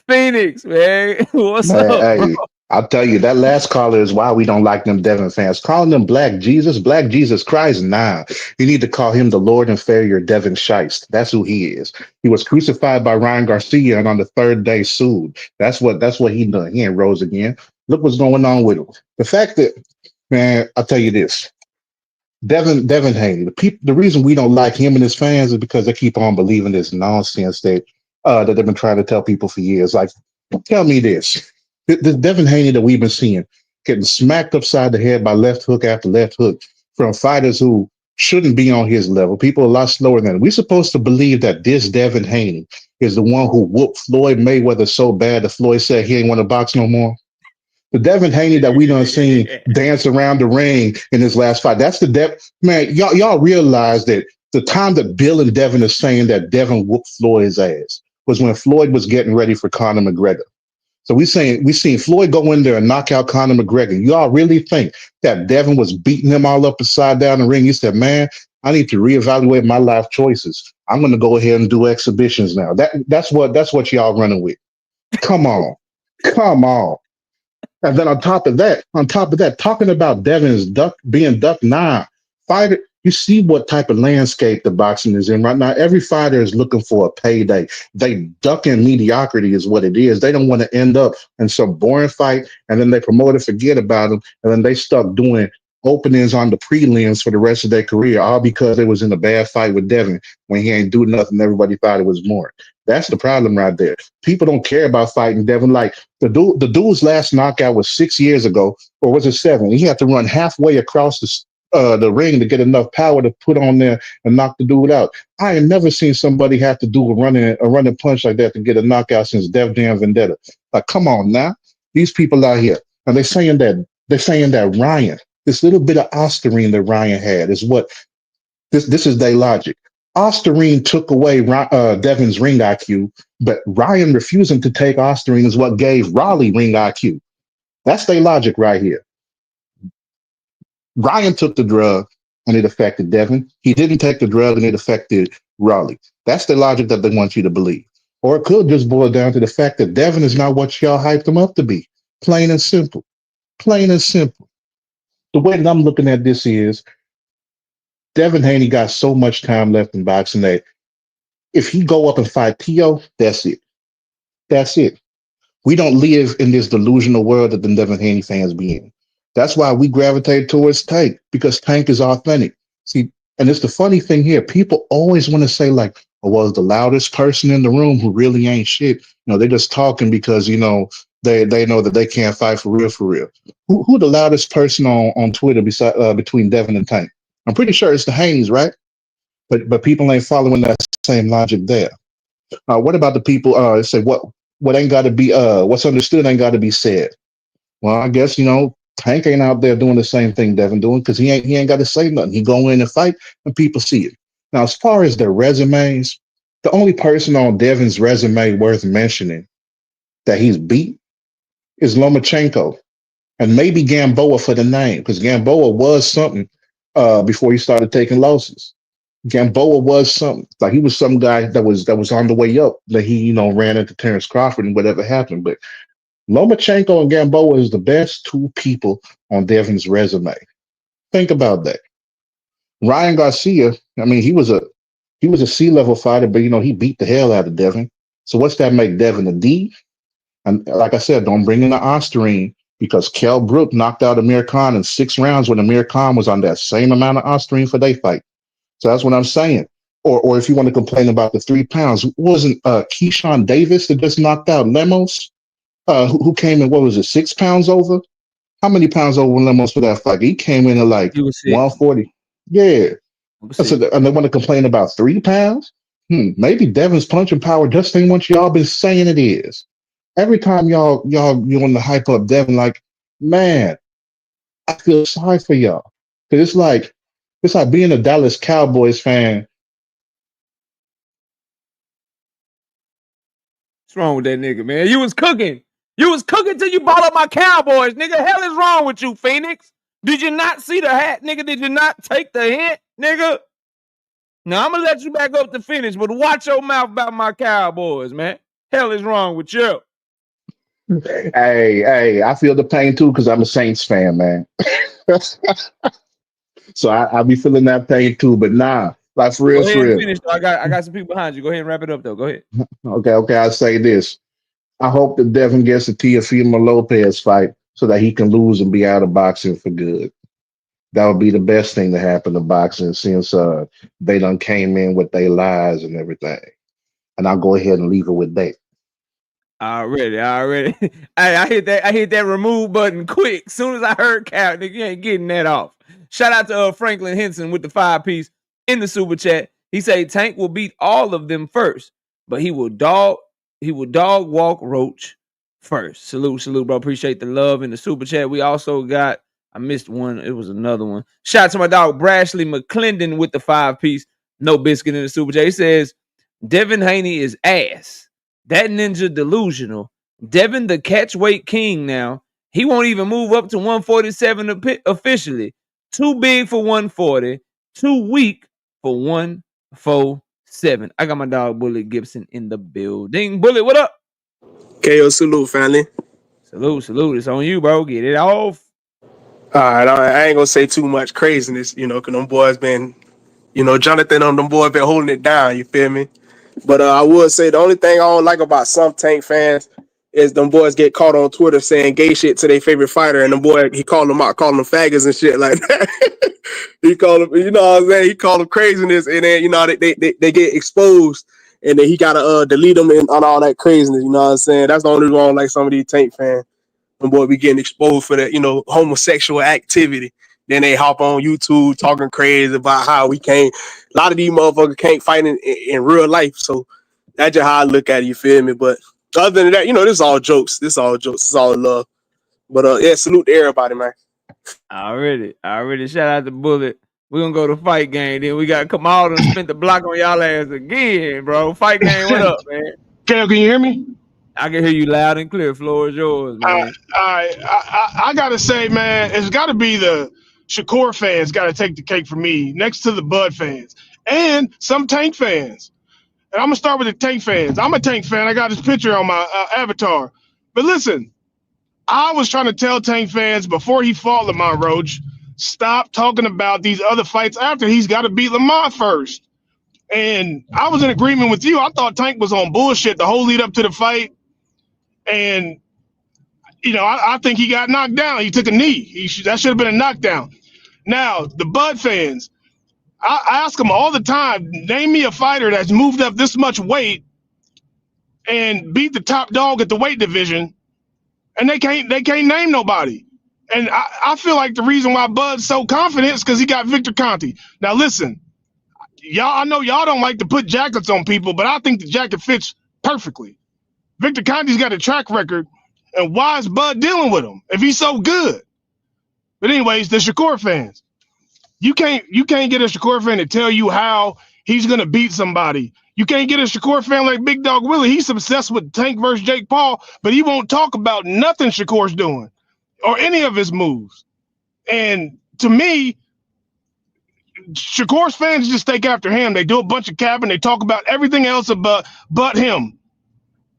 Phoenix, man. What's up, bro? Hey, I'll tell you, that last caller is why we don't like them Devin fans. Calling them Black Jesus Christ. Nah, you need to call him the Lord and Savior Devin Shiest. That's who he is. He was crucified by Ryan Garcia and on the third day sued. That's what he done. He ain't rose again. Look what's going on with him. The fact that, man, I'll tell you this. Devin Haney. The reason we don't like him and his fans is because they keep on believing this nonsense that they've been trying to tell people for years. Like, tell me this: the Devin Haney that we've been seeing getting smacked upside the head by left hook after left hook from fighters who shouldn't be on his level. People a lot slower than him. We're supposed to believe that this Devin Haney is the one who whooped Floyd Mayweather so bad that Floyd said he ain't want to box no more. The Devin Haney that we done seen dance around the ring in his last fight. That's the man. Y'all realize that the time that Bill and Devin are saying that Devin whooped Floyd's ass was when Floyd was getting ready for Conor McGregor. So we seen Floyd go in there and knock out Conor McGregor. Y'all really think that Devin was beating him all up upside down the ring? He said, "Man, I need to reevaluate my life choices. I'm going to go ahead and do exhibitions now." That's what y'all running with. Come on. And then on top of that, talking about Devin's being duck nine fighter, you see what type of landscape the boxing is in right now. Every fighter is looking for a payday. They ducking mediocrity is what it is. They don't want to end up in some boring fight, and then they promote it, forget about them, and then they stuck doing openings on the prelims for the rest of their career, all because they was in a bad fight with Devin when he ain't do nothing. Everybody thought it was more. That's the problem right there. People don't care about fighting Devin. Like the dude's last knockout was 6 years ago, or was it 7? He had to run halfway across the ring to get enough power to put on there and knock the dude out. I have never seen somebody have to do a running punch like that to get a knockout since Def Jam Vendetta. Like, come on now, these people out here, and they're saying that Ryan, this little bit of Osterine that Ryan had, is what this is their logic. Osterine took away Devin's ring IQ, but Ryan refusing to take Osterine is what gave Raleigh ring IQ. That's their logic right here. Ryan took the drug and it affected Devin. He didn't take the drug and it affected Raleigh. That's the logic that they want you to believe. Or it could just boil down to the fact that Devin is not what y'all hyped him up to be. Plain and simple. Plain and simple. The way that I'm looking at this is Devin Haney got so much time left in boxing that if he go up and fight Tio, that's it. That's it. We don't live in this delusional world that the Devin Haney fans be in. That's why we gravitate towards Tank, because Tank is authentic. See, and it's the funny thing here. People always want to say, like, oh, well, the loudest person in the room who really ain't shit. They're just talking because, they know that they can't fight for real, for real. Who the loudest person on Twitter between Devin and Tank? I'm pretty sure it's the Haneys, right? But people ain't following that same logic there. What about the people say what ain't got to be what's understood ain't got to be said? Well, I guess Tank ain't out there doing the same thing Devin doing, because he ain't got to say nothing. He go in and fight, and people see it. Now, as far as their resumes, the only person on Devin's resume worth mentioning that he's beat is Lomachenko, and maybe Gamboa for the name, because Gamboa was something before he started taking losses. Gamboa was something. Like, he was some guy that was on the way up, that he ran into Terrence Crawford and whatever happened. But Lomachenko and Gamboa is the best two people on Devin's resume. Think about that. Ryan Garcia, I mean, he was a C-level fighter, but he beat the hell out of Devin. So what's that make Devin a D? And like I said, don't bring in the Osterine, because Kell Brook knocked out Amir Khan in 6 rounds when Amir Khan was on that same amount of Osterine for their fight. So that's what I'm saying. Or if you want to complain about the 3 pounds, wasn't Keyshawn Davis that just knocked out Lemos? Who came in, what was it, 6 pounds over? How many pounds over Lemos for that fight? He came in at like He was 6. 140. Yeah. He was So, 6. and they want to complain about 3 pounds? Maybe Devin's punching power just ain't what y'all been saying it is. Every time y'all you want to hype up Devin, like, man, I feel sorry for y'all. Because it's like being a Dallas Cowboys fan. What's wrong with that nigga, man? You was cooking. You was cooking till you bought up my Cowboys, nigga. Hell is wrong with you, Phoenix? Did you not see the hat, nigga? Did you not take the hint, nigga? Now, I'm going to let you back up to finish, but watch your mouth about my Cowboys, man. Hell is wrong with you? Hey, I feel the pain too, because I'm a Saints fan, man. So I be feeling that pain too. But nah, like, for Go real, ahead for and real. finish. I got some people behind you. Go ahead and wrap it up, though. Go ahead. Okay, I'll say this. I hope that Devin gets a Teofimo Lopez fight so that he can lose and be out of boxing for good. That would be the best thing to happen to boxing, since they done came in with their lies and everything. And I'll go ahead and leave it with that. Already. I hit that remove button quick. Soon as I heard Cal, nigga, you ain't getting that off. Shout out to Franklin Henson with the 5-piece in the super chat. He said Tank will beat all of them first, but he will dog walk Roach first. Salute, bro. Appreciate the love in the super chat. We also got, I missed one. It was another one. Shout out to my dog Brashley McClendon with the 5-piece. No biscuit in the super chat. He says Devin Haney is ass. That ninja delusional. Devin the catchweight king now. He won't even move up to 147 officially. Too big for 140. Too weak for 147. I got my dog Bullet Gibson in the building. Bullet, what up? KO salute, family. Salute. It's on you, bro. Get it off. All right, I ain't gonna say too much craziness, because them boys been, Jonathan on them boys been holding it down. You feel me? But I would say the only thing I don't like about some Tank fans is them boys get caught on Twitter saying gay shit to their favorite fighter, and them boy he called them out, calling them faggots and shit like that. He called them, you know what I'm saying? He called them craziness, and then they get exposed, and then he gotta delete them and on all that craziness. You know what I'm saying? That's the only reason I don't like some of these Tank fans. Them boy be getting exposed for that, homosexual activity. Then they hop on YouTube talking crazy about how we can't. A lot of these motherfuckers can't fight in real life. So that's just how I look at it. You feel me? But other than that, this is all jokes. This is all love. But yeah, salute to everybody, man. Already. Shout out to Bullet. We're gonna go to Fight Game. Then we got Kamal and spent the block on y'all ass again, bro. Fight Game, what up, man? Cal, can you hear me? I can hear you loud and clear. Floor is yours, man. I gotta say, man, it's got to be the Shakur fans got to take the cake for me, next to the Bud fans and some Tank fans. And I'm gonna start with the Tank fans. I'm a Tank fan. I got his picture on my avatar. But listen, I was trying to tell Tank fans before he fought Lamont Roach, stop talking about these other fights after he's got to beat Lamont first. And I was in agreement with you. I thought Tank was on bullshit the whole lead up to the fight. And I think he got knocked down. He took a knee. That should have been a knockdown. Now, the Bud fans, I ask them all the time, name me a fighter that's moved up this much weight and beat the top dog at the weight division, and they can't name nobody. And I feel like the reason why Bud's so confident is because he got Victor Conte. Now listen, y'all, I know y'all don't like to put jackets on people, but I think the jacket fits perfectly. Victor Conte's got a track record, and why is Bud dealing with him if he's so good? But anyways, the Shakur fans, you can't get a Shakur fan to tell you how he's gonna beat somebody. You can't get a Shakur fan like Big Dog Willie. He's obsessed with Tank versus Jake Paul, but he won't talk about nothing Shakur's doing or any of his moves. And to me, Shakur's fans just take after him. They do a bunch of capping. They talk about everything else but him.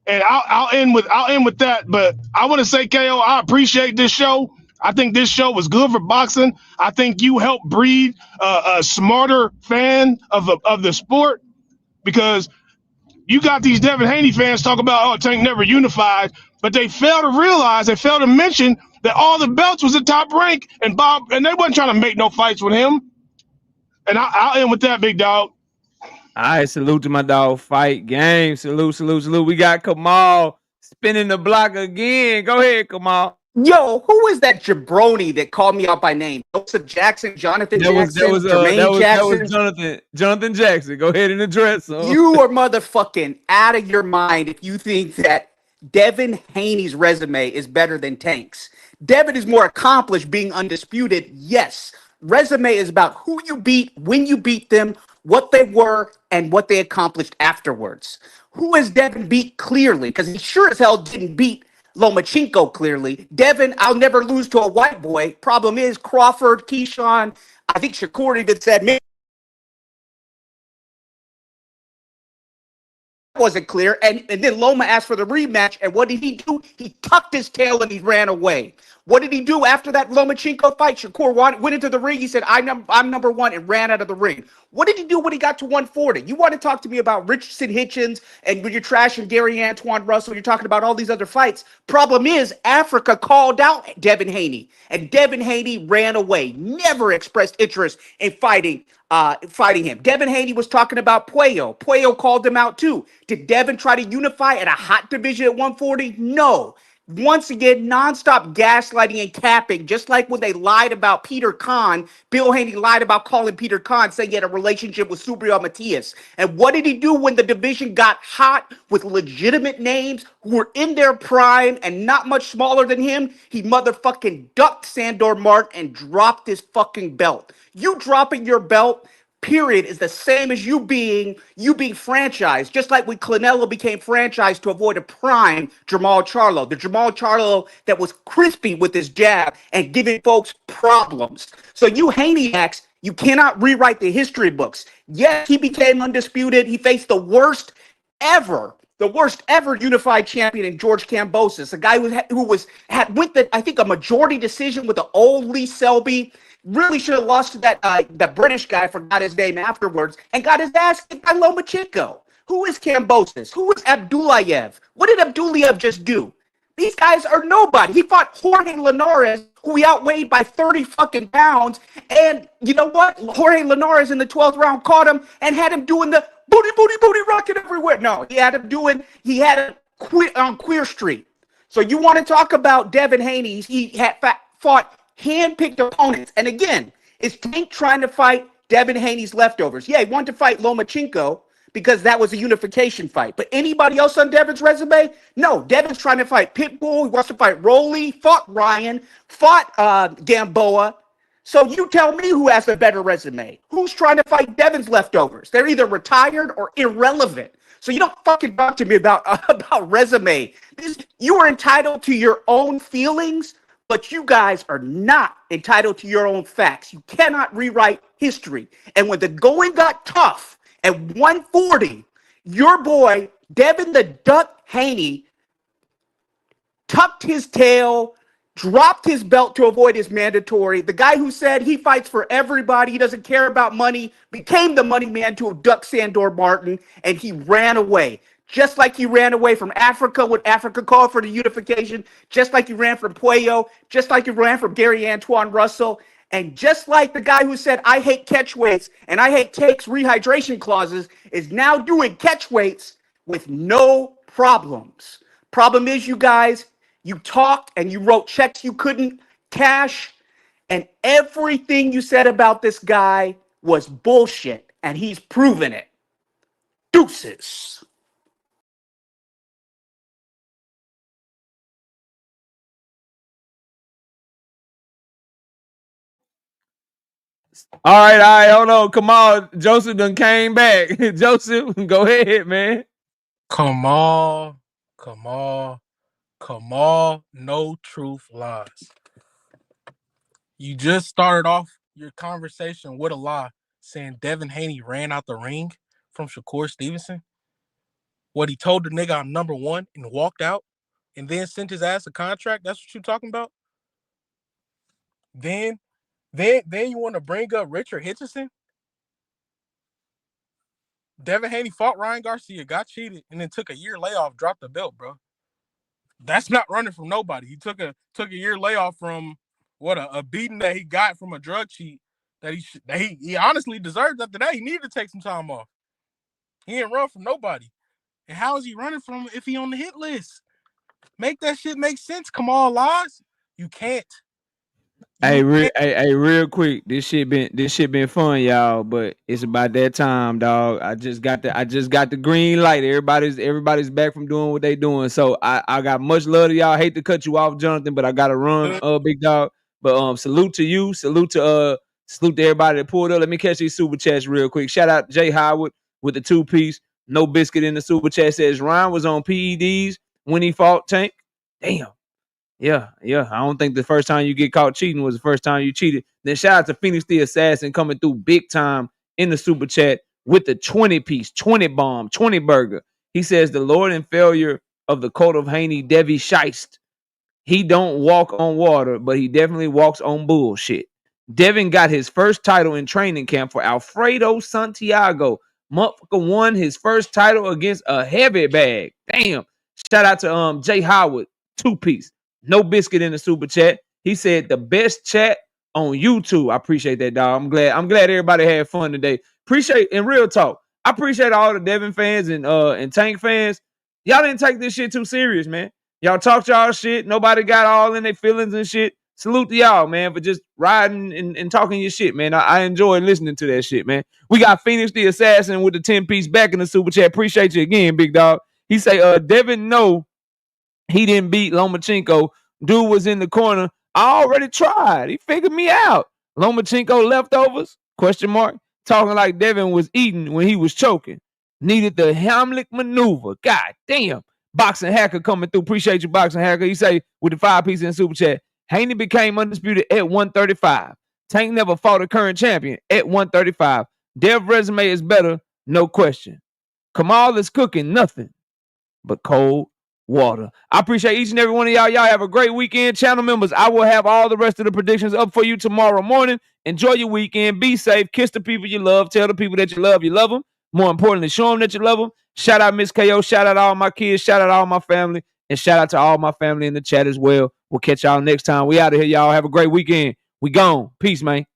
And I'll end with that. But I want to say, KO, I appreciate this show. I think this show was good for boxing. I think you helped breed a smarter fan of the sport, because you got these Devin Haney fans talk about, Tank never unified, but they fail to mention that all the belts was at Top Rank, and they wasn't trying to make no fights with him. And I'll end with that, big dog. All right, salute to my dog. Fight game. Salute. We got Kamal spinning the block again. Go ahead, Kamal. Yo, who is that jabroni that called me out by name? Joseph Jackson, Jonathan Jackson, Jermaine Jackson? That was Jonathan Jackson. Go ahead and address him. You are motherfucking out of your mind if you think that Devin Haney's resume is better than Tank's. Devin is more accomplished, being undisputed, yes. Resume is about who you beat, when you beat them, what they were, and what they accomplished afterwards. Who has Devin beat clearly? Because he sure as hell didn't beat Lomachenko clearly. Devin, I'll never lose to a white boy. Problem is, Crawford, Keyshawn, I think Shakur even said, man, wasn't clear. And then Loma asked for the rematch. And what did he do? He tucked his tail and he ran away. What did he do after that Lomachenko fight? Shakur went into the ring. He said, I'm number one, and ran out of the ring. What did he do when he got to 140? You want to talk to me about Richardson Hitchens, and when you're trashing Gary Antoine Russell, you're talking about all these other fights. Problem is, Africa called out Devin Haney, and Devin Haney ran away, never expressed interest in fighting him. Devin Haney was talking about Puello. Puello called him out too. Did Devin try to unify at a hot division at 140? No. Once again, nonstop gaslighting and capping, just like when they lied about Peter Khan. Bill Haney lied about calling Peter Khan, saying he had a relationship with Subriel Matias. And what did he do when the division got hot with legitimate names who were in their prime and not much smaller than him? He motherfucking ducked Sandor Martin and dropped his fucking belt. You dropping your belt, period, is the same as you being franchised, just like when Canelo became franchised to avoid a prime Jamal Charlo, the Jamal Charlo that was crispy with his jab and giving folks problems. So you Haneyacks, you cannot rewrite the history books. Yes, he became undisputed. He faced the worst ever unified champion in George Kambosos, a guy who went I think a majority decision with the old Lee Selby. Really should have lost to that British guy, forgot his name afterwards, and got his ass kicked by Lomachenko. Who is Kambosos? Who is Abdullayev? What did Abdullayev just do? These guys are nobody. He fought Jorge Linares, who he outweighed by 30 fucking pounds. And you know what? Jorge Linares in the 12th round caught him and had him doing the booty, rocking everywhere. No, he had him on Queer Street. So you want to talk about Devin Haney? He had fought hand-picked opponents. And again, is Tank trying to fight Devin Haney's leftovers? Yeah, he wanted to fight Lomachenko because that was a unification fight. But anybody else on Devin's resume? No, Devin's trying to fight Pitbull. He wants to fight Rolly, fought Ryan, fought Gamboa. So you tell me who has a better resume. Who's trying to fight Devin's leftovers? They're either retired or irrelevant. So you don't fucking talk to me about resume. You are entitled to your own feelings, but you guys are not entitled to your own facts. You cannot rewrite history. And when the going got tough at 140, your boy, Devin the Duck Haney, tucked his tail, dropped his belt to avoid his mandatory. The guy who said he fights for everybody, he doesn't care about money, became the money man to duck Sandor Martin, and he ran away. just like you ran away from Africa when Africa called for the unification, just like you ran from Puello, just like you ran from Gary Antoine Russell, and just like the guy who said, I hate catch weights and I hate takes rehydration clauses is now doing catch weights with no problems. Problem is, you guys, you talked and you wrote checks you couldn't cash, and everything you said about this guy was bullshit, and he's proven it. Deuces. All right, hold on. Come on. Joseph done came back. Joseph, go ahead, man. Come on. No truth lies. You just started off your conversation with a lie, saying Devin Haney ran out the ring from Shakur Stevenson. What, he told the nigga I'm number one and walked out and then sent his ass a contract? That's what you talking about? Then you want to bring up Richard Hitchison? Devin Haney fought Ryan Garcia, got cheated, and then took a year layoff, dropped the belt, bro. That's not running from nobody. He took a year layoff from a beating that he got from a drug cheat that he honestly deserved after that. He needed to take some time off. He didn't run from nobody. And how is he running from him if he on the hit list? Make that shit make sense. Come on, Lies. You can't. Hey, real quick. This shit been fun, y'all. But it's about that time, dog. I just got the green light. Everybody's back from doing what they doing. So I got much love to y'all. I hate to cut you off, Jonathan, but I gotta run, big dog. But salute to you. Salute to everybody that pulled up. Let me catch these super chats real quick. Shout out Jay Howard with the 2-piece. No biscuit in the super chat says Ryan was on PEDs when he fought Tank. Damn. Yeah. I don't think the first time you get caught cheating was the first time you cheated. Then shout out to Phoenix the Assassin coming through big time in the super chat with the 20-piece, 20 bomb, 20 burger. He says the Lord and failure of the coat of Haney, Devi Scheist. He don't walk on water, but he definitely walks on bullshit. Devin got his first title in training camp for Alfredo Santiago. Motherfucker won his first title against a heavy bag. Damn. Shout out to Jay Howard, 2-piece. No biscuit in the super chat. He said the best chat on YouTube. I appreciate that, dog. I'm glad everybody had fun today. Appreciate, in real talk, I appreciate all the Devin fans and Tank fans. Y'all didn't take this shit too serious, man. Y'all talked y'all shit. Nobody got all in their feelings and shit. Salute to y'all, man, for just riding and talking your shit, man. I enjoy listening to that shit, man. We got Phoenix the Assassin with the 10-piece back in the super chat. Appreciate you again, big dog. He say, Devin, no, he didn't beat Lomachenko. Dude was in the corner. I already tried. He figured me out. Lomachenko leftovers? ? Talking like Devin was eating when he was choking. Needed the Hamlet maneuver. God damn. Boxing Hacker coming through. Appreciate you, Boxing Hacker. He say with the 5-piece in super chat, Haney became undisputed at 135. Tank never fought a current champion at 135. Dev resume is better, no question. Kamal is cooking nothing but cold water. I appreciate each and every one of y'all. Y'all have a great weekend. Channel members, I will have all the rest of the predictions up for you tomorrow morning. Enjoy your weekend. Be safe. Kiss the people you love. Tell the people that you love them. More importantly, show them that you love them. Shout out Miss KO. Shout out all my kids. Shout out all my family. And shout out to all my family in the chat as well. We'll catch y'all next time. We out of here, y'all. Have a great weekend. We gone. Peace, man.